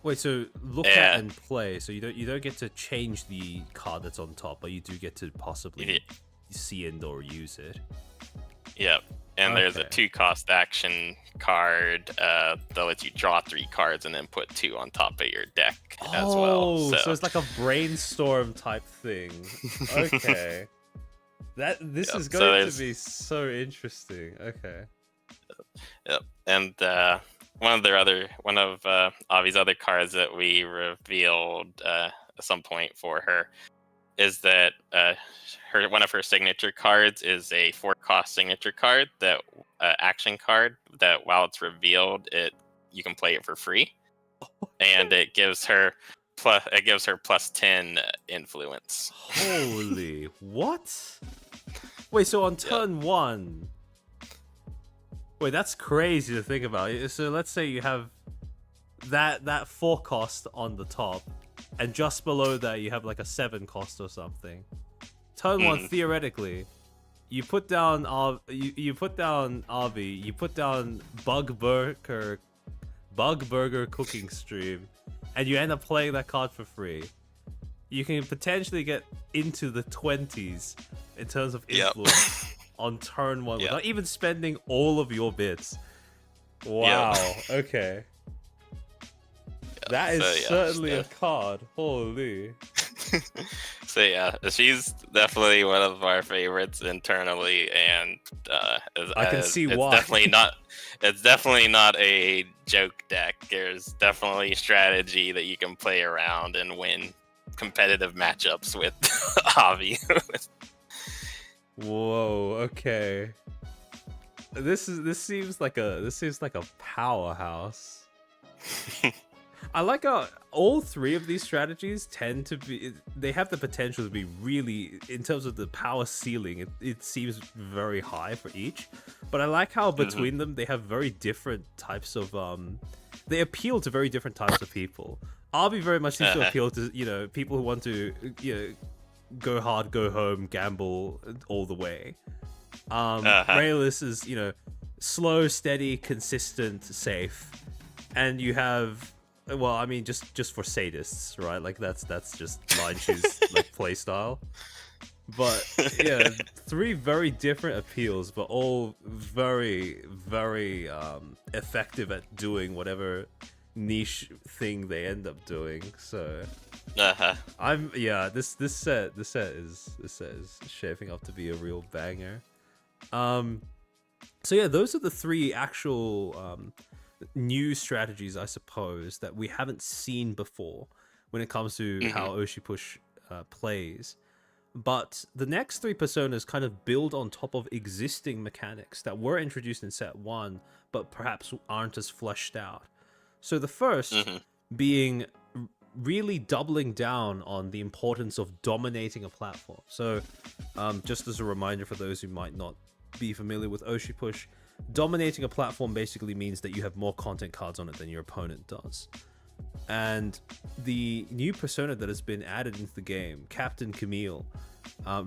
Wait, so look at and play. So you don't get to change the card that's on top, but you do get to possibly see it or use it. Yep. And there's a 2 cost action card that lets you draw 3 cards and then put 2 on top of your deck as well. So it's like a brainstorm type thing. Okay. This is going to be so interesting. Okay. Yep. And one of Avi's other cards that we revealed at some point for her is that one of her signature cards is a 4 cost signature card, that action card that while it's revealed, you can play it for free, and it gives her +10 influence. Holy what? Wait, so on turn 1. Wait, that's crazy to think about. So let's say you have that 4 cost on the top, and just below that you have like a 7 cost or something. Turn 1, theoretically, you put down you put down Avi, you put down Bug Burger Cooking Stream, and you end up playing that card for free. You can potentially get into the 20s in terms of influence on turn 1 without even spending all of your bits. Wow. Okay. That is certainly a card. Holy. So yeah, she's definitely one of our favorites internally, and I can see why. It's definitely not a joke deck. There's definitely strategy that you can play around and win competitive matchups with Avi. Whoa. Okay. This seems like a powerhouse. I like how all 3 of these strategies they have the potential to be really, in terms of the power ceiling, it seems very high for each. But I like how between them they have very different types of they appeal to very different types of people. Arby very much seems to appeal to, people who want to, go hard, go home, gamble all the way. Rayless is, slow, steady, consistent, safe. And you have, well, I mean, just for sadists, right? Like that's just line choose like play style. But yeah, 3 very different appeals, but all very, very effective at doing whatever niche thing they end up doing. So this set is shaping up to be a real banger. So yeah, those are the 3 actual new strategies, I suppose, that we haven't seen before when it comes to how Oshi Push plays. But the next 3 personas kind of build on top of existing mechanics that were introduced in set 1, but perhaps aren't as fleshed out. So the first being really doubling down on the importance of dominating a platform. So just as a reminder for those who might not be familiar with Oshi Push, dominating a platform basically means that you have more content cards on it than your opponent does. And the new persona that has been added into the game, Captain Camille,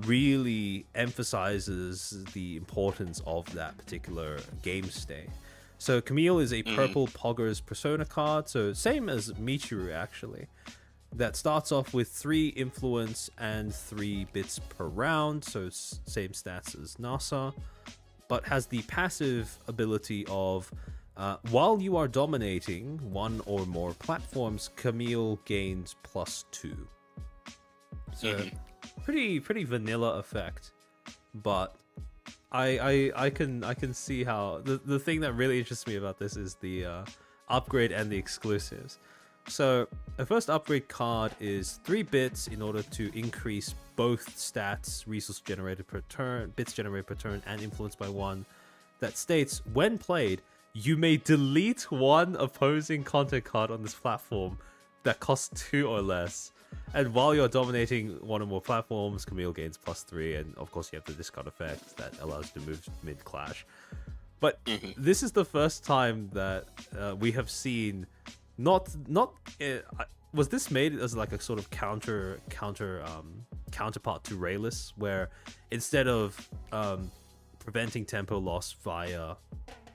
really emphasizes the importance of that particular game state. So Camille is a Mm-hmm. purple Poggers Persona card, so same as Michiru actually. That starts off with 3 influence and 3 bits per round, so same stats as Nasa, but has the passive ability of while you are dominating one or more platforms, Camille gains +2. So Mm-hmm. pretty vanilla effect, but I can see how the thing that really interests me about this is the upgrade and the exclusives. So a first upgrade card is 3 bits in order to increase both stats, resource generated per turn, bits generated per turn, and influenced by 1. That states when played, you may delete one opposing content card on this platform that costs 2 or less. And while you're dominating one or more platforms, Camille gains +3, and of course you have the discard effect that allows you to move mid-clash. But Mm-hmm. this is the first time that we have seen not was this made as like a sort of counterpart to Rayless, where instead of preventing tempo loss via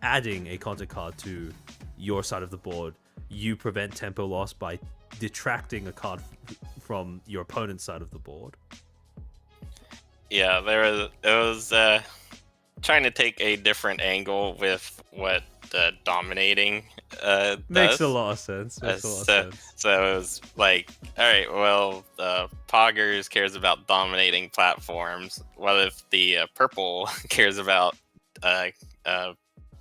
adding a content card to your side of the board, you prevent tempo loss by detracting a card from your opponent's side of the board. Yeah, it was trying to take a different angle with what dominating Makes a does. lot of sense. Makes a lot of So, sense. so it was like, all right, well, Poggers cares about dominating platforms. What if the purple cares about uh,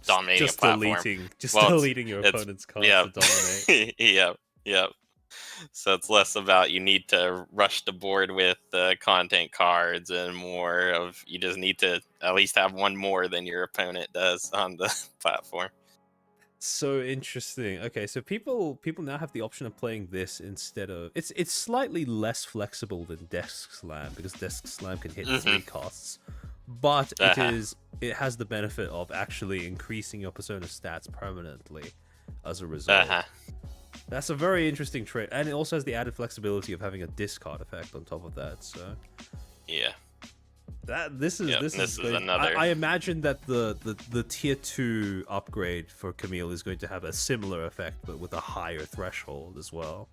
dominating a platform? Just Well, deleting your it's opponent's cards yeah, to dominate. yeah. So it's less about you need to rush the board with content cards and more of you just need to at least have one more than your opponent does on the platform. So interesting. Okay, so people now have the option of playing this instead of it's slightly less flexible than Desk Slam because Desk Slam can hit 3 Hmm. costs, but Uh-huh. it has the benefit of actually increasing your persona stats permanently as a result. Uh-huh. That's a very interesting trait, and it also has the added flexibility of having a discard effect on top of that. So Yeah. this is Yep, this this is is going. another. I imagine that the tier 2 upgrade for Camille is going to have a similar effect, but with a higher threshold as well.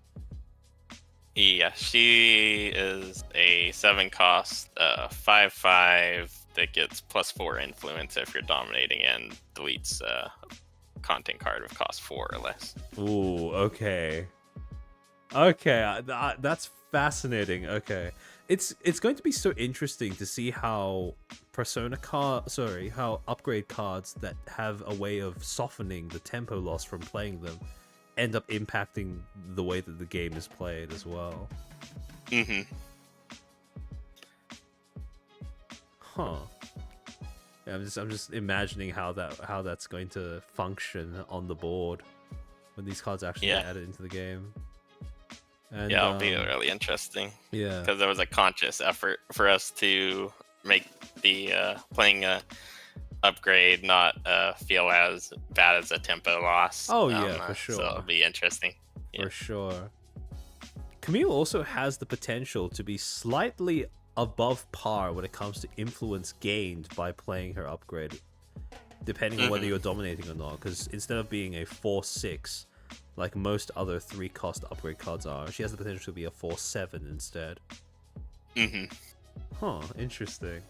Yeah, she is a 7 cost, 5/5 that gets +4 influence if you're dominating and deletes content card with cost 4 or less. Ooh, okay, okay, that's fascinating. Okay, it's going to be so interesting to see how how upgrade cards that have a way of softening the tempo loss from playing them end up impacting the way that the game is played as well. Mm-hmm. Huh. Yeah, I'm just imagining how that's going to function on the board when these cards actually get added into the game. And Yeah, it'll be really interesting. yeah. Because there was a conscious effort for us to make the playing upgrade not feel as bad as a tempo loss. Oh yeah, for So it'll sure. be interesting. For sure. Camille also has the potential to be slightly above par when it comes to influence gained by playing her upgrade, depending on whether you're dominating or not. Because instead of being a 4/6, like most other 3-cost upgrade cards are, she has the potential to be a 4/7 instead. Mm-hmm. Huh, interesting.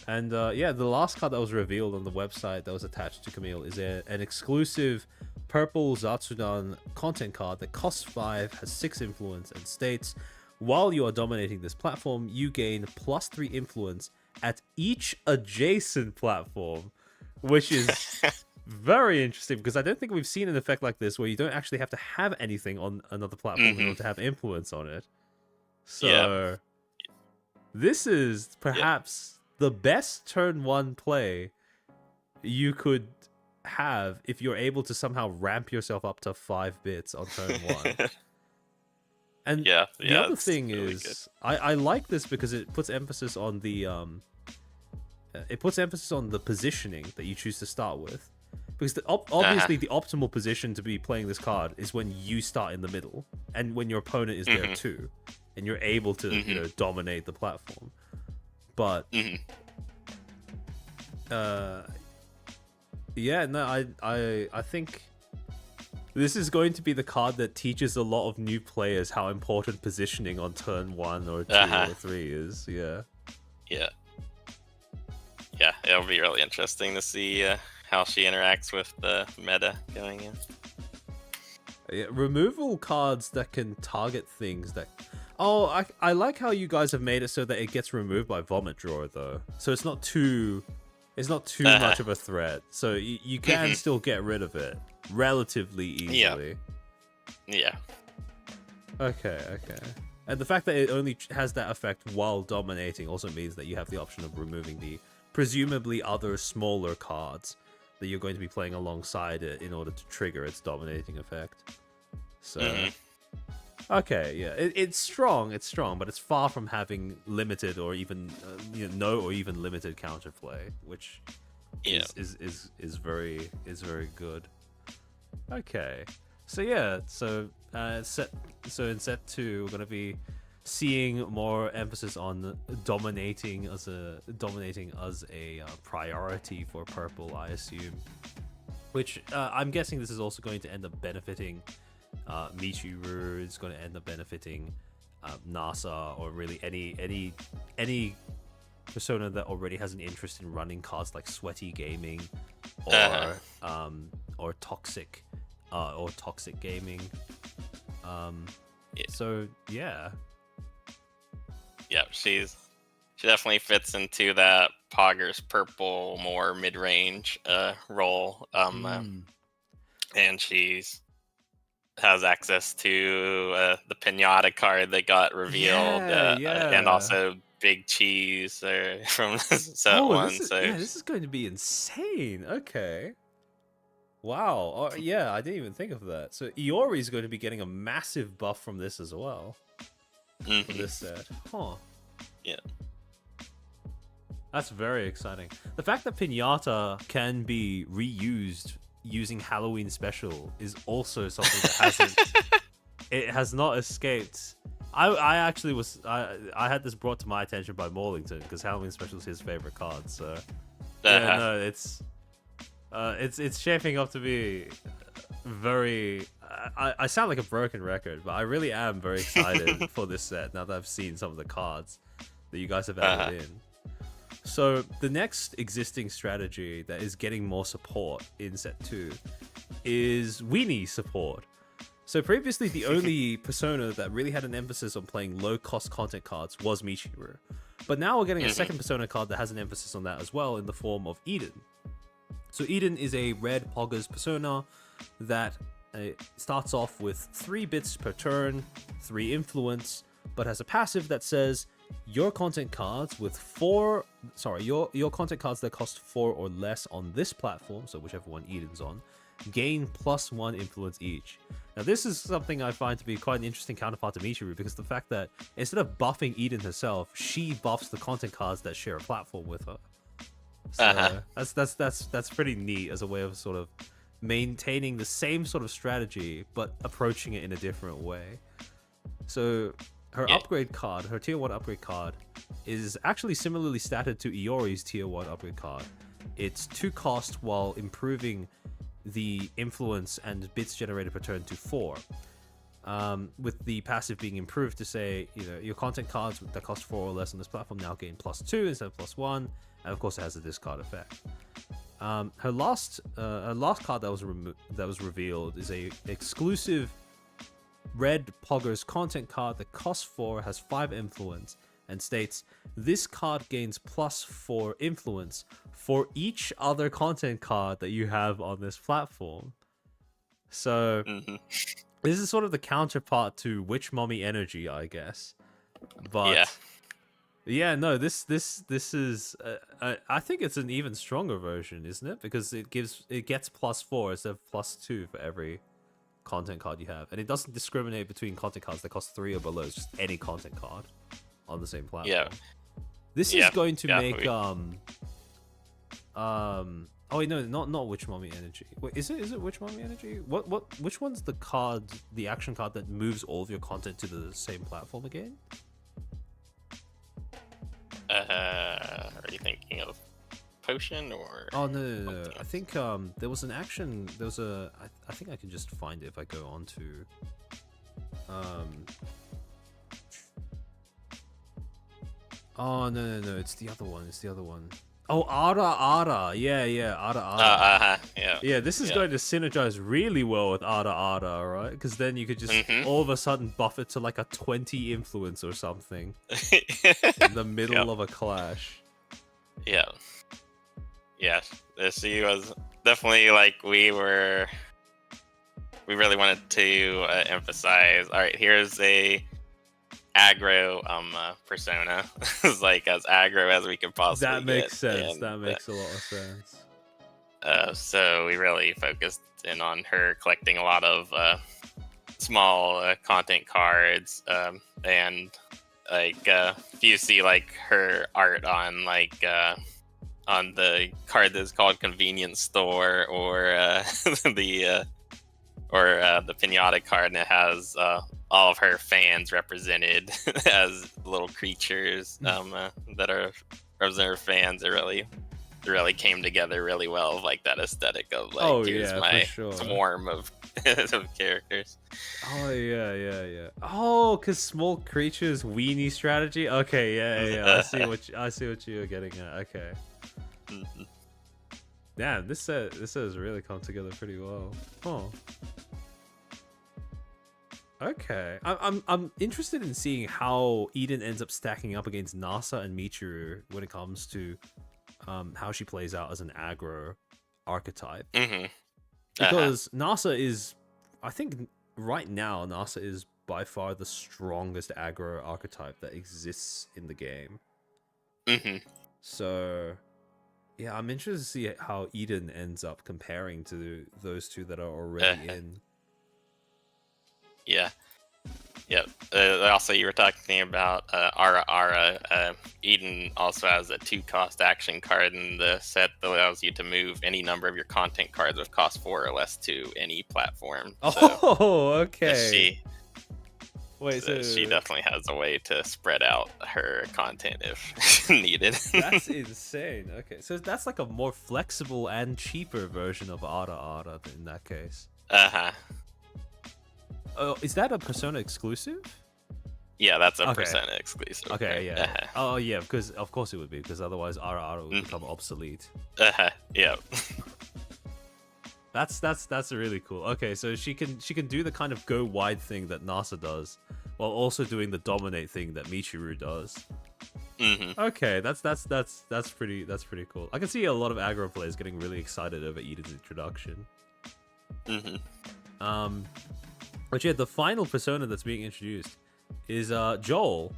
And yeah, the last card that was revealed on the website that was attached to Camille is an exclusive purple Zatsudan content card that costs 5, has 6 influence, and states, while you are dominating this platform, you gain +3 influence at each adjacent platform, which is very interesting because I don't think we've seen an effect like this where you don't actually have to have anything on another platform in order to have influence on it. So this is perhaps the best turn 1 play you could have if you're able to somehow ramp yourself up to 5 bits on turn 1. And the other thing really is, I like this because it puts emphasis on the positioning that you choose to start with. Because obviously the optimal position to be playing this card is when you start in the middle and when your opponent is there too, and you're able to dominate the platform. But Yeah, no, I think this is going to be the card that teaches a lot of new players how important positioning on turn 1 or 2 Uh-huh. or 3 is. Yeah. Yeah. Yeah, it'll be really interesting to see how she interacts with the meta going in. Yeah, removal cards that can target things that. Oh, I like how you guys have made it so that it gets removed by Vomit Drawer though. So it's not too Uh-huh. much of a threat. So you can Hmm. still get rid of it relatively Yeah. easily. Yeah. Okay. And the fact that it only has that effect while dominating also means that you have the option of removing the presumably other smaller cards that you're going to be playing alongside it in order to trigger its dominating effect. So, Hmm. okay, yeah, it's strong, but it's far from having limited or even no or even limited counterplay, which Yeah. is very good. Okay, so yeah, so in set 2 we're gonna be seeing more emphasis on dominating as a priority for purple, I assume. Which I'm guessing this is also going to end up benefiting Michiru. It's going to end up benefiting NASA, or really any persona that already has an interest in running cards like Sweaty Gaming Uh-huh. or Toxic Gaming. Yeah. So yeah. Yeah, she definitely fits into that Poggers purple, more mid-range role. And she's has access to the pinata card that got revealed, and Yeah. also Big Cheese from set Oh, this one. is So this is going to be insane. Okay. Wow. Oh, yeah, I didn't even think of that. So Iori is going to be getting a massive buff from this as well for mhm, this set. Huh. yeah, That's very exciting. The fact that Pinata can be reused using Halloween special is also something that has not escaped. I actually I had this brought to my attention by Morlington because Halloween special is his favorite card. So yeah, uh-huh. no, it's shaping up to be very. I sound like a broken record, but I really am very excited for this set now that I've seen some of the cards that you guys have Uh-huh. added in. So the next existing strategy that is getting more support in set 2 is weenie support. So previously, the only persona that really had an emphasis on playing low-cost content cards was Michiru. But now we're getting a Mhm. second persona card that has an emphasis on that as well in the form of Eden. So Eden is a red Poggers persona that starts off with 3 bits per turn, 3 influence, but has a passive that says your content cards with your content cards that cost 4 or less on this platform, so whichever one Eden's on, gain +1 influence each. Now this is something I find to be quite an interesting counterpart to Michiru, because the fact that instead of buffing Eden herself, she buffs the content cards that share a platform with her. Uh-huh. So that's pretty neat as a way of sort of maintaining the same sort of strategy but approaching it in a different way. So her Yeah. upgrade card, her tier 1 upgrade card, is actually similarly statted to Iori's tier 1 upgrade card. It's 2 cost while improving the influence and bits generated per turn to 4. With the passive being improved to say, your content cards that cost 4 or less on this platform now gain +2 instead of +1, and of course it has a discard effect. Her last card that was revealed is a exclusive red Poggers content card that costs 4, has 5 influence, and states this card gains +4 influence for each other content card that you have on this platform. So Mhm. this is sort of the counterpart to Witch Mommy Energy, I guess. Yeah. But yeah, no, this is I think it's an even stronger version, isn't it? Because it gets +4 instead of +2 for every content card you have, and it doesn't discriminate between content cards that cost 3 or below. It's just any content card on the same Yeah. platform. This is Yeah. going to Yeah. make oh wait, no, not Witch Mommy Energy. Wait, is it Witch Mommy Energy? Which one's the card, the action card that moves all of your content to the same platform again? Are you thinking of potion or Oh no. something I else? think there was an action. There was a. I think I can just find it if I go on to. Um. Oh no. It's the other one. It's the other one. Oh, Ada. Yeah. Ada. Yeah. Yeah, this is Yeah. going to synergize really well with Ada, right? Because then you could just Mm-hmm. all of a sudden buff it to like a 20 influence or something in the middle Yep. of a clash. Yeah. Yeah. She was definitely like we really wanted to emphasize. All right, here's a aggro persona. It's like as aggro as we could possibly That get, makes sense. and That makes a lot of sense. so we really focused in on her collecting a lot of small content cards, and like if you see like her art on like on the card that's called Convenience Store, or the pinata card, and it has all of her fans represented as little creatures that are represent her fans. It really came together really well, like that aesthetic of like, Oh here's yeah, my for sure. swarm of, of characters. Oh yeah. Oh, cause small creatures weenie strategy. Okay, yeah. I see what you're getting at. Okay. Mhm. Damn, this set has really come together pretty well. Oh. Okay. I'm interested in seeing how Eden ends up stacking up against Nasa and Michiru when it comes to how she plays out as an aggro archetype. Mm-hmm. Because Nasa is, I think right now Nasa is by far the strongest aggro archetype that exists in the game. Mm-hmm. So yeah, I'm interested to see how Eden ends up comparing to those two that are already in. Yeah. Yep. Also, you were talking about Ara. Eden also has a 2-cost action card in the set that allows you to move any number of your content cards with cost 4 or less to any platform. Oh, okay. Wait, So she definitely has a way to spread out her content if needed. That's insane. Okay, so that's like a more flexible and cheaper version of Ara in that case. Uh-huh. Oh, is that a Persona exclusive? Yeah, that's a Okay. Persona exclusive. Okay, yeah. Uh-huh. Oh, yeah, because of course it would be, because otherwise Ara would become obsolete. Yeah. That's really cool. Okay, so she can do the kind of go wide thing that Nasa does, while also doing the dominate thing that Michiru does. Mm-hmm. Okay, that's pretty cool. I can see a lot of aggro players getting really excited over Eden's introduction. Mm-hmm. But yeah, the final persona that's being introduced is Joel.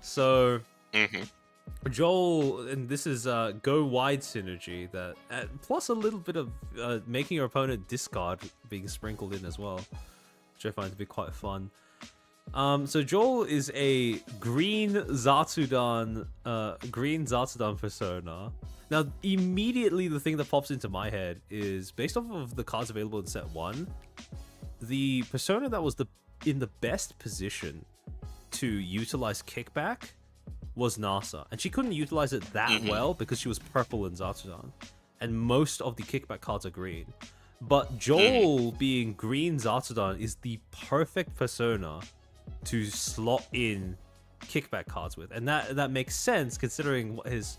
So Joel, and this is go wide synergy that plus a little bit of making your opponent discard being sprinkled in as well, which I find to be quite fun. So Joel is a green Zatsudan persona. Now, immediately the thing that pops into my head is based off of the cards available in set 1. The persona that was in the best position to utilize kickback was Nasa, and she couldn't utilize it that well because she was purple in Zatsudan, and most of the kickback cards are green. But Joel being green Zatsudan is the perfect persona to slot in kickback cards with, and that makes sense considering what his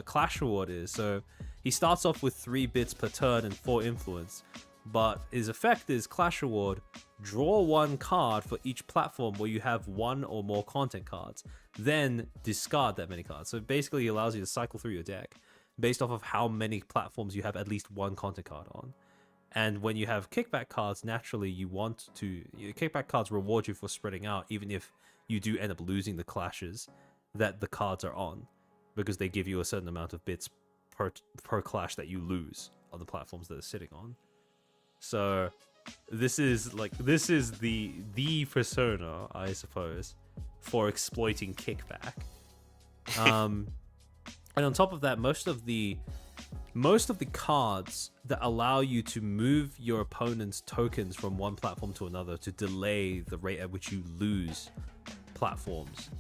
clash reward is. So he starts off with 3 bits per turn and 4 influence. But his effect is clash reward, draw 1 card for each platform where you have 1 or more content cards, then discard that many cards. So basically, it allows you to cycle through your deck based off of how many platforms you have at least 1 content card on. And when you have kickback cards, naturally, kickback cards reward you for spreading out, even if you do end up losing the clashes that the cards are on, because they give you a certain amount of bits per clash that you lose on the platforms that they're sitting on. So this is the persona, I suppose, for exploiting kickback. And on top of that, most of the cards that allow you to move your opponent's tokens from one platform to another to delay the rate at which you lose platforms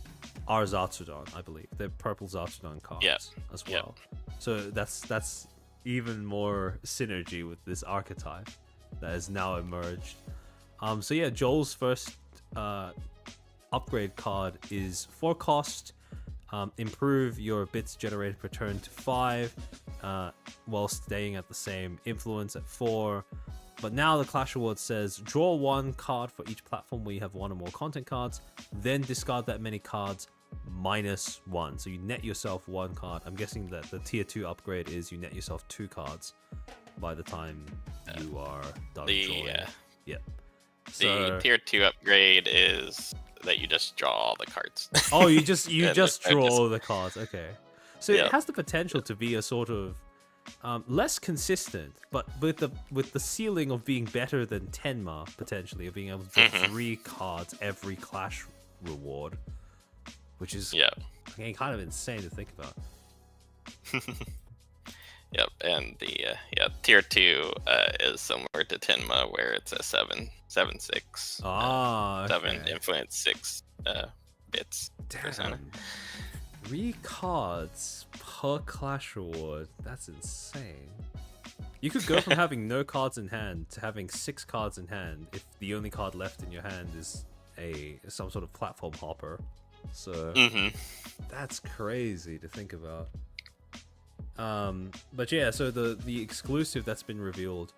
are Zatsudon, I believe. They're purple Zatsudon cards Yeah. as Yeah. well. So that's even more synergy with this archetype that has now emerged. So yeah, Joel's first upgrade card is 4 cost. Improve your bits generated per turn to 5, while staying at the same influence at 4. But now the Clash Award says draw 1 card for each platform where you have 1 or more content cards, then discard that many cards -1. So you net yourself 1 card. I'm guessing that the tier 2 upgrade is you net yourself 2 cards by the time you are done drawing. Yep. The tier 2 upgrade is that you just draw all the cards. Oh, you just draw all the cards. Okay. So it has the potential to be a sort of less consistent, but with the ceiling of being better than Tenma, potentially, of being able to draw 3 cards every Clash reward, which is again, kind of insane to think about. Yep, and the tier 2 is similar to Tenma, where it's a 7/6. 7 influence 6 bits. Damn. 3 cards per Clash Award. That's insane. You could go from having no cards in hand to having 6 cards in hand if the only card left in your hand is some sort of platform hopper. So that's crazy to think about. But yeah, so the exclusive that's been revealed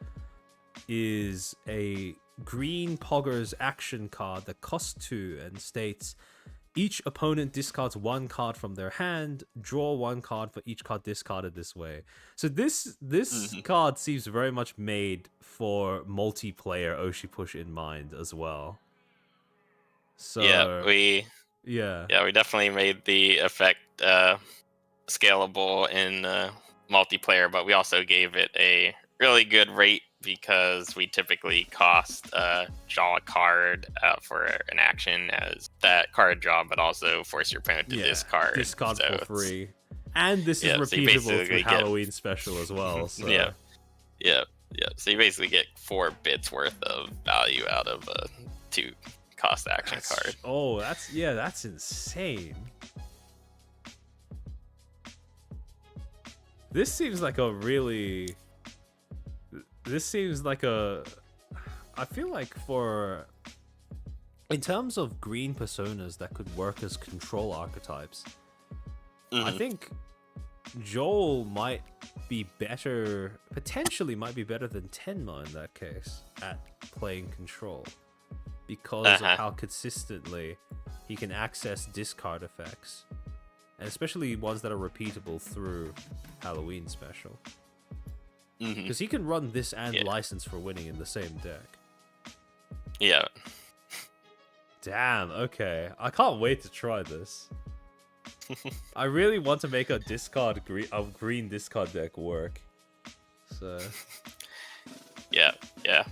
is a green Poggers action card that costs 2 and states each opponent discards 1 card from their hand, draw 1 card for each card discarded this way. So this card seems very much made for multiplayer Oshi push in mind as well. So we definitely made the effect scalable in multiplayer, but we also gave it a really good rate because we typically cost draw a card for an action as that card draw, but also force your opponent to discard for free. And this is repeatable through Halloween special as well. So. Yeah. So you basically get 4 bits worth of value out of a 2 cost action card. Oh, that's insane. This seems like I feel like in terms of green personas that could work as control archetypes, I think Joel potentially might be better than Tenma in that case at playing control, because of how consistently he can access discard effects, and especially ones that are repeatable through Halloween special. Because he can run this and License for Winning in the same deck. Yeah. Damn, okay. I can't wait to try this. I really want to make a green discard deck work. So... Yeah.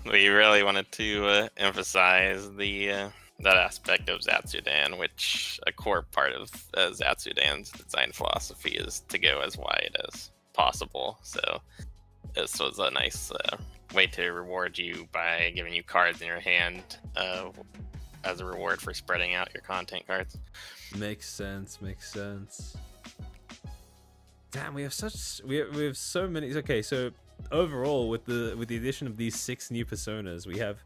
We really wanted to emphasize that aspect of Zatsudan, which a core part of Zatsudan's design philosophy is to go as wide as possible. So this was a nice way to reward you by giving you cards in your hand as a reward for spreading out your content cards. Makes sense. Damn, we have so many. Okay, so overall, with the addition of these 6 new personas, we have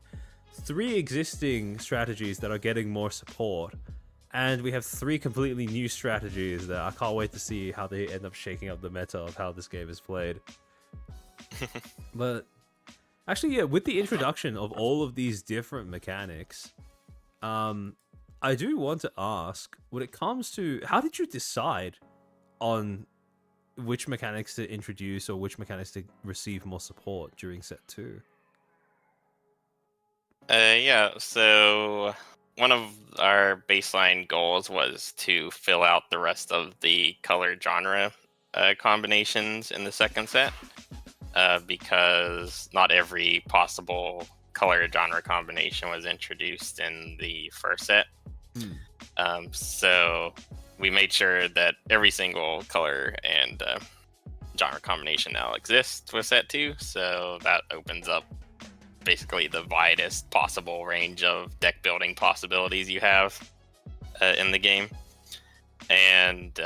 3 existing strategies that are getting more support, and we have 3 completely new strategies that I can't wait to see how they end up shaking up the meta of how this game is played. But actually, with the introduction of all of these different mechanics, I do want to ask, when it comes to how did you decide on which mechanics to introduce or which mechanics to receive more support during set 2? So one of our baseline goals was to fill out the rest of the color genre combinations in the second set, because not every possible color genre combination was introduced in the first set. So we made sure that every single color and genre combination now exists with set 2, so that opens up basically the widest possible range of deck building possibilities you have in the game. and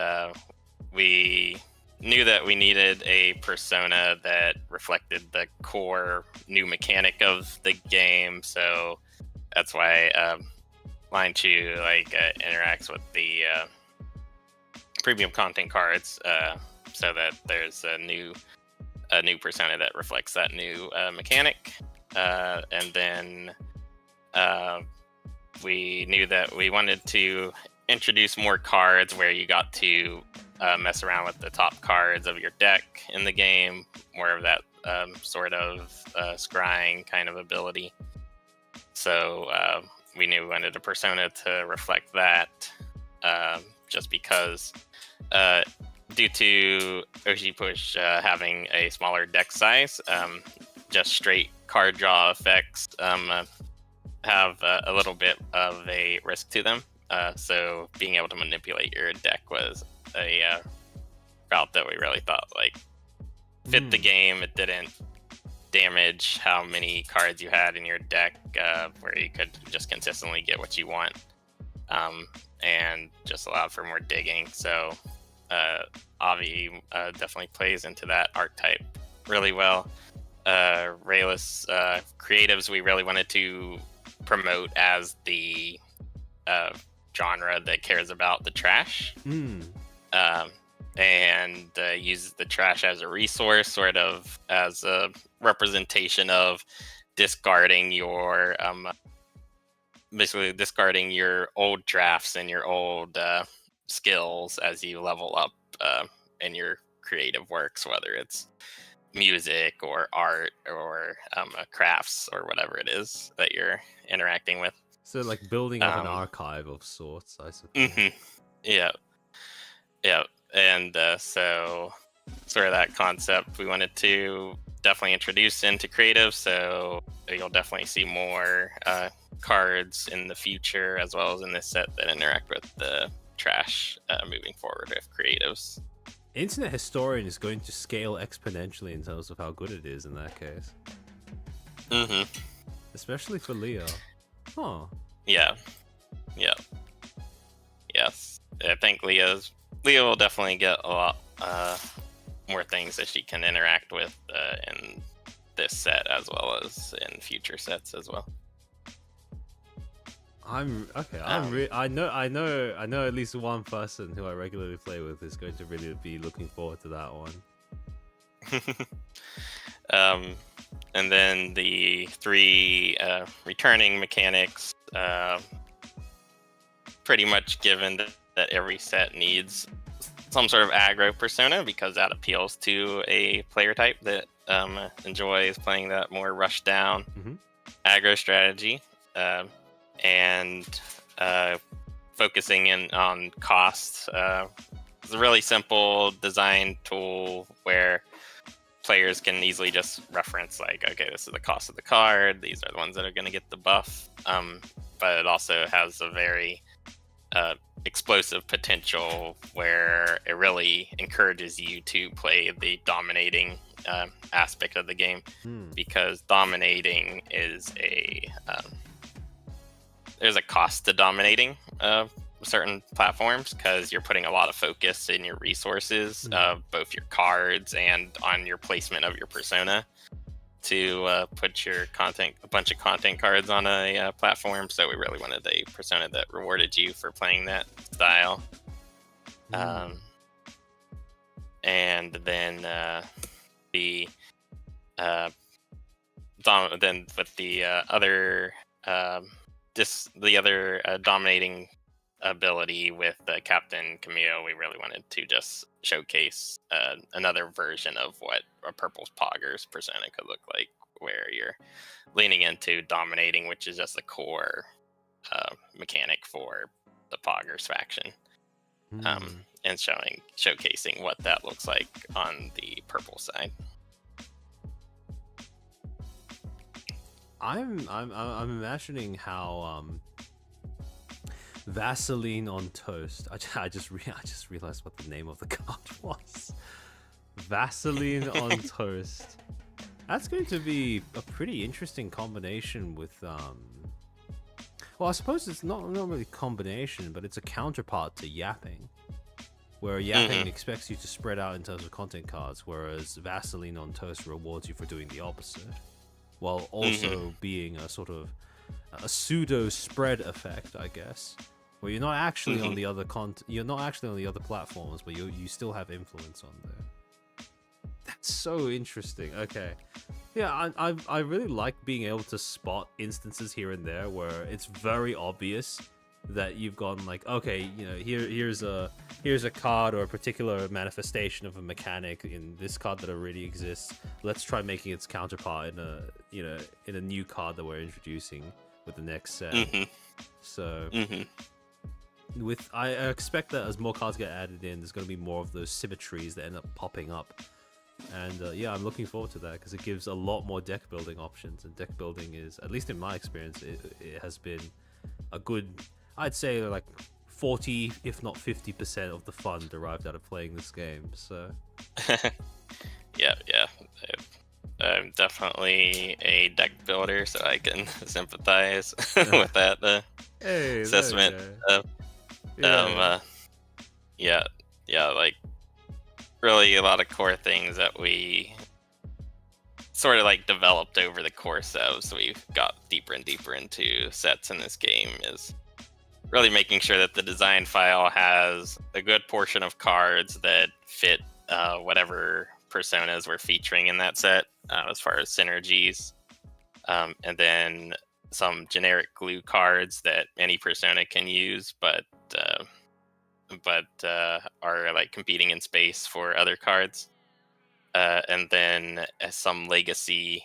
we knew that we needed a persona that reflected the core new mechanic of the game. So that's why Line 2 interacts with the premium content cards, so that there's a new persona that reflects that new mechanic. And then we knew that we wanted to introduce more cards where you got to mess around with the top cards of your deck in the game, more of that sort of scrying kind of ability. So we knew we wanted a persona to reflect that, just because due to Oshi Push having a smaller deck size, just straight card draw effects have a little bit of a risk to them. So being able to manipulate your deck was a route that we really thought fit the game. It didn't damage how many cards you had in your deck, where you could just consistently get what you want, and just allowed for more digging. So Avi definitely plays into that archetype really well. Rayless creatives we really wanted to promote as the genre that cares about the trash, and uses the trash as a resource, sort of as a representation of discarding your basically discarding your old drafts and your old skills as you level up in your creative works, whether it's music or art or crafts or whatever it is that you're interacting with. So like building up an archive of sorts, I suppose. Yeah. And so sort of that concept we wanted to definitely introduce into creative, so you'll definitely see more cards in the future as well as in this set that interact with the trash moving forward with creatives. Internet Historian is going to scale exponentially in terms of how good it is in that case. Especially for Leo. Huh. Yeah. Yes. I think Leo will definitely get a lot more things that she can interact with in this set as well as in future sets as well. I know at least one person who I regularly play with is going to really be looking forward to that one. And then the 3 returning mechanics, pretty much given that every set needs some sort of aggro persona, because that appeals to a player type that enjoys playing that more rush down aggro strategy. And focusing in on cost. It's a really simple design tool where players can easily just reference okay, this is the cost of the card, these are the ones that are going to get the buff, but it also has a very explosive potential where it really encourages you to play the dominating aspect of the game, because dominating is there's a cost to dominating certain platforms, because you're putting a lot of focus in your resources, both your cards and on your placement of your persona, to put a bunch of content cards on a platform. So we really wanted a persona that rewarded you for playing that style. And then then with the other dominating ability with Captain Camille, we really wanted to just showcase another version of what a Purple's Poggers persona could look like, where you're leaning into dominating, which is just the core mechanic for the Poggers faction, and showcasing what that looks like on the purple side. I'm imagining how Vaseline on toast. I just realized what the name of the card was. Vaseline on toast. That's going to be a pretty interesting combination with well, I suppose it's not really a combination, but it's a counterpart to yapping. where yapping expects you to spread out in terms of content cards, whereas Vaseline on toast rewards you for doing the opposite, while also being a sort of a pseudo spread effect, I guess, where you're not actually on the other you're not actually on the other platforms, but you still have influence on there. That's so interesting. Okay, yeah, I really like being able to spot instances here and there where it's very obvious that you've gone like, okay, you know, here's a card or a particular manifestation of a mechanic in this card that already exists. Let's try making its counterpart in a new card that we're introducing with the next set. So I expect that as more cards get added in, there's going to be more of those symmetries that end up popping up. And yeah, I'm looking forward to that because it gives a lot more deck building options. And deck building is, at least in my experience, it has been a good, I'd say like 40, if not 50% of the fun derived out of playing this game. So yeah. I'm definitely a deck builder, so I can sympathize with that hey, assessment. Yeah, like really a lot of core things that we sort of like developed over the course of, so we've got deeper and deeper into sets in this game, is really making sure that the design file has a good portion of cards that fit whatever personas we're featuring in that set, as far as synergies, and then some generic glue cards that any persona can use, but are like competing in space for other cards, and then some legacy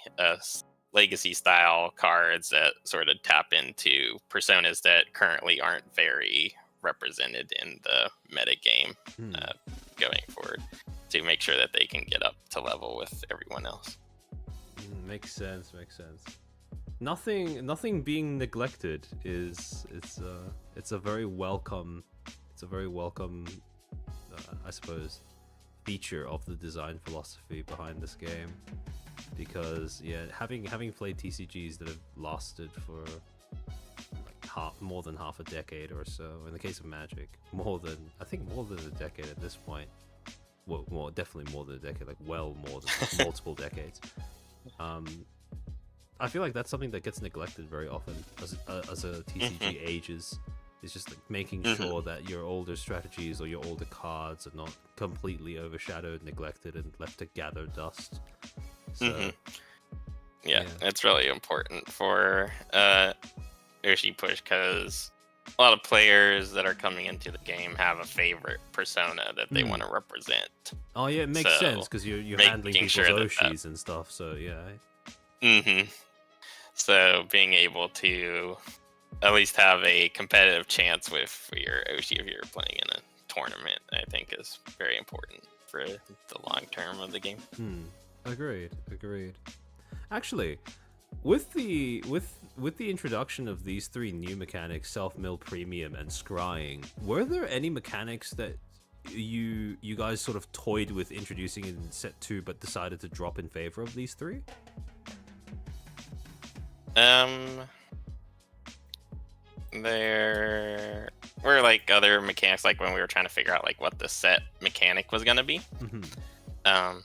style cards that sort of tap into personas that currently aren't very represented in the meta game going forward, to make sure that they can get up to level with everyone else. Makes sense. Nothing being neglected is it's a very welcome I suppose feature of the design philosophy behind this game, because yeah, having played TCGs that have lasted for like more than half a decade or so, in the case of Magic, more than a decade at this point. Well, definitely more than a decade, like well more than multiple decades. I feel like that's something that gets neglected very often as a TCG ages. It's just like making sure that your older strategies or your older cards are not completely overshadowed, neglected, and left to gather dust. So, yeah, it's really important for Oshi push, because a lot of players that are coming into the game have a favorite persona that they want to represent. Oh yeah, it makes sense because you're handling people's Oshis and stuff. So yeah. So being able to at least have a competitive chance with your Oshi if you're playing in a tournament, I think is very important for the long term of the game. Agreed. Actually, with the introduction of these three new mechanics, self-mill, premium, and scrying, were there any mechanics that you guys sort of toyed with introducing in set 2 but decided to drop in favor of these three? There were like other mechanics, like when we were trying to figure out like what the set mechanic was going to be. But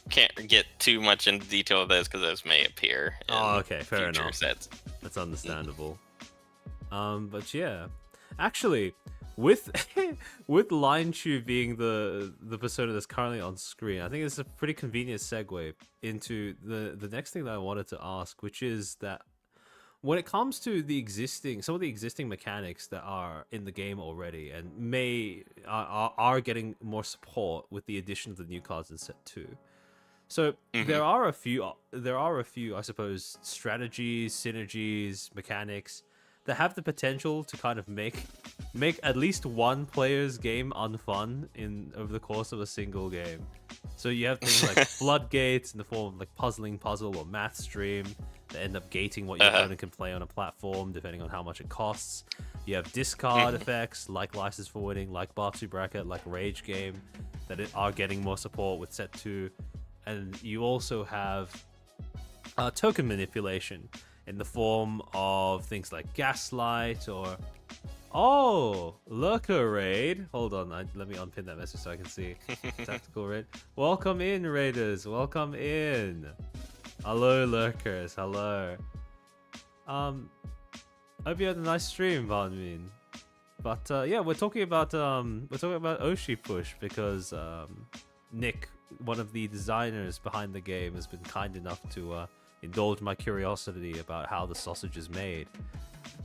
can't get too much into detail of those because those may appear in fair future enough. Sets. That's understandable. But yeah, actually, with Line Chew being the persona that's currently on screen, I think it's a pretty convenient segue into the next thing that I wanted to ask, which is that when it comes to some of the existing mechanics that are in the game already and are getting more support with the addition of the new cards in set 2. So there are a few, I suppose, strategies, synergies, mechanics that have the potential to kind of make at least one player's game unfun over the course of a single game. So you have things like floodgates in the form of like puzzling puzzle or math stream that end up gating what your opponent can play on a platform depending on how much it costs. You have discard effects like License for Winning, like Batsu Bracket, like Rage Game that are getting more support with set 2. And you also have token manipulation in the form of things like Gaslight or Oh, lurker raid. Hold on, let me unpin that message so I can see. Tactical raid. Welcome in, raiders. Welcome in. Hello, lurkers. Hello. Hope you had a nice stream, Banmin. But yeah, we're talking about Oshi push because Nick, one of the designers behind the game, has been kind enough to indulge my curiosity about how the sausage is made.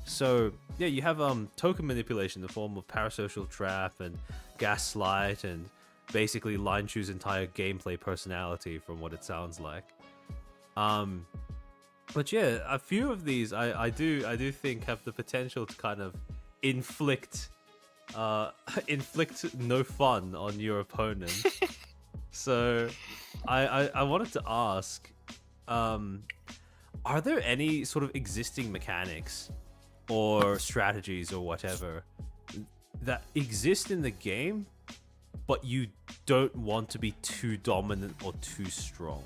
So yeah, you have token manipulation in the form of parasocial trap and gaslight and basically Line Chew's entire gameplay personality from what it sounds like. But yeah, a few of these I do think have the potential to kind of inflict no fun on your opponent. So I wanted to ask, are there any sort of existing mechanics or strategies or whatever that exist in the game, but you don't want to be too dominant or too strong?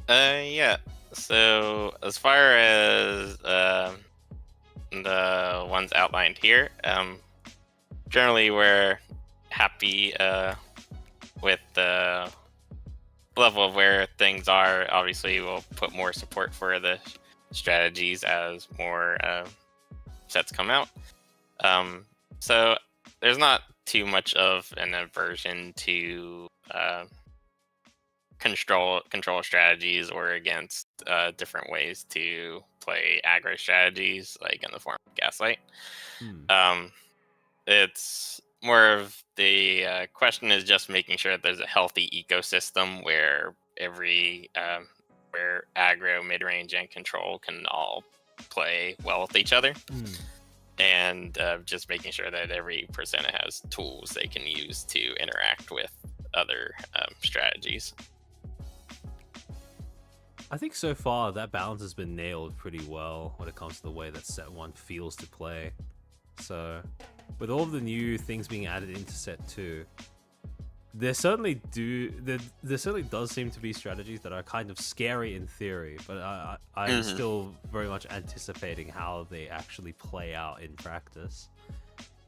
Yeah. So as far as the ones outlined here, generally we're happy with the level of where things are. Obviously, we'll put more support for the strategies as more sets come out. So there's not too much of an aversion to control strategies or against different ways to play aggro strategies, like in the form of gaslight. It's more of the question is just making sure that there's a healthy ecosystem where every where aggro, mid-range, and control can all play well with each other. And just making sure that every persona has tools they can use to interact with other strategies. I think so far that balance has been nailed pretty well when it comes to the way that set 1 feels to play. So with all of the new things being added into set 2, there certainly does seem to be strategies that are kind of scary in theory, but I'm still very much anticipating how they actually play out in practice.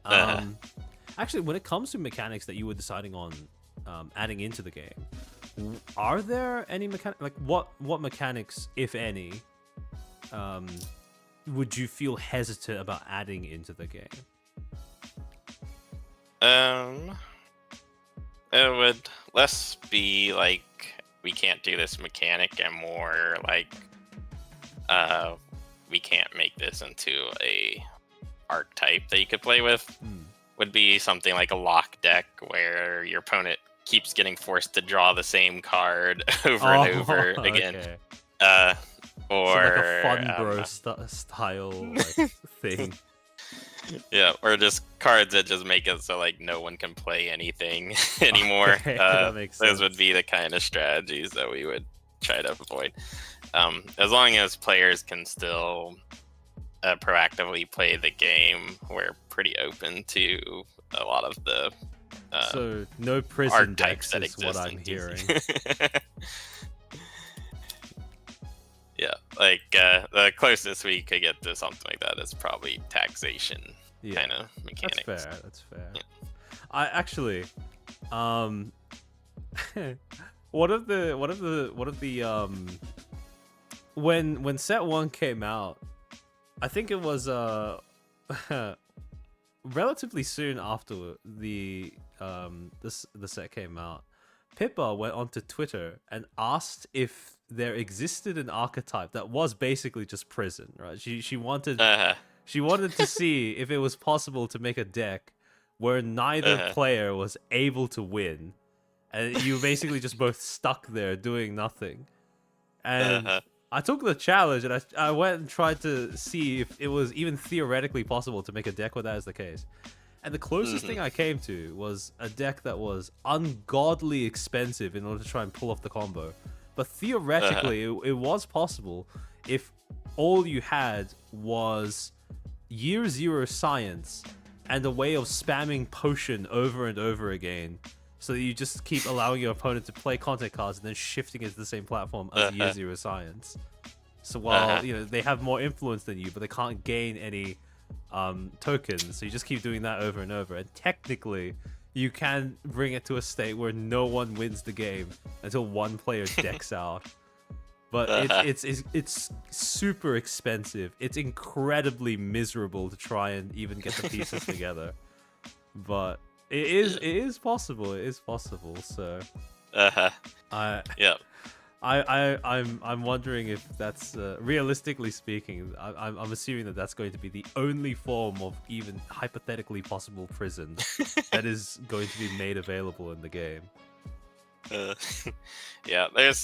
Actually, when it comes to mechanics that you were deciding on adding into the game, are there any what mechanics, if any, would you feel hesitant about adding into the game? It would less be like we can't do this mechanic and more like we can't make this into a archetype that you could play with. Would be something like a lock deck where your opponent keeps getting forced to draw the same card over and over again. Okay. Or so like a fun bro style like, thing. Yeah, or just cards that just make it so like no one can play anything anymore. Okay, that makes sense. Those would be the kind of strategies that we would try to avoid. As long as players can still proactively play the game, we're pretty open to a lot of the so no prison decks that is what I'm hearing. Yeah, like the closest we could get to something like that is probably taxation kind of mechanics. That's fair. Yeah. I actually, one of the when set 1 came out, I think it was relatively soon after the set came out, Pippa went onto Twitter and asked if there existed an archetype that was basically just prison, right? She wanted to see if it was possible to make a deck where neither player was able to win, and you basically just both stuck there doing nothing. And I took the challenge and I went and tried to see if it was even theoretically possible to make a deck where that is the case. And the closest thing I came to was a deck that was ungodly expensive in order to try and pull off the combo. But theoretically, it was possible if all you had was Year Zero Science and a way of spamming Potion over and over again. So that you just keep allowing your opponent to play content cards and then shifting it to the same platform as Year Zero Science. So while they have more influence than you, but they can't gain any tokens. So you just keep doing that over and over, and technically you can bring it to a state where no one wins the game until one player decks out. But it's super expensive. It's incredibly miserable to try and even get the pieces together. But it is possible. It is possible. So Yep. I'm wondering if that's realistically speaking. I'm assuming that that's going to be the only form of even hypothetically possible prison that is going to be made available in the game. Yeah, there's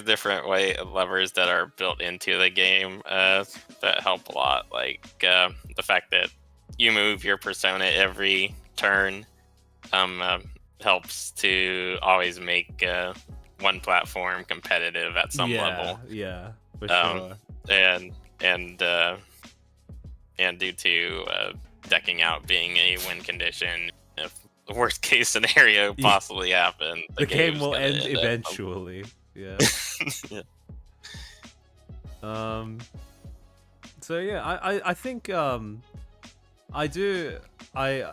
different levers that are built into the game that help a lot. Like the fact that you move your persona every turn helps to always make one platform competitive at some level. Yeah, for sure. And due to decking out being a win condition, if the worst case scenario possibly happened, the game will end eventually. Yeah. Yeah. So yeah, I think I do. I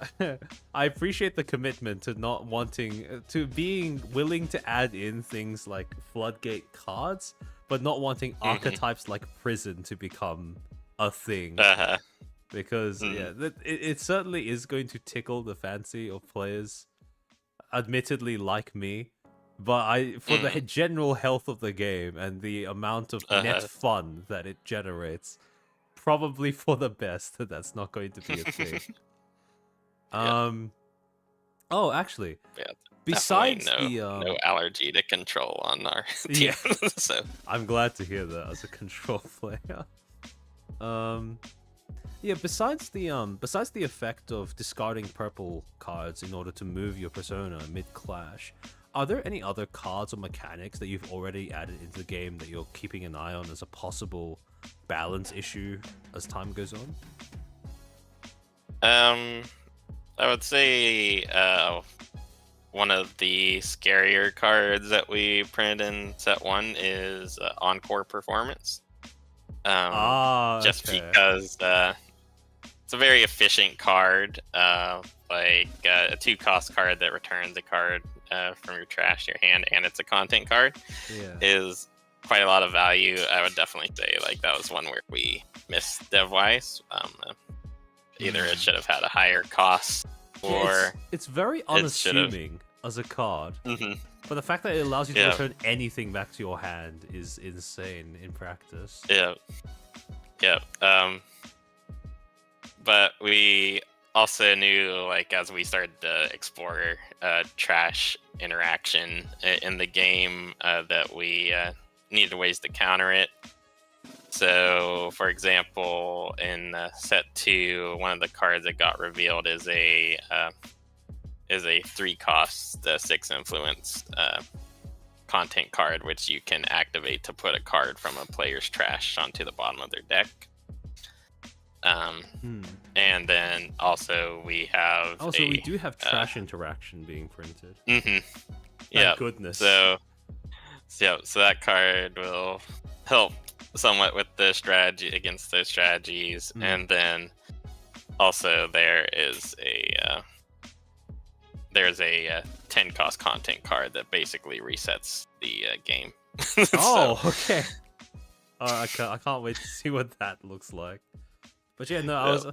appreciate the commitment to not wanting to being willing to add in things like floodgate cards, but not wanting archetypes like prison to become a thing. Because it certainly is going to tickle the fancy of players, admittedly like me. But for the general health of the game and the amount of net fun that it generates, probably for the best that that's not going to be a thing. Oh, actually, besides no allergy to control on our team. So I'm glad to hear that as a control player. Yeah, besides the effect of discarding purple cards in order to move your persona mid-clash, are there any other cards or mechanics that you've already added into the game that you're keeping an eye on as a possible balance issue as time goes on? I would say one of the scarier cards that we printed in set 1 is Encore Performance. Just because it's a very efficient card, like a 2-cost card that returns a card from your trash to your hand, and it's a content card, is quite a lot of value. I would definitely say like that was one where we missed dev-wise. Either it should have had a higher cost, or it's very unassuming as a card. But the fact that it allows you to return anything back to your hand is insane in practice. Yeah. But we also knew, like, as we started to explore trash interaction in the game, that we needed ways to counter it. So, for example, in set 2, one of the cards that got revealed is a 3-cost 6 influence content card, which you can activate to put a card from a player's trash onto the bottom of their deck. And then also we have we do have trash interaction being printed. Yeah, goodness. So that card will help somewhat with the strategy against those strategies. And then also there's a 10-cost content card that basically resets the game. Okay. I can't wait to see what that looks like. But yeah, no,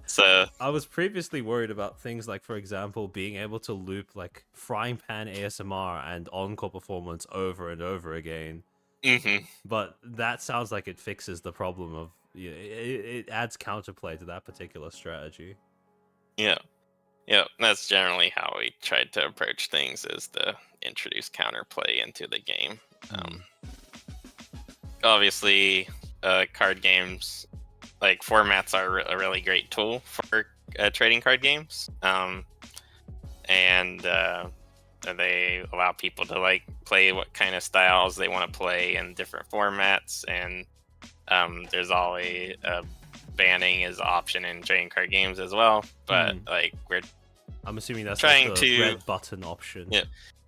I was previously worried about things like, for example, being able to loop like Frying Pan ASMR and Encore Performance over and over again. But that sounds like it fixes the problem of it adds counterplay to that particular strategy. Yeah, that's generally how we tried to approach things, is to introduce counterplay into the game. Obviously, card games, like, formats are a really great tool for trading card games, and they allow people to like play what kind of styles they want to play in different formats. And there's always banning is an option in trading card games as well, but like I'm assuming that's trying like the to red button option.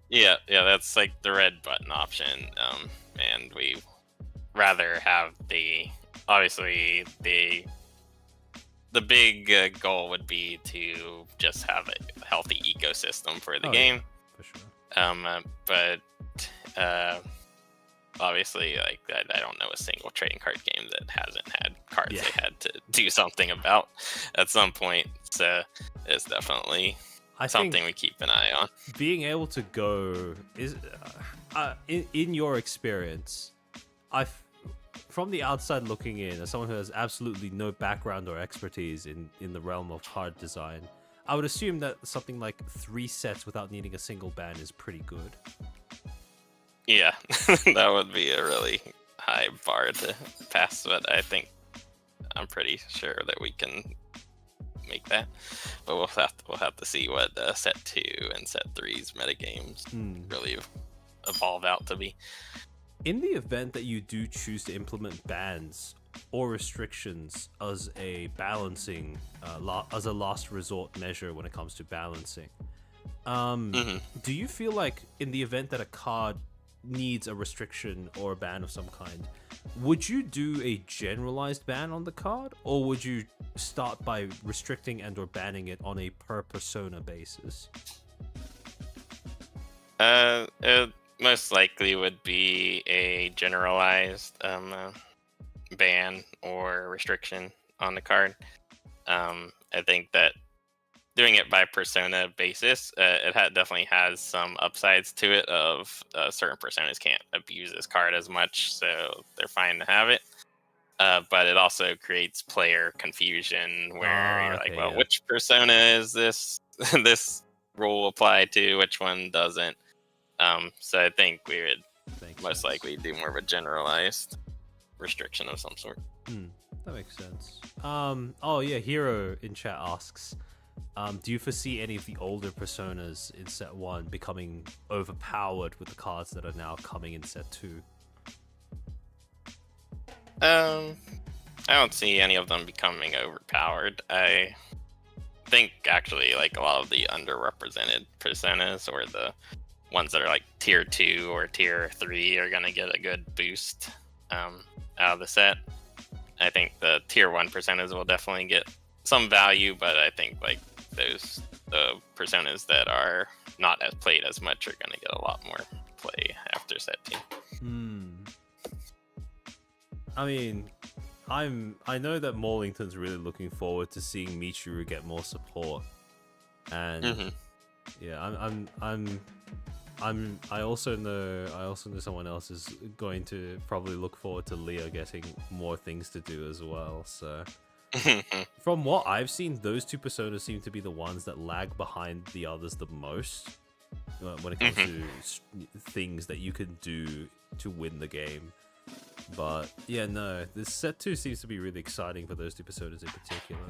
Yeah, that's like the red button option, and we rather have the obviously the big goal would be to just have a healthy ecosystem for the Oh game. yeah, for sure. But obviously, like I don't know a single trading card game that hasn't had cards Yeah. they had to do something about at some point. So it's definitely I something think we keep an eye on. being able to go is in your experience, from the outside looking in, as someone who has absolutely no background or expertise in the realm of card design, I would assume that something like 3 sets without needing a single ban is pretty good. Yeah, that would be a really high bar to pass, but I'm pretty sure that we can make that. But we'll have to see what set 2 and set 3's metagames really evolve out to be. In the event that you do choose to implement bans or restrictions as a balancing, as a last resort measure when it comes to balancing, do you feel like in the event that a card needs a restriction or a ban of some kind, would you do a generalized ban on the card, or would you start by restricting and or banning it on a per persona basis? It most likely would be a generalized ban or restriction on the card. I think that doing it by persona basis, it definitely has some upsides to it. Of certain personas can't abuse this card as much, so they're fine to have it. But it also creates player confusion where you're like, well, which persona is this this rule apply to? Which one doesn't? So I think we would most likely do more of a generalized restriction of some sort. That makes sense. Oh yeah, Hero in chat asks, do you foresee any of the older personas in set 1 becoming overpowered with the cards that are now coming in set 2? I don't see any of them becoming overpowered. I think actually like a lot of the underrepresented personas, or the ones that are like tier 2 or tier 3, are going to get a good boost out of the set. I think the tier 1 personas will definitely get some value, but I think like the personas that are not as played as much are going to get a lot more play after set 2. I mean, I know that Morlington's really looking forward to seeing Michiru get more support, and yeah, I also know someone else is going to probably look forward to Leo getting more things to do as well. So from what I've seen, those 2 personas seem to be the ones that lag behind the others the most when it comes to things that you can do to win the game. But yeah, no, this set 2 seems to be really exciting for those 2 personas in particular.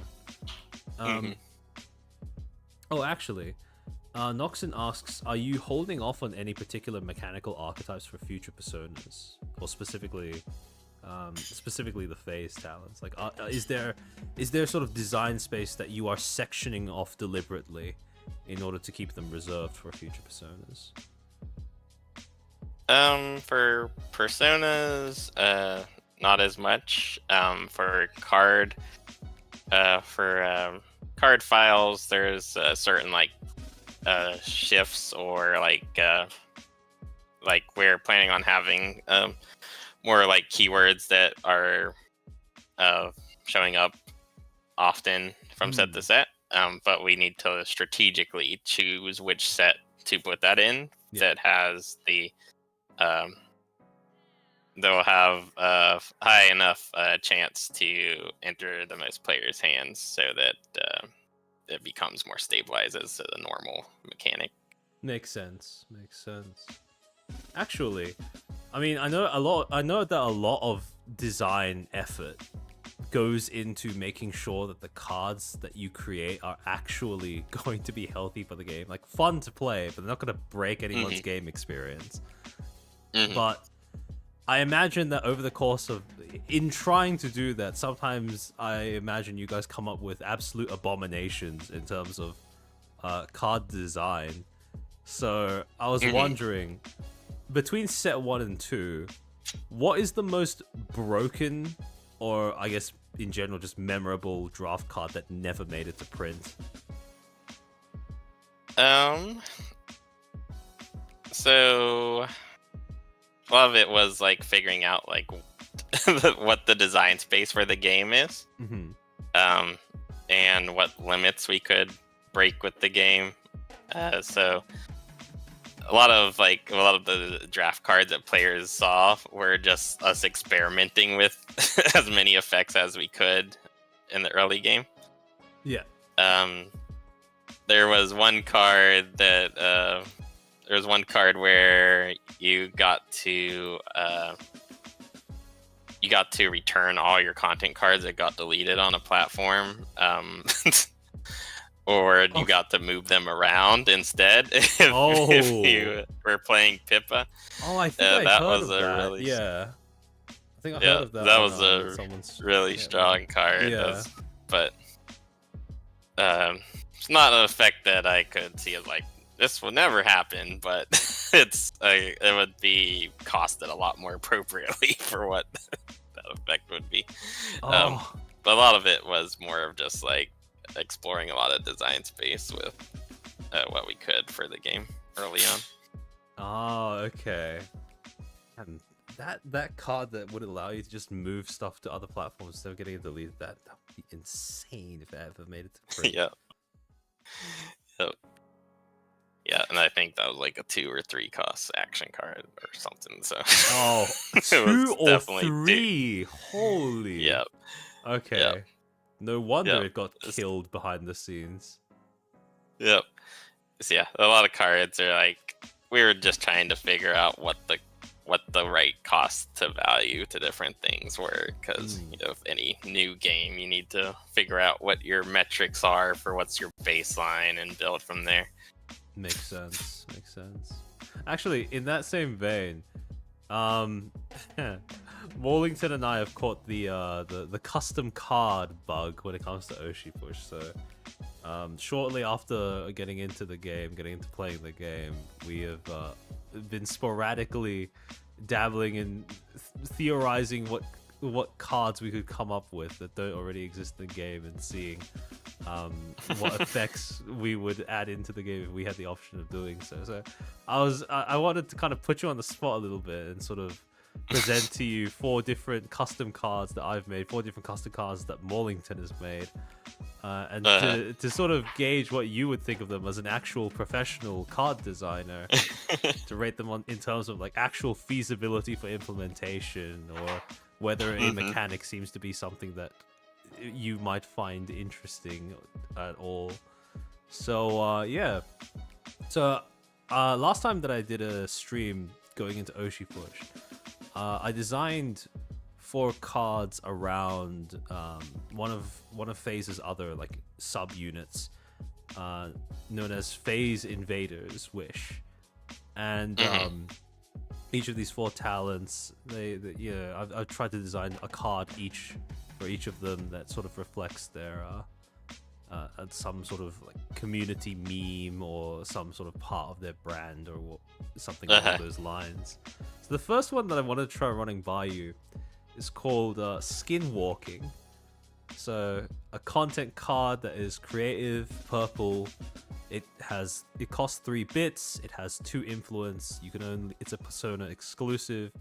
Oh, actually, Noxon asks, are you holding off on any particular mechanical archetypes for future personas, or specifically the phase talents? Like, is there sort of design space that you are sectioning off deliberately in order to keep them reserved for future personas? For personas, not as much. For card files, there's certain like shifts, or like we're planning on having more like keywords that are showing up often from set to set. But we need to strategically choose which set to put that in. That has the they'll have a high enough chance to enter the most players' hands, so that it becomes more stabilized as a normal mechanic. Makes sense. Actually, I mean, I know that a lot of design effort goes into making sure that the cards that you create are actually going to be healthy for the game, like fun to play, but they're not going to break anyone's game experience. But I imagine that over the course of in trying to do that, sometimes I imagine you guys come up with absolute abominations in terms of card design. So I was wondering, between set 1 and 2, what is the most broken or I guess in general, just memorable draft card that never made it to print? So a lot of it was like figuring out like what the design space for the game is, Mm-hmm. and what limits we could break with the game. So a lot of the draft cards that players saw were just us experimenting with as many effects as we could in the early game. Yeah. There was one card where you got to return all your content cards that got deleted on a platform. Or you got to move them around instead if you were playing Pippa. Oh, I think I that heard was of a that. really Yeah. I think I heard of that. That was a really strong card. Yeah. But it's not an effect that I could see as like this will never happen. But it would be costed a lot more appropriately for what that effect would be. But a lot of it was more of just like exploring a lot of design space with what we could for the game early on. Oh, okay. And that card that would allow you to just move stuff to other platforms instead of getting it deleted, that would be insane if it ever made it to print. Yeah. Yeah, and I think that was like a 2 or 3 cost action card or something. So 2 or 3. Holy. Yep. Okay. Yep. No wonder it got killed behind the scenes. Yep. So yeah, a lot of cards are like we were just trying to figure out what the right cost to value to different things were, because with any new game you need to figure out what your metrics are for what's your baseline and build from there. Makes sense. Actually, in that same vein, Morlington and I have caught the custom card bug when it comes to Oshi Push. So, shortly after getting into playing the game, we have been sporadically dabbling in theorizing what cards we could come up with that don't already exist in the game, and seeing what effects we would add into the game if we had the option of doing so. So I wanted to kind of put you on the spot a little bit and sort of present to you 4 different custom cards that I've made, 4 different custom cards that Morlington has made, and to sort of gauge what you would think of them as an actual professional card designer, to rate them in terms of like actual feasibility for implementation, or whether a mechanic seems to be something that you might find interesting at all. So yeah. So last time that I did a stream going into Oshi Push, I designed 4 cards around one of FaZe's other like sub-units, known as FaZe Invaders Wish. And each of these 4 talents, I've tried to design a card for each of them that sort of reflects their some sort of like community meme or some sort of part of their brand, or something along those lines. So the first one that I wanted to try running by you is called Skinwalking. So a content card that is creative, purple. It costs 3 bits. It has 2 influence. It's a persona exclusive,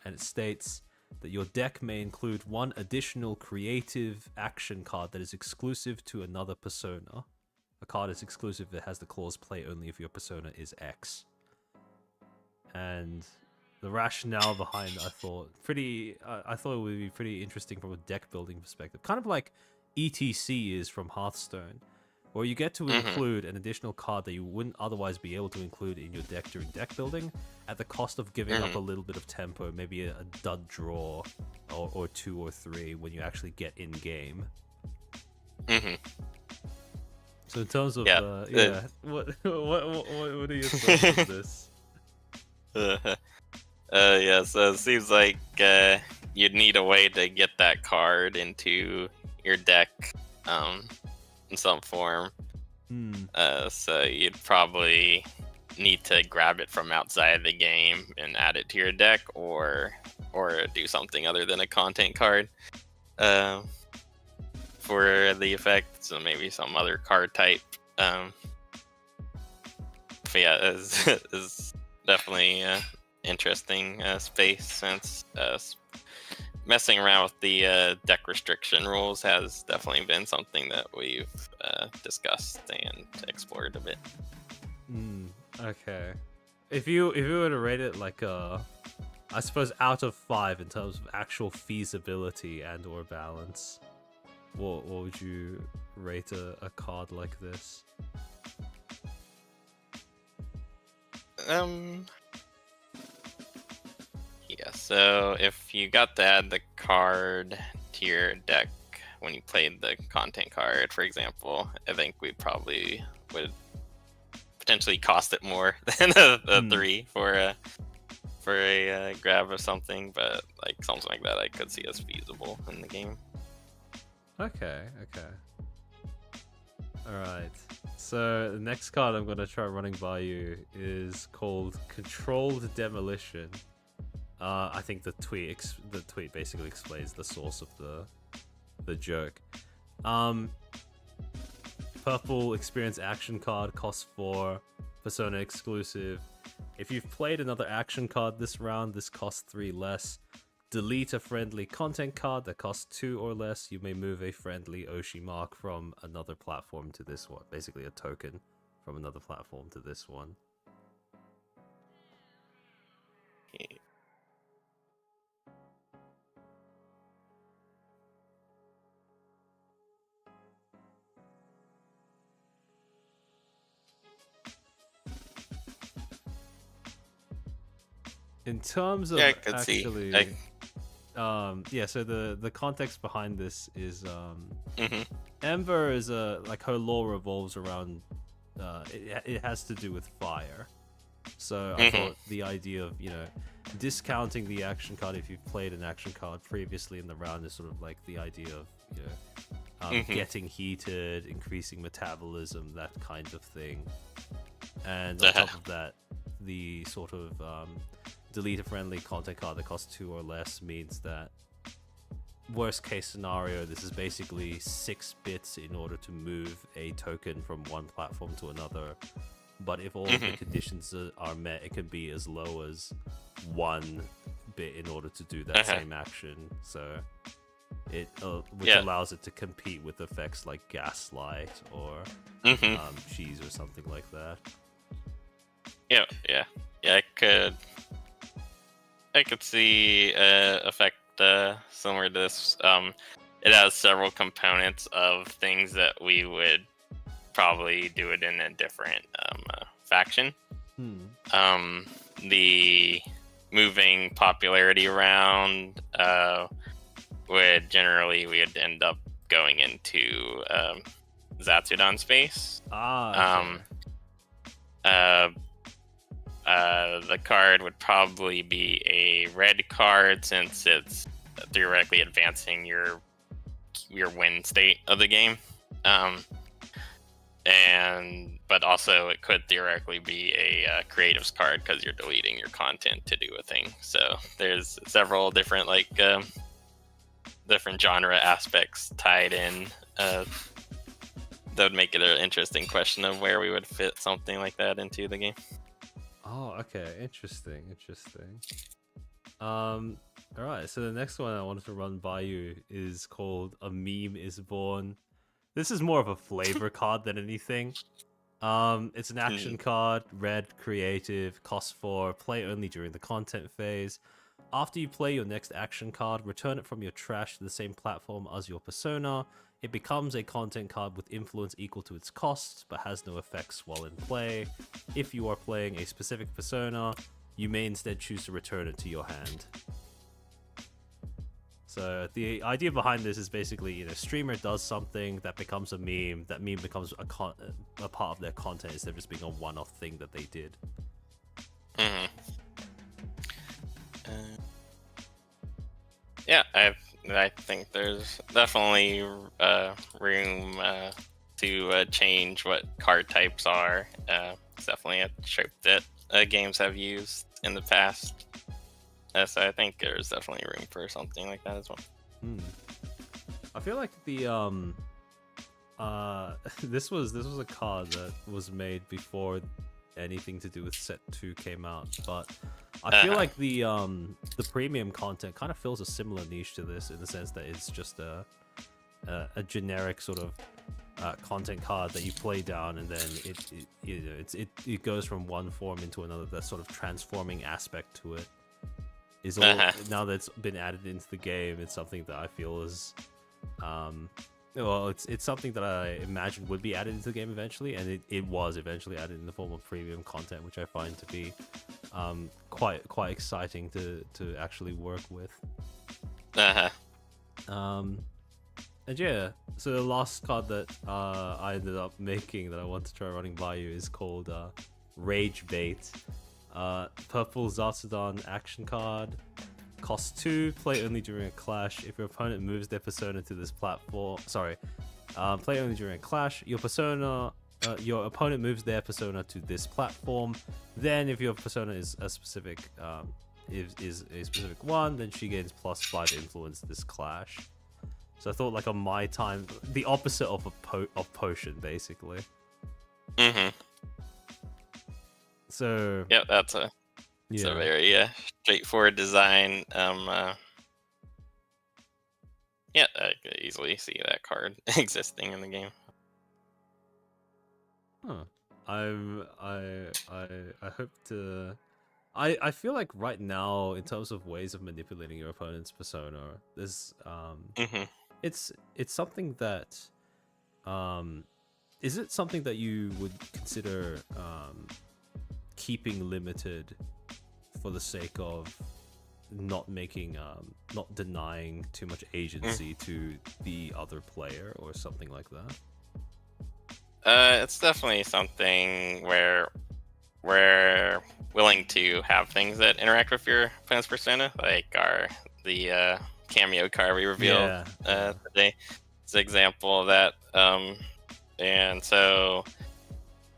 and it states that your deck may include 1 additional creative action card that is exclusive to another persona. A card is exclusive that has the clause play only if your persona is X. And the rationale behind it, I thought it would be pretty interesting from a deck building perspective. Kind of like ETC is from Hearthstone, where you get to include an additional card that you wouldn't otherwise be able to include in your deck during deck building, at the cost of giving up a little bit of tempo, maybe a dud draw or 2 or 3 when you actually get in game. So in terms of what are your thoughts on this? So it seems like you'd need a way to get that card into your deck in some form. So you'd probably need to grab it from outside the game and add it to your deck, or do something other than a content card. for the effect, so maybe some other card type. But yeah, is definitely interesting space, since messing around with the deck restriction rules has definitely been something that we've discussed and explored a bit. Okay. If you were to rate it like I suppose out of 5 in terms of actual feasibility and or balance, what would you rate a card like this? Yeah, so if you got to add the card to your deck when you played the content card, for example, I think we probably would potentially cost it more than a 3 for a grab of something, but like something like that I could see as feasible in the game. Okay. Alright. So the next card I'm gonna try running by you is called Controlled Demolition. I think the tweet basically explains the source of the joke. Purple experience action card, costs 4, Persona exclusive. If you've played another action card this round, this costs 3 less. Delete a friendly content card that costs 2 or less. You may move a friendly Oshi mark from another platform to this one. Basically a token from another platform to this one. In terms of actually, so the context behind this is Ember is like her lore revolves around it has to do with fire. So I thought the idea of, discounting the action card if you've played an action card previously in the round is sort of like the idea of, getting heated, increasing metabolism, that kind of thing. And on top of that, the sort of delete a friendly content card that costs 2 or less means that worst case scenario, this is basically 6 bits in order to move a token from one platform to another. But if all of the conditions are met, it can be as low as 1 bit in order to do that same action. So it allows it to compete with effects like gaslight or cheese or something like that. I could see effect similar to this. It has several components of things that we would probably do it in a different faction. The moving popularity around we would end up going into Zatsudan space. The card would probably be a red card, since it's theoretically advancing your win state of the game. But also it could theoretically be a creatives card, because you're deleting your content to do a thing. So there's several different different genre aspects tied in. That would make it an interesting question of where we would fit something like that into the game. Oh, okay. Interesting. All right. So the next one I wanted to run by you is called A Meme Is Born. This is more of a flavor card than anything. It's an action card, red, creative, costs 4, play only during the content phase. After you play your next action card, return it from your trash to the same platform as your persona. It becomes a content card with influence equal to its cost, but has no effects while in play. If you are playing a specific persona, you may instead choose to return it to your hand. So the idea behind this is basically, streamer does something that becomes a meme. That meme becomes a part of their content instead of just being a one-off thing that they did. I think there's definitely room to change what card types are. It's definitely a trope that games have used in the past. So I think there's definitely room for something like that as well. I feel like the this was a card that was made before anything to do with set 2 came out, but I feel like the premium content kind of fills a similar niche to this, in the sense that it's just a generic sort of content card that you play down, and then it goes from one form into another. That sort of transforming aspect to it is all now that's been added into the game. It's something that I feel is well, it's something that I imagined would be added into the game eventually, and it was eventually added in the form of premium content, which I find to be quite exciting to actually work with. And yeah, so the last card that I ended up making that I want to try running by you is called Rage Bait. Purple Zartodon action card. Cost 2, play only during a clash. If your opponent moves their persona to this platform... play only during a clash. Your opponent moves their persona to this platform. Then if your persona is a specific is a specific one, then she gains +5 influence this clash. So I thought like on my time, the opposite of potion, basically. So yep, it's a very straightforward design. Yeah, I could easily see that card existing in the game. Huh. I hope to. I feel like right now, in terms of ways of manipulating your opponent's persona, there's it's something that is it something that you would consider keeping limited for the sake of not denying too much agency to the other player or something like that? It's definitely something where we're willing to have things that interact with your opponent's persona, like the cameo card we revealed today. It's an example of that. And so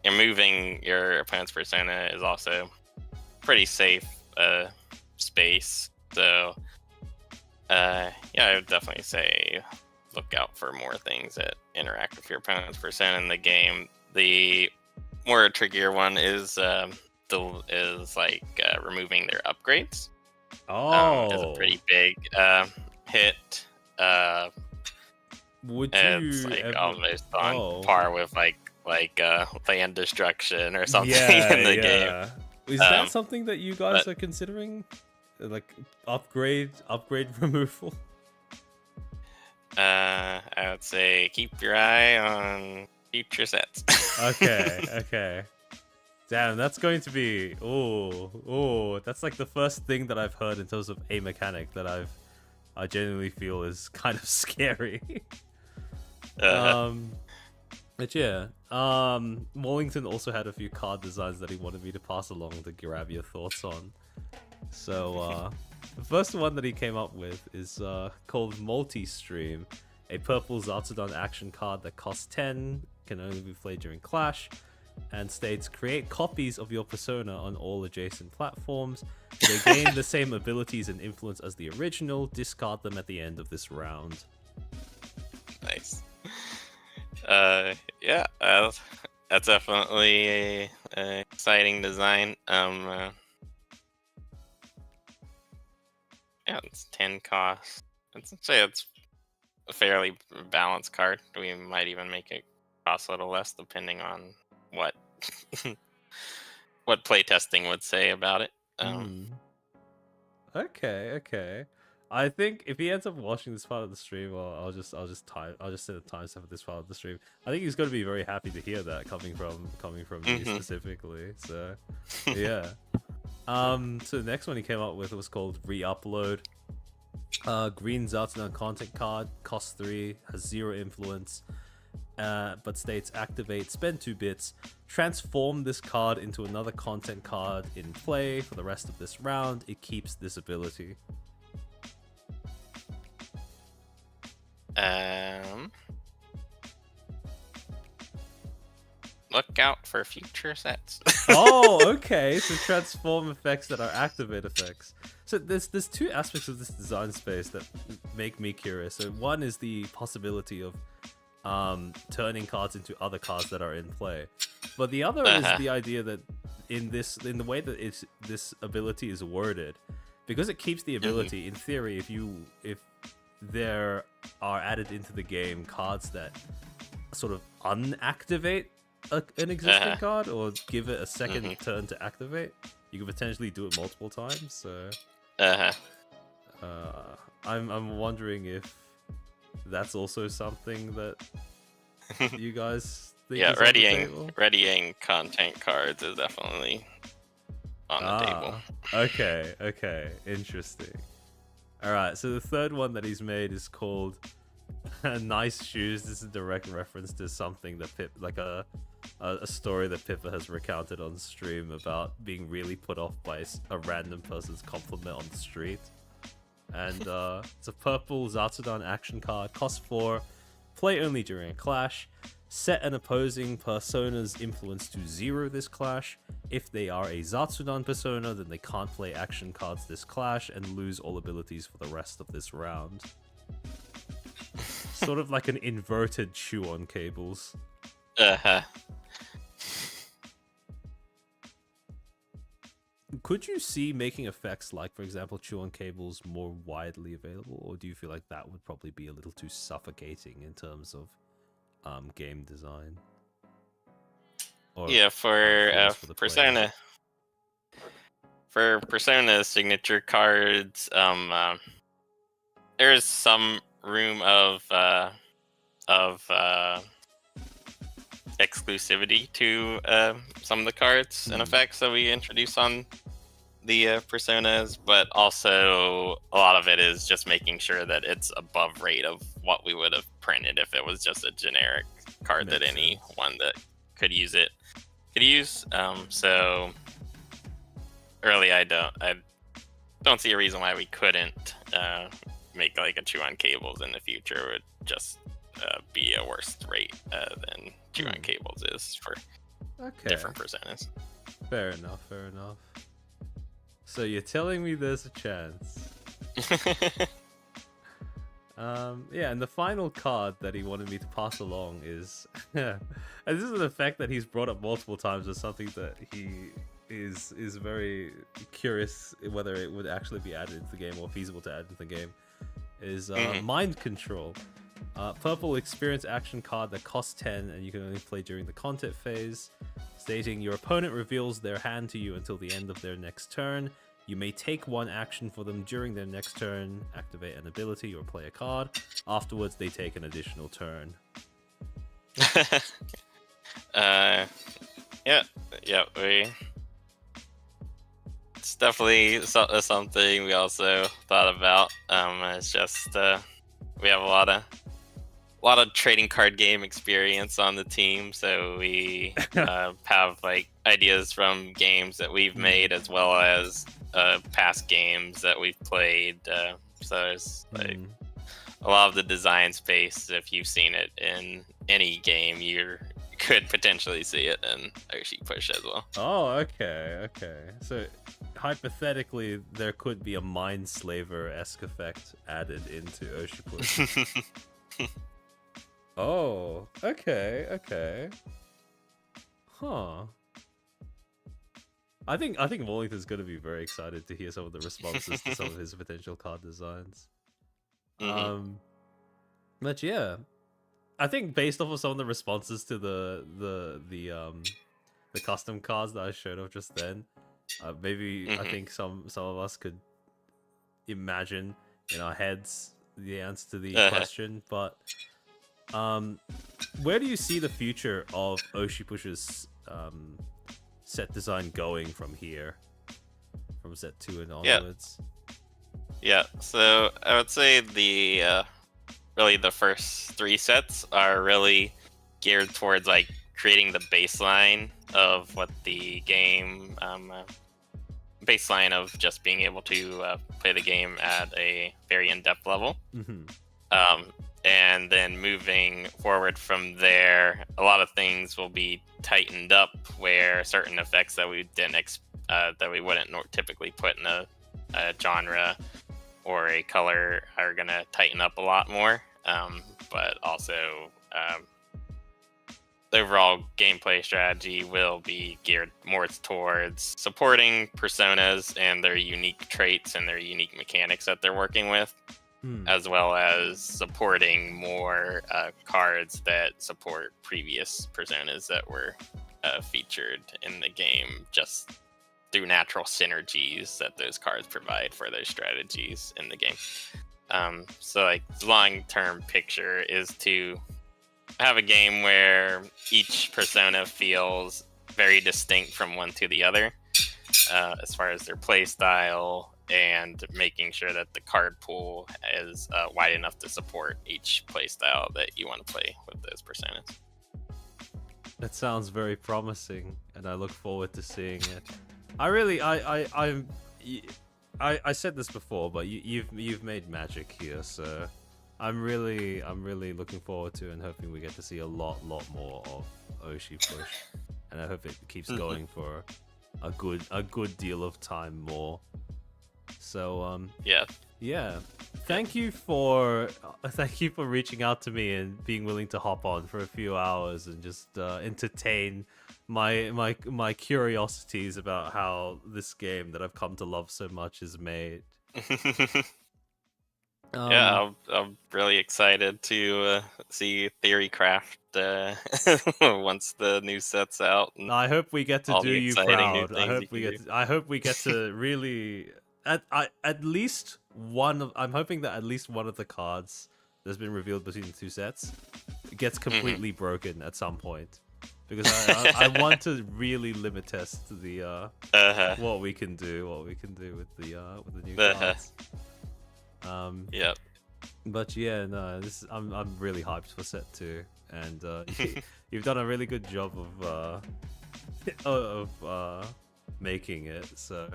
moving your opponent's persona is also pretty safe space. So yeah, I would definitely say look out for more things that interact with your opponent's persona in the game. The more trickier one is removing their upgrades. Is a pretty big hit. Would it's you like almost on par with like land destruction or something in the game. Is that something that you guys are considering, like upgrade removal? I would say keep your eye on future sets. Okay. Damn, that's going to be that's like the first thing that I've heard in terms of a mechanic that I genuinely feel is kind of scary. But yeah, Wallington also had a few card designs that he wanted me to pass along to grab your thoughts on. So the first one that he came up with is called Multi-Stream, a purple Zartodon action card that costs 10, can only be played during Clash, and states create copies of your persona on all adjacent platforms. They gain the same abilities and influence as the original, discard them at the end of this round. Nice. Yeah, that's definitely a exciting design. Yeah, it's 10 cost. I'd say it's a fairly balanced card. We might even make it cost a little less depending on what what playtesting would say about it. Okay. I think if he ends up watching this part of the stream, well, I'll just set a timestamp for this part of the stream. I think he's going to be very happy to hear that coming from me specifically. So yeah. So the next one he came up with was called Re-Upload. Green Zartodon content card, costs 3, has 0 influence, but states activate, spend 2 bits, transform this card into another content card in play for the rest of this round. It keeps this ability. look out for future sets. Oh, okay. So transform effects that are activate effects. So there's two aspects of this design space that make me curious. So one is the possibility of turning cards into other cards that are in play, but the other is the idea that in the way that this ability is worded, because it keeps the ability. In theory, if there are added into the game cards that sort of unactivate an existing card or give it a second turn to activate, you can potentially do it multiple times. So I'm wondering if that's also something that you guys think is on the table? Readying content cards is definitely on the table. Okay, interesting. All right, so the third one that he's made is called Nice Shoes. This is a direct reference to something that like a story that Pippa has recounted on stream about being really put off by a random person's compliment on the street. And it's a purple Zatsudan action card, cost 4, play only during a clash, set an opposing persona's influence to 0 this clash. If they are a Zatsudan persona, then they can't play action cards this clash and lose all abilities for the rest of this round. Sort of like an inverted chew on cables. Could you see making effects like, for example, chew on cables more widely available, or do you feel like that would probably be a little too suffocating in terms of game design? Or, yeah, for Persona. For Persona signature cards, there's some room of exclusivity to some of the cards and effects that we introduce on the Personas, but also a lot of it is just making sure that it's above rate of what we would have printed if it was just a generic card that anyone that could use it could use. So really, I don't see a reason why we couldn't make like a chew on cables in the future. It would just be a worse rate than chew on cables is for different personas. Fair enough. So you're telling me there's a chance. Yeah, and the final card that he wanted me to pass along is and this is an effect that he's brought up multiple times as something that he is very curious whether it would actually be added into the game or feasible to add into the game, is Mind Control. Purple experience action card that costs 10 and you can only play during the content phase, stating your opponent reveals their hand to you until the end of their next turn. You may take one action for them during their next turn, activate an ability or play a card. Afterwards, they take an additional turn. It's definitely something we also thought about. It's just we have a lot of trading card game experience on the team, so we have like ideas from games that we've made as well as past games that we've played. So it's like a lot of the design space. If you've seen it in any game, you could potentially see it in Oshi Push as well. Oh, okay. So hypothetically, there could be a Mind Slaver-esque effect added into Oshi Push. Oh, okay. Huh. I think Wallington's going to be very excited to hear some of the responses to some of his potential card designs. But yeah, I think based off of some of the responses to the custom cards that I showed off just then, maybe I think some of us could imagine in our heads the answer to the question. But where do you see the future of Oshi Push's set design going from here, from set 2 and onwards? Yeah, so I would say the really the first 3 sets are really geared towards like creating the baseline of what the game baseline of just being able to play the game at a very in-depth level. and then moving forward from there, a lot of things will be tightened up, where certain effects that we didn't that we wouldn't typically put in a genre or a color are gonna tighten up a lot more. But also, the overall gameplay strategy will be geared more towards supporting personas and their unique traits and their unique mechanics that they're working with, as well as supporting more cards that support previous personas that were featured in the game, just through natural synergies that those cards provide for those strategies in the game. So, like, the long-term picture is to have a game where each persona feels very distinct from one to the other, as far as their play style, and making sure that the card pool is wide enough to support each play style that you want to play with those personas. That sounds very promising, and I look forward to seeing it. I said this before, but you've made magic here, so I'm really looking forward to and hoping we get to see a lot more of Oshi push, and I hope it keeps going for a good deal of time more. So yeah. Thank you for reaching out to me and being willing to hop on for a few hours and just entertain my curiosities about how this game that I've come to love so much is made. Yeah, I'm really excited to see Theorycraft once the new set's out. And I hope we get to all do the you exciting new proud. things I hope we get to really at least one of. I'm hoping that at least one of the cards that's been revealed between the two sets gets completely broken at some point, because I want to really limit test the what we can do with the new cards. Yep. But yeah, no, I'm really hyped for set 2, and you've done a really good job of making it. So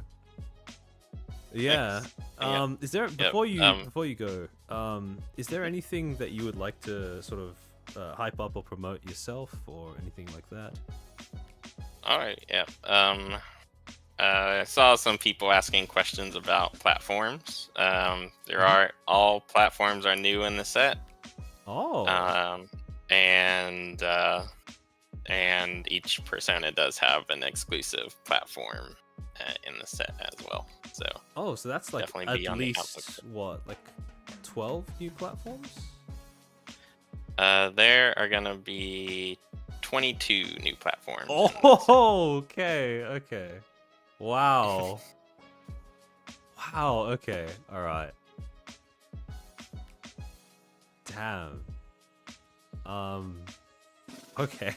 yeah. Thanks. Is there Yep. before you go? Is there anything that you would like to sort of hype up or promote yourself or anything like that? All right. Yeah. I saw some people asking questions about platforms. All platforms are new in the set. Oh. And each persona does have an exclusive platform in the set as well. So that's like definitely be at on the least what, like 12 new platforms? There are gonna be 22 new platforms. Oh, okay. Wow. Wow, okay. All right. Damn. Okay.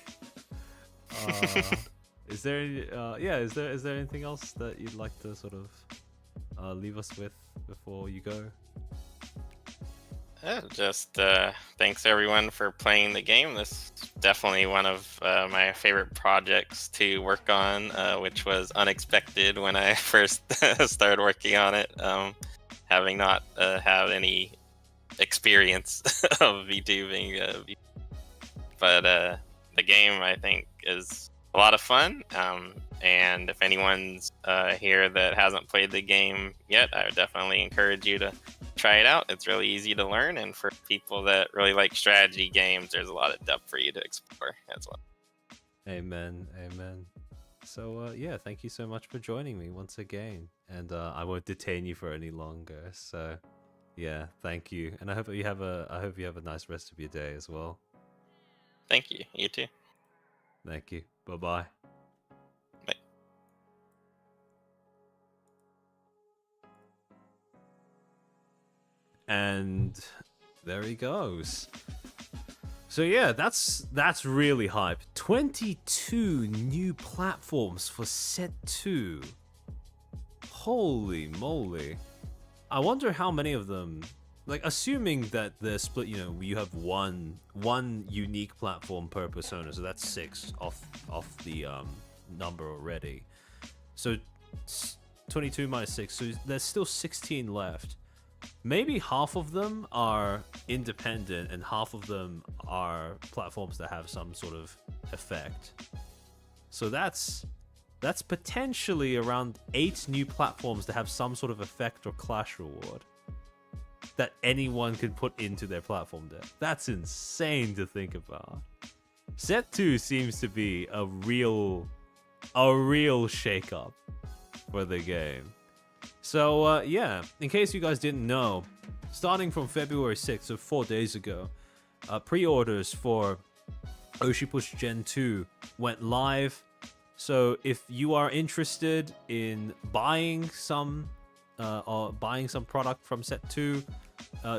Is there is there anything else that you'd like to sort of leave us with before you go? Just thanks everyone for playing the game. This is definitely one of my favorite projects to work on, which was unexpected when I first started working on it, having not had any experience of VTubing. But the game, I think, is a lot of fun. And if anyone's here that hasn't played the game yet, I would definitely encourage you to try it out. It's really easy to learn, and for people that really like strategy games, there's a lot of depth for you to explore as well. Amen. So yeah, thank you so much for joining me once again, and I won't detain you for any longer. So yeah, thank you, and I hope you have a nice rest of your day as well. Thank you. You too. Thank you. Bye-bye. Bye. And there he goes. So yeah, that's really hype. 22 new platforms for set 2. Holy moly. I wonder how many of them, like, assuming that they're split, you have one unique platform per persona, so that's 6 off the number already. So 22 minus 6, so there's still 16 left. maybe half of them are independent and half of them are platforms that have some sort of effect. So that's potentially around 8 new platforms that have some sort of effect or clash reward that anyone can put into their platform deck. That's insane to think about. Set 2 seems to be a real shake-up for the game. So, yeah, in case you guys didn't know, starting from February 6th, so 4 days ago, pre-orders for Oshi Push Gen 2 went live. So if you are interested in buying some product from Set 2,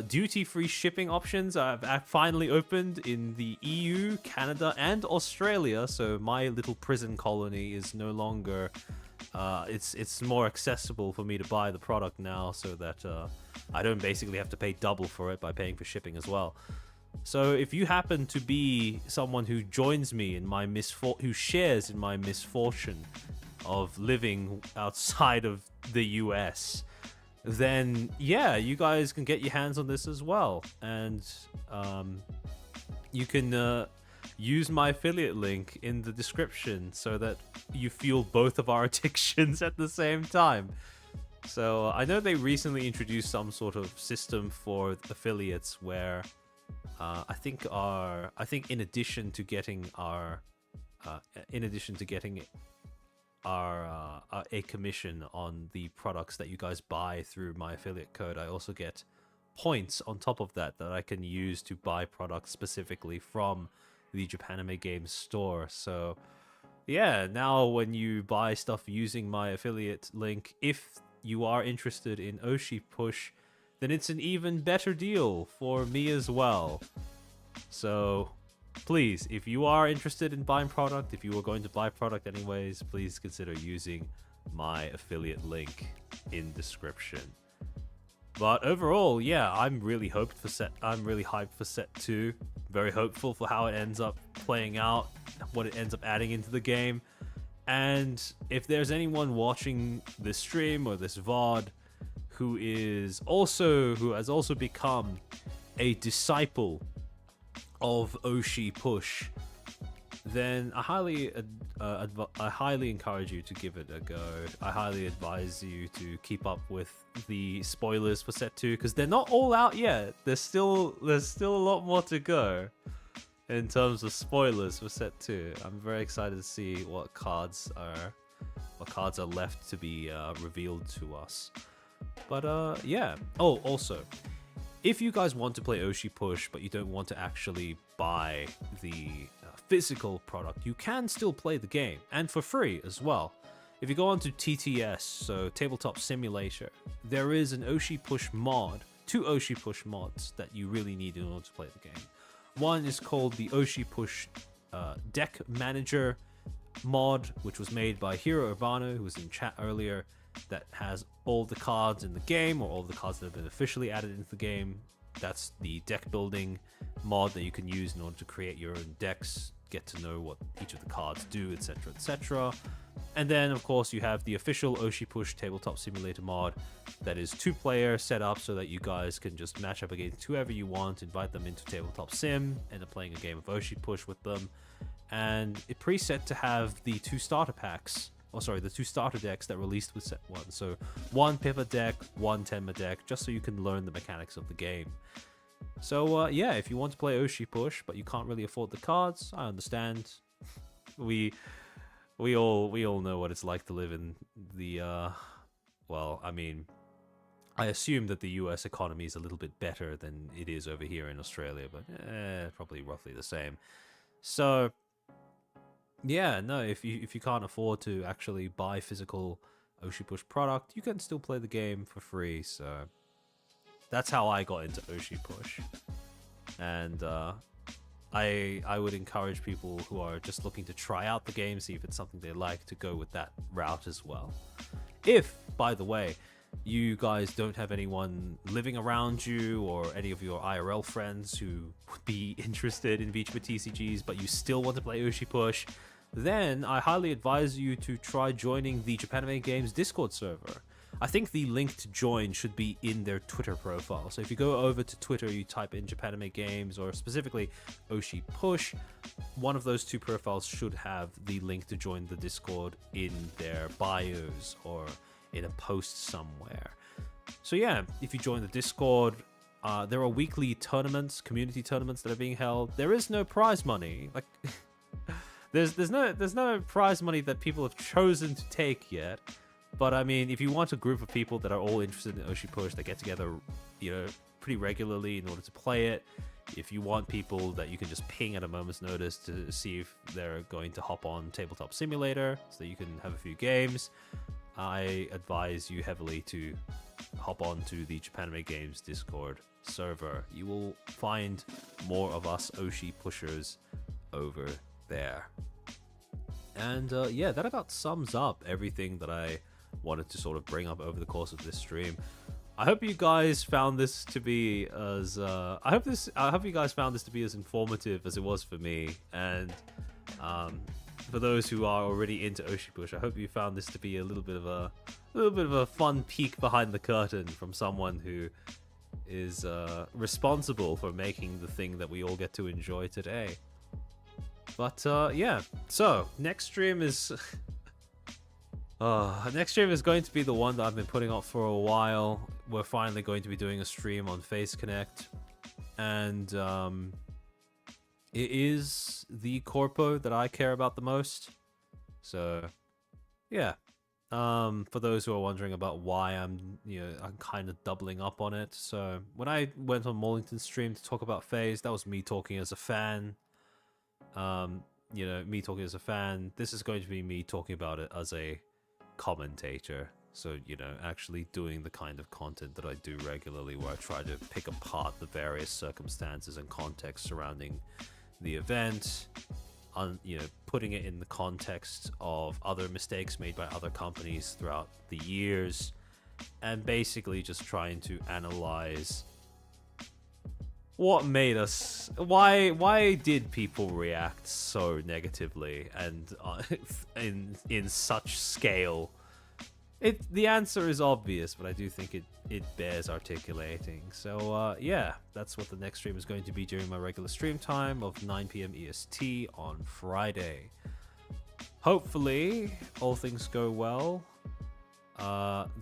duty-free shipping options have finally opened in the EU, Canada, and Australia. So my little prison colony is no longer... it's more accessible for me to buy the product now, so that I don't basically have to pay double for it by paying for shipping as well. So if you happen to be someone who joins me in my who shares in my misfortune of living outside of the US, then yeah, you guys can get your hands on this as well, and you can use my affiliate link in the description so that you feel both of our addictions at the same time. So I know they recently introduced some sort of system for affiliates where I think in addition to getting a commission on the products that you guys buy through my affiliate code, I also get points on top of that I can use to buy products specifically from the Japanime Games store. So yeah, now when you buy stuff using my affiliate link, if you are interested in Oshi Push, then it's an even better deal for me as well. So please, if you are interested in buying product, if you are going to buy product anyways, please consider using my affiliate link in description. But overall, yeah, I'm really hyped for Set 2. Very hopeful for how it ends up playing out, what it ends up adding into the game. And if there's anyone watching this stream or this VOD who has also become a disciple of Oshi Push, then I highly encourage you to give it a go. I highly advise you to keep up with the spoilers for Set 2, because they're not all out yet. There's still a lot more to go in terms of spoilers for Set 2. I'm very excited to see what cards are left to be revealed to us. But yeah. Oh, also, if you guys want to play Oshi Push, but you don't want to actually buy the physical product, you can still play the game, and for free as well. If you go onto TTS, so Tabletop Simulator, there is an Oshi Push mod, 2 Oshi Push mods that you really need in order to play the game. One is called the Oshi Push Deck Manager mod, which was made by Hiro Urbano, who was in chat earlier, that has all the cards in the game, or all the cards that have been officially added into the game. That's the deck building mod that you can use in order to create your own decks, get to know what each of the cards do, etc, etc. And then of course you have the official Oshi Push Tabletop Simulator mod that is 2-player set up so that you guys can just match up against whoever you want, invite them into Tabletop Sim, end up playing a game of Oshi Push with them. And it preset to have the 2 starter packs, the 2 starter decks that released with Set 1. So 1 Pippa deck, 1 Tenma deck, just so you can learn the mechanics of the game. So yeah, if you want to play Oshi Push but you can't really afford the cards, I understand. We all know what it's like to live in the well, I mean, I assume that the US economy is a little bit better than it is over here in Australia, but probably roughly the same. So yeah, no, if you can't afford to actually buy physical Oshi Push product, you can still play the game for free. So that's how I got into Oshi Push. And I would encourage people who are just looking to try out the game, see if it's something they like, to go with that route as well. If, by the way, you guys don't have anyone living around you or any of your IRL friends who would be interested in VTuber TCGs, but you still want to play Oshi Push, then I highly advise you to try joining the Japanime Games Discord server. I think the link to join should be in their Twitter profile. So if you go over to Twitter, you type in Japanime Games or specifically Oshi Push, one of those two profiles should have the link to join the Discord in their bios or in a post somewhere. So yeah, if you join the Discord, there are weekly tournaments, community tournaments that are being held. There is no prize money. Like, there's no prize money that people have chosen to take yet. But I mean, if you want a group of people that are all interested in Oshi Push that get together, pretty regularly in order to play it, if you want people that you can just ping at a moment's notice to see if they're going to hop on Tabletop Simulator so that you can have a few games, I advise you heavily to hop on to the Japanime Games Discord server. You will find more of us Oshi pushers over there. And yeah, that about sums up everything that I wanted to sort of bring up over the course of this stream. I hope you guys found this to be as I hope you guys found this to be as informative as it was for me. And for those who are already into Oshi Push, I hope you found this to be a little bit of a fun peek behind the curtain from someone who is responsible for making the thing that we all get to enjoy today. But yeah, so next stream is going to be the one that I've been putting up for a while. We're finally going to be doing a stream on Face Connect, and it is the corpo that I care about the most. So yeah, for those who are wondering about why I'm kind of doubling up on it. So when I went on Morlington's stream to talk about Phase, that was me talking as a fan. Me talking as a fan. This is going to be me talking about it as a commentator. So, actually doing the kind of content that I do regularly, where I try to pick apart the various circumstances and context surrounding the event, putting it in the context of other mistakes made by other companies throughout the years, and basically just trying to analyze what made us, why did people react so negatively and in such scale. The answer is obvious, but I do think it bears articulating. So yeah, that's what the next stream is going to be during my regular stream time of 9 p.m. EST on Friday. Hopefully, all things go well.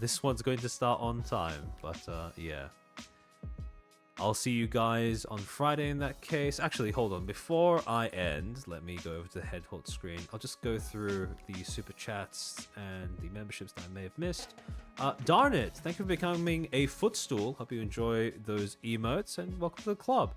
This one's going to start on time, but yeah. I'll see you guys on Friday in that case. Actually, hold on. Before I end, let me go over to the headhot screen. I'll just go through the super chats and the memberships that I may have missed. Darn it. Thank you for becoming a Footstool. Hope you enjoy those emotes and welcome to the club.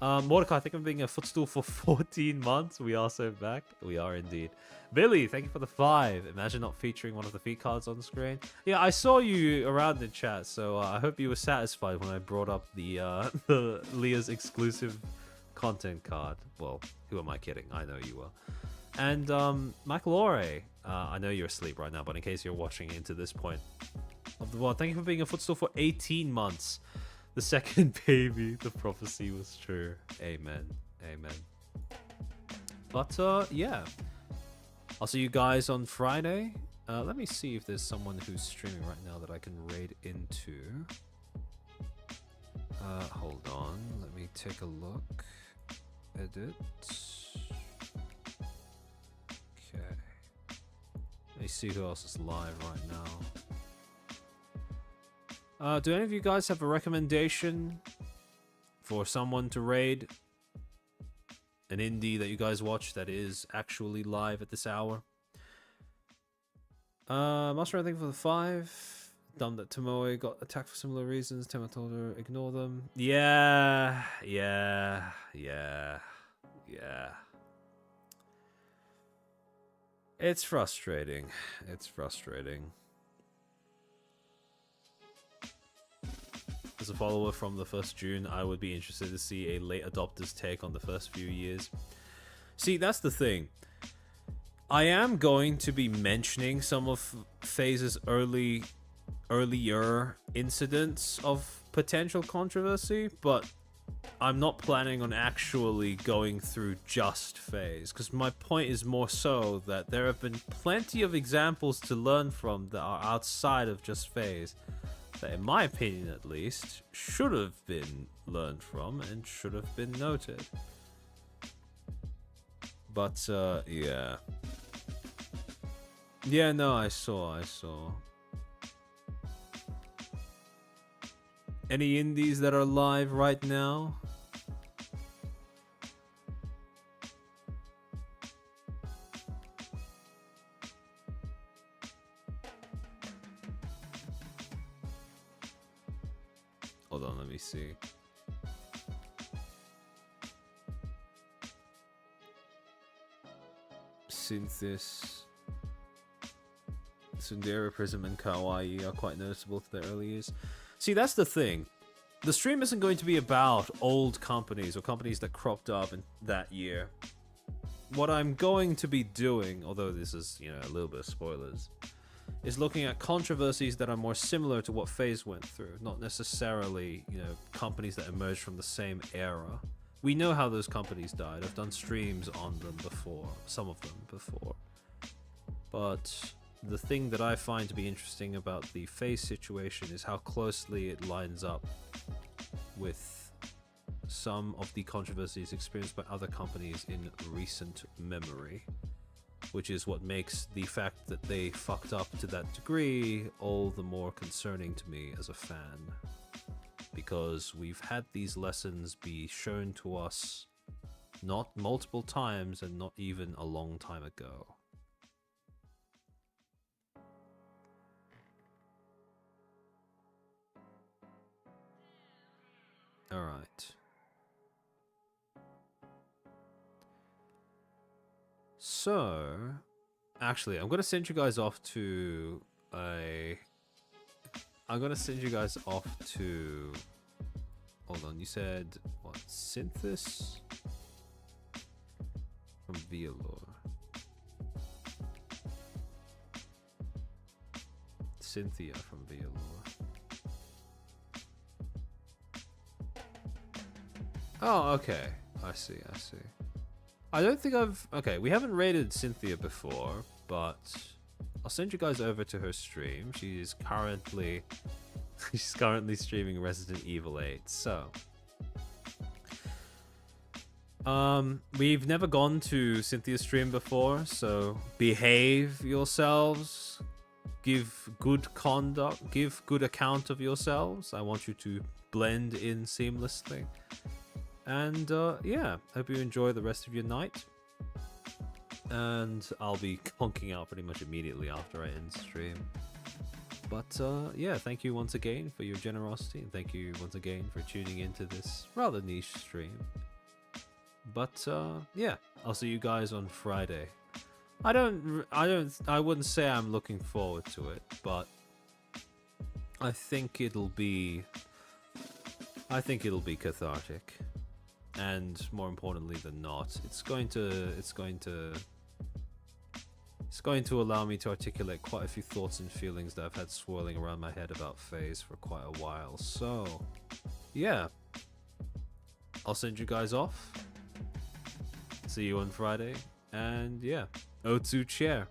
Mordecai, thank you for being a Footstool for 14 months. We are so back. We are indeed. Billy, thank you for the 5. Imagine not featuring one of the feed cards on the screen. Yeah, I saw you around in chat, so I hope you were satisfied when I brought up the Leah's exclusive content card. Well, who am I kidding? I know you were. And McLaurie, I know you're asleep right now, but in case you're watching into this point of the world, thank you for being a Footstool for 18 months. The second baby, the prophecy was true. Amen. Amen. But yeah. I'll see you guys on Friday. Let me see if there's someone who's streaming right now that I can raid into. Hold on. Let me take a look. Edit. Okay. Let me see who else is live right now. Do any of you guys have a recommendation for someone to raid? An indie that you guys watch that is actually live at this hour. Master, I think for the 5. Dumb that Tomoe got attacked for similar reasons. Tema told her ignore them. Yeah. It's frustrating. As a follower from the 1st June, I would be interested to see a late adopter's take on the first few years. See, that's the thing. I am going to be mentioning some of FaZe's earlier incidents of potential controversy, but I'm not planning on actually going through just phase, because my point is more so that there have been plenty of examples to learn from that are outside of just phase, that in my opinion at least, should have been learned from and should have been noted. But, yeah. Yeah, no, I saw. Any indies that are live right now? Hold on, let me see. Synthis, Sundera, Prism, and Kawaii are quite noticeable to their early years. See, that's the thing. The stream isn't going to be about old companies or companies that cropped up in that year. What I'm going to be doing, although this is, you know, a little bit of spoilers, is looking at controversies that are more similar to what FaZe went through, not necessarily, you know, companies that emerged from the same era. We know how those companies died. I've done streams on them before, some of them before. But the thing that I find to be interesting about the FaZe situation is how closely it lines up with some of the controversies experienced by other companies in recent memory, which is what makes the fact that they fucked up to that degree all the more concerning to me as a fan, because we've had these lessons be shown to us not multiple times and not even a long time ago. All right. So, actually, I'm gonna send you guys off to a. I'm gonna send you guys off to. Hold on, you said what? Synthis from Violor. Cynthia from Violor. Oh, okay. I see. I don't think I've... Okay, we haven't rated Cynthia before, but I'll send you guys over to her stream. She's currently streaming Resident Evil 8. So, we've never gone to Cynthia's stream before, so behave yourselves. Give good conduct. Give good account of yourselves. I want you to blend in seamlessly. And yeah, hope you enjoy the rest of your night. And I'll be conking out pretty much immediately after I end stream. But yeah, thank you once again for your generosity, and thank you once again for tuning into this rather niche stream. But yeah, I'll see you guys on Friday. I wouldn't say I'm looking forward to it, but I think it'll be cathartic. And more importantly than not, it's going to allow me to articulate quite a few thoughts and feelings that I've had swirling around my head about FaZe for quite a while. So, yeah, I'll send you guys off. See you on Friday, and yeah, Otsu chair.